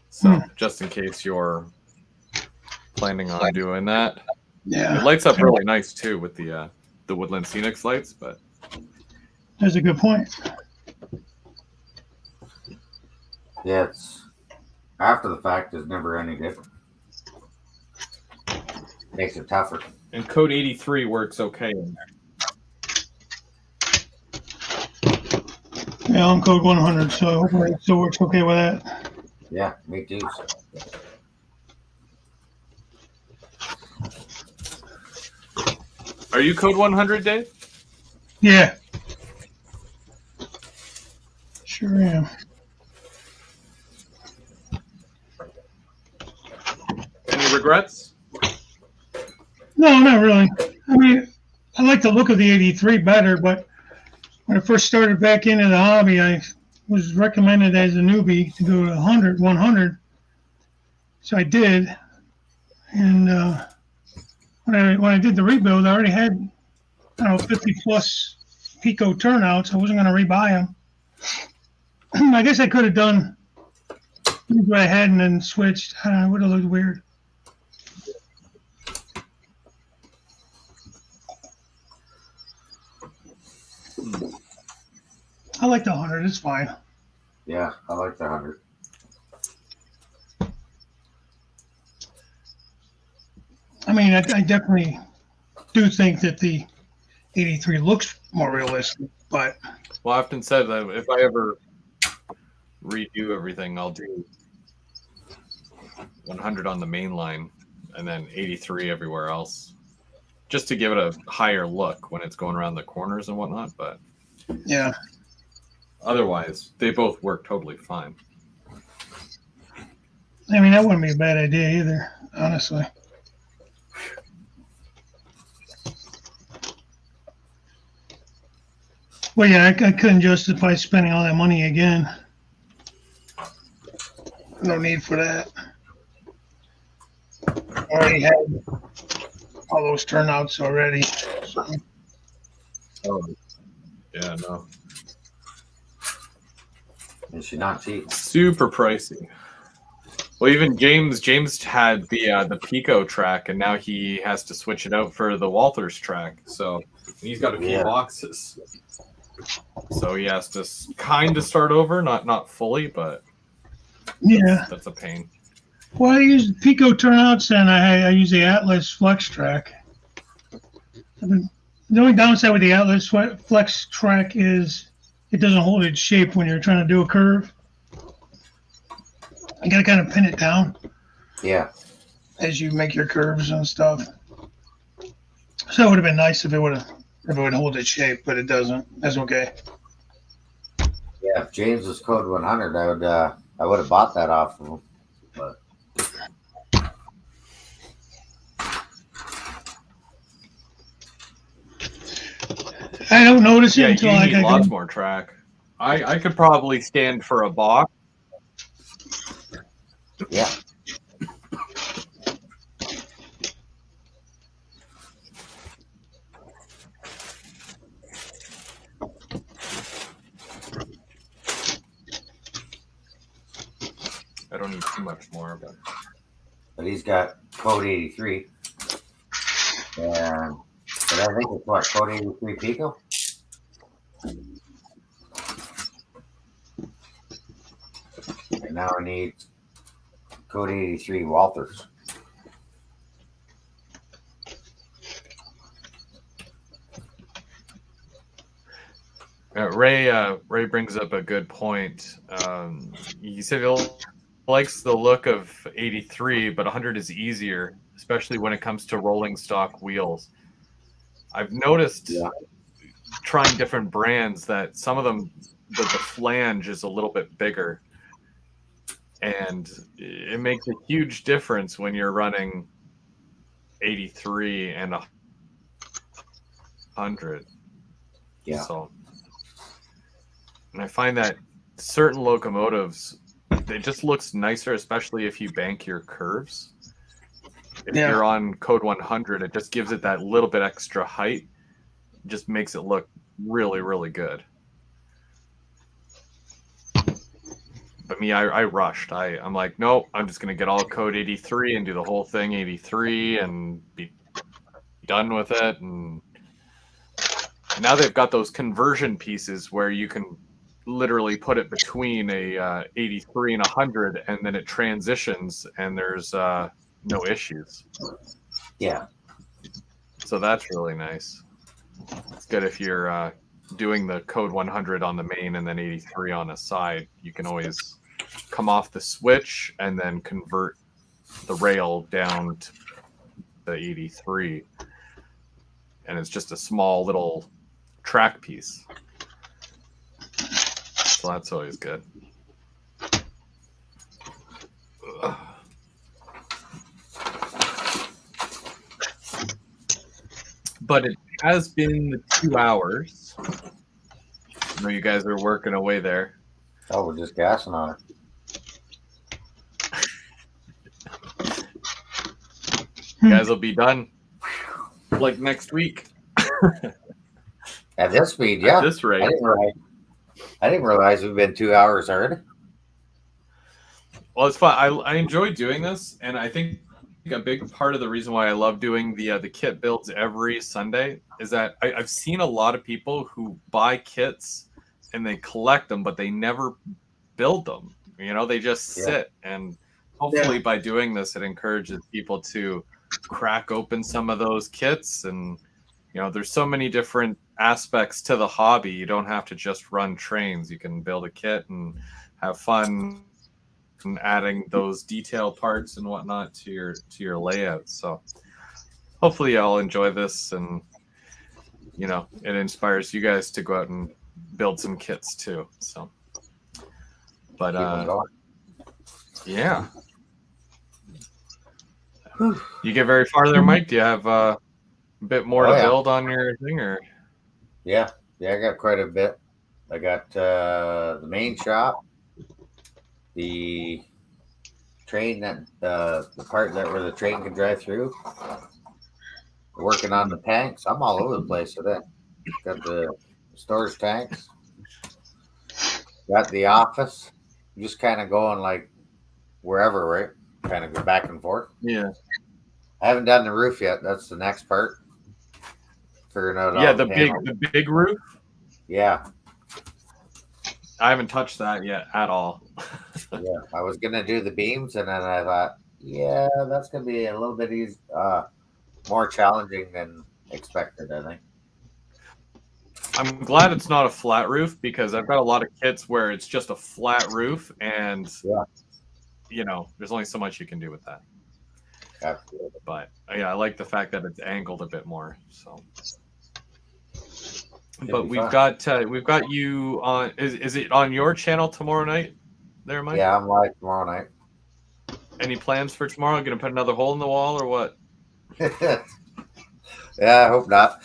So just in case you're planning on doing that. Yeah. It lights up really nice too with the Woodland Scenics lights, but That's a good point. Yeah, it's after the fact is never any different. Makes it tougher. and code 83 works okay in there. Yeah, I'm code 100, so hopefully it still works okay with that. Yeah, me too. Are you code 100, Dave? Yeah. Sure am. Any regrets? No, not really. I mean, I like the look of the 83 better, but when I first started back into the hobby, I was recommended as a newbie to go to 100. So I did. And when I did the rebuild, I already had, 50 plus Pico turnouts. I wasn't going to rebuy them. I guess I could have done what I had and then switched. It would have looked weird. I like the 100. It's fine. Yeah, I like the 100. I mean, I definitely do think that the 83 looks more realistic, but Well, I often said that if I ever redo everything, I'll do 100 on the main line and then 83 everywhere else, just to give it a higher look when it's going around the corners and whatnot. But yeah, otherwise, they both work totally fine. I mean, that wouldn't be a bad idea either, honestly. Well, yeah, I couldn't justify spending all that money again. No need for that. I already had all those turnouts already. So. Oh, yeah, no. And she's not cheap. Super pricey. Well, even James had the Pico track, and now he has to switch it out for the Walters track. So he's got a few boxes. So he has to kind of start over, not fully, but that's a pain. Well, I use Pico turnouts and I use the Atlas Flex track. The only downside with the Atlas Flex track is it doesn't hold its shape when you're trying to do a curve. You got to kind of pin it down. Yeah. As you make your curves and stuff. So it would have been nice if it would hold its shape, but it doesn't. That's okay. Yeah, if James was code 100, I would have bought that off of him. But I don't notice it Yeah, until you need lots more track. I could probably stand for a box. Yeah. I don't need too much more, But he's got code 83. And but I think it's what, code 83 Pico? And now I need code 83 Walters. Ray brings up a good point. He said he likes the look of 83, but 100 is easier, especially when it comes to rolling stock wheels. I've noticed trying different brands that some of them, the flange is a little bit bigger. And it makes a huge difference when you're running 83 and 100. Yeah. So, and I find that certain locomotives, it just looks nicer, especially if you bank your curves. If you're on code 100, it just gives it that little bit extra height. It just makes it look really, really good. But me, I rushed. I'm like, nope, I'm just going to get all code 83 and do the whole thing 83 and be done with it. And now they've got those conversion pieces where you can literally put it between a 83 and 100, and then it transitions, and there's no issues. Yeah. So that's really nice. It's good if you're doing the code 100 on the main and then 83 on the side. You can always come off the switch and then convert the rail down to the 83. And it's just a small little track piece. So that's always good. Ugh. But it has been 2 hours. I know you guys are working away there. Oh, we're just gassing on it. You guys will be done like next week. At this speed, yeah. At this rate. I didn't realize we've been 2 hours already. Well, it's fun. I enjoy doing this, and I think a big part of the reason why I love doing the kit builds every Sunday is that I've seen a lot of people who buy kits and they collect them, but they never build them. They just sit. And hopefully by doing this, it encourages people to crack open some of those kits. And there's so many different aspects to the hobby. You don't have to just run trains. You can build a kit and have fun and adding those detail parts and whatnot to your layout. So hopefully y'all enjoy this, and it inspires you guys to go out and build some kits too. So, but yeah, you get very far there, Mike. Do you have a bit more to build on your thing, or? Yeah, I got quite a bit. I got the main shop, the train that the part that where the train can drive through. Working on the tanks. I'm all over the place with that. Got the storage tanks. Got the office. Just kind of going like wherever, right? Kind of go back and forth. Yeah. I haven't done the roof yet. That's the next part. Figuring out. Yeah, the big roof. Yeah. I haven't touched that yet at all. Yeah, I was gonna do the beams, and then I thought, yeah, that's gonna be a little bit easy, more challenging than expected, I think. I'm glad it's not a flat roof, because I've got a lot of kits where it's just a flat roof, and there's only so much you can do with that. Absolutely. But yeah, I like the fact that it's angled a bit more. So. But we've got you on. Is it on your channel tomorrow night, there, Mike? Yeah, I'm live tomorrow night. Any plans for tomorrow? Gonna put another hole in the wall or what? Yeah, I hope not.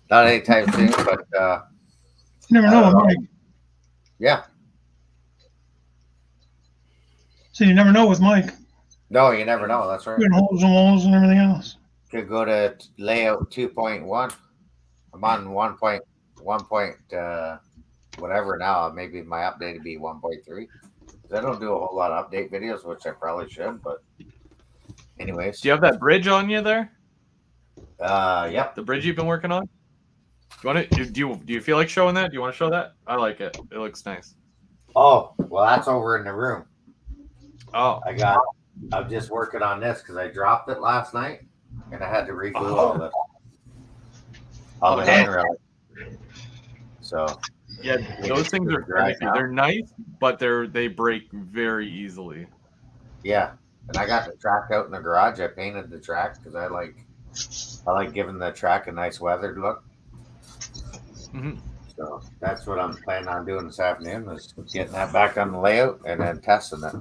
Not anytime soon, but you never know, Mike. Yeah. So you never know with Mike. No, you never know. That's right. Putting holes and walls and everything else. Could go to layout 2.1. I'm on 1.1 whatever now. Maybe my update would be 1.3. I don't do a whole lot of update videos, which I probably should. But anyways, do you have that bridge on you there? Yep. The bridge you've been working on. Do you want to? Do you feel like showing that? Do you want to show that? I like it. It looks nice. Oh, well, that's over in the room. Oh, I'm just working on this because I dropped it last night and I had to reglue all the handrail. So yeah, those things are crazy. They're nice, but they break very easily. Yeah, and I got the track out in the garage. I painted the track because I like giving the track a nice weathered look. Mm-hmm. So that's what I'm planning on doing this afternoon, is getting that back on the layout and then testing it.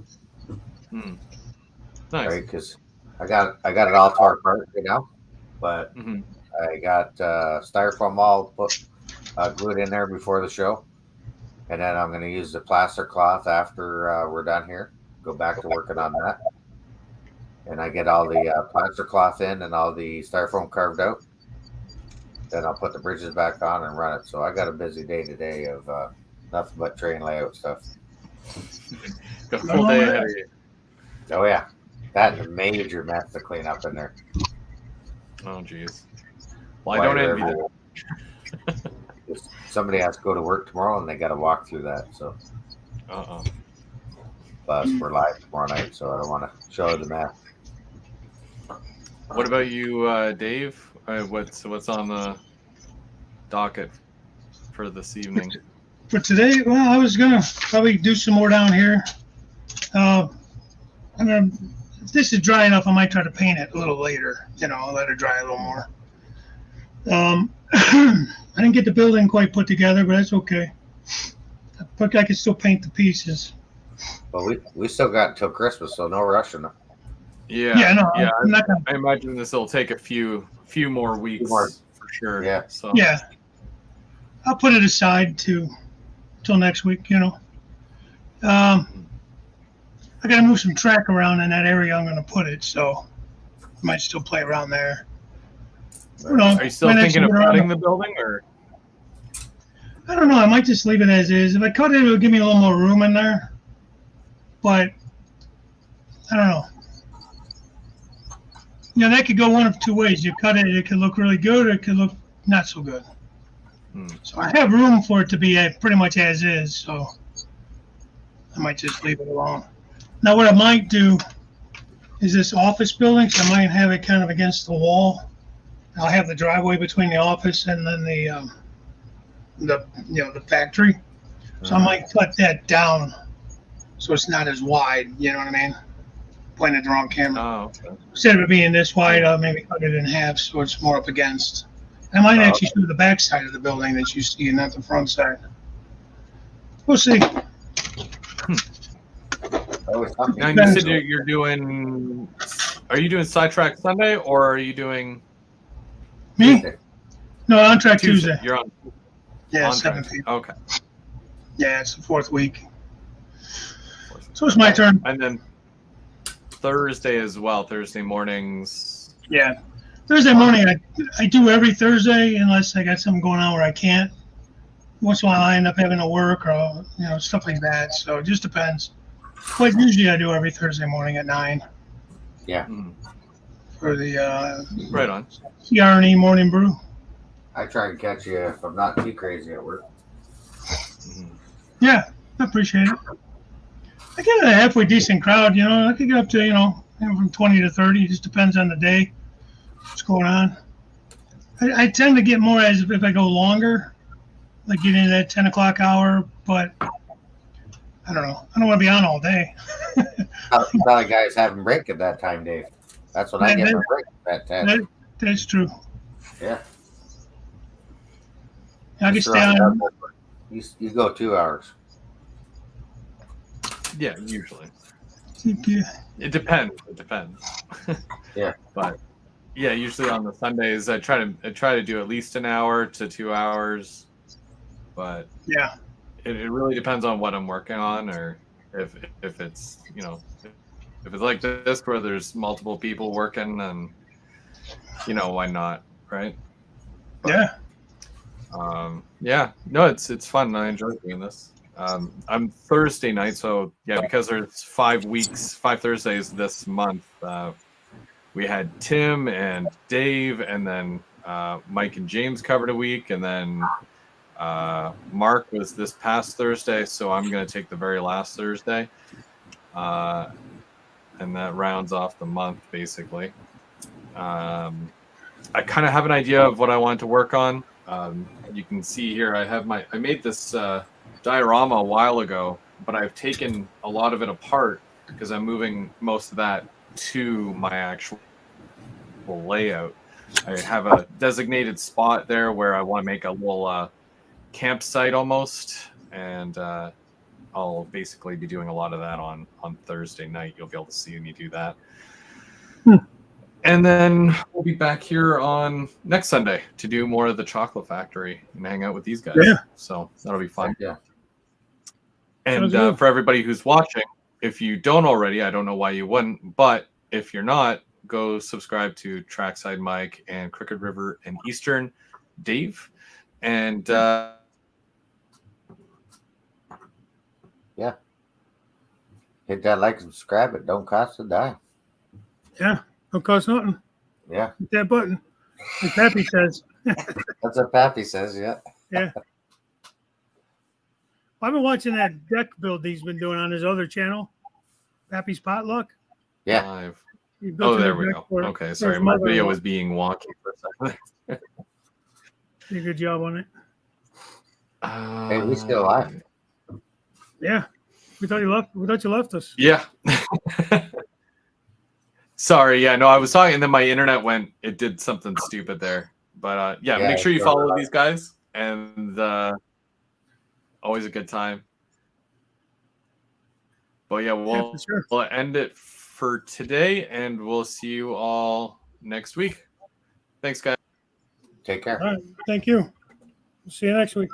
Nice. Right, because I got it all tore apart right now, but I got styrofoam all glued in there before the show, and then I'm going to use the plaster cloth after we're done here. Go back to working on that, and I get all the plaster cloth in and all the styrofoam carved out. Then I'll put the bridges back on and run it. So I got a busy day today of nothing but train layout stuff. Got a full day ahead of you. Oh yeah, that's a major mess to clean up in there. Oh geez. Well, I don't envy that. Somebody has to go to work tomorrow, and they got to walk through that. So. Plus, we're live tomorrow night, so I don't want to show the mess. What about you, Dave? What's on the docket for this evening? For today, well, I was gonna probably do some more down here. If this is dry enough, I might try to paint it a little later. Let it dry a little more. I didn't get the building quite put together, but that's okay. But I can still paint the pieces. But we still got until Christmas, so no rushing it. Yeah. Yeah, no. Yeah. I'm not gonna... I imagine this will take a few more weeks for sure. Yeah. So. Yeah. I'll put it aside till next week. I got to move some track around in that area I'm going to put it, so I might still play around there. Are you still thinking of cutting the building, or? I don't know. I might just leave it as is. If I cut it, it'll give me a little more room in there. But I don't know. You know, that could go one of two ways. You cut it, it could look really good, or it could look not so good. So I have room for it to be pretty much as is. So I might just leave it alone. Now, what I might do is this office building. So I might have it kind of against the wall. I'll have the driveway between the office and then the factory. So I might cut that down so it's not as wide. You know what I mean? Pointed the wrong camera. Oh, okay. Instead of it being this wide, I'll maybe cut it in half so it's more up against. I might actually show the back side of the building that you see, and not the front side. We'll see. Now you said you're doing. Are you doing Sidetrack Sunday or are you doing? Me? Tuesday. No, on track Tuesday. You're on. Yeah, on track. 17th. Okay. Yeah, it's the fourth week. So it's my turn. And then Thursday as well. Thursday mornings. Yeah. Thursday morning, I do every Thursday unless I got something going on where I can't. Once in a while, I end up having to work or stuff like that. So it just depends. But usually I do every Thursday morning at 9. Yeah. For the Right on. CRNE morning brew. I try and catch you if I'm not too crazy at work. Yeah, I appreciate it. I get a halfway decent crowd, I could get up to, from 20 to 30. It just depends on the day, what's going on. I tend to get more as if I go longer, like get into that 10 o'clock hour, but I don't know. I don't want to be on all day. A lot of guys having break at that time, Dave. That's when I get my break at 10. That's true. Yeah. I can stay on. You go 2 hours. Yeah, usually. Yeah. It depends. Yeah. But yeah, usually on the Sundays I try to do at least an hour to 2 hours. But yeah, it really depends on what I'm working on, or if it's if it's like this where there's multiple people working, then why not, right? But, yeah. No, it's fun. I enjoy doing this. I'm Thursday night, so yeah, because there's 5 Thursdays this month. We had Tim and Dave, and then Mike and James covered a week, and then Mark was this past Thursday, so I'm going to take the very last Thursday, and that rounds off the month basically. I kind of have an idea of what I want to work on. You can see here I made this diorama a while ago, but I've taken a lot of it apart because I'm moving most of that to my actual layout. I have a designated spot there where I want to make a little campsite almost, and I'll basically be doing a lot of that on Thursday night. You'll be able to see me do that. And then we'll be back here on next Sunday to do more of the Chocolate Factory and hang out with these guys. Yeah. So that'll be fun. Yeah. And for everybody who's watching, if you don't already, I don't know why you wouldn't, but if you're not, go subscribe to Trackside Mike and Crooked River and Eastern Dave. And yeah. Hit that like and subscribe. It don't cost a dime. Yeah. Don't cost nothing. Yeah. Hit that button. Like Pappy says. That's what Pappy says, yeah. Yeah. I've been watching that deck build he's been doing on his other channel, Pappy's Potluck. Yeah. live. He built Oh, a there new we deck go. for it. Okay, For sorry. his My mother-in-law. video was being wonky for a second. Did a good job on it. Hey, we still live. Yeah. We thought you left us. Yeah. Sorry. Yeah, no, I was talking and then my internet it did something stupid there. But yeah, make sure you follow these guys, and always a good time. But yeah, for sure. we'll end it for today, and we'll see you all next week. Thanks, guys. Take care. All right. Thank you. See you next week.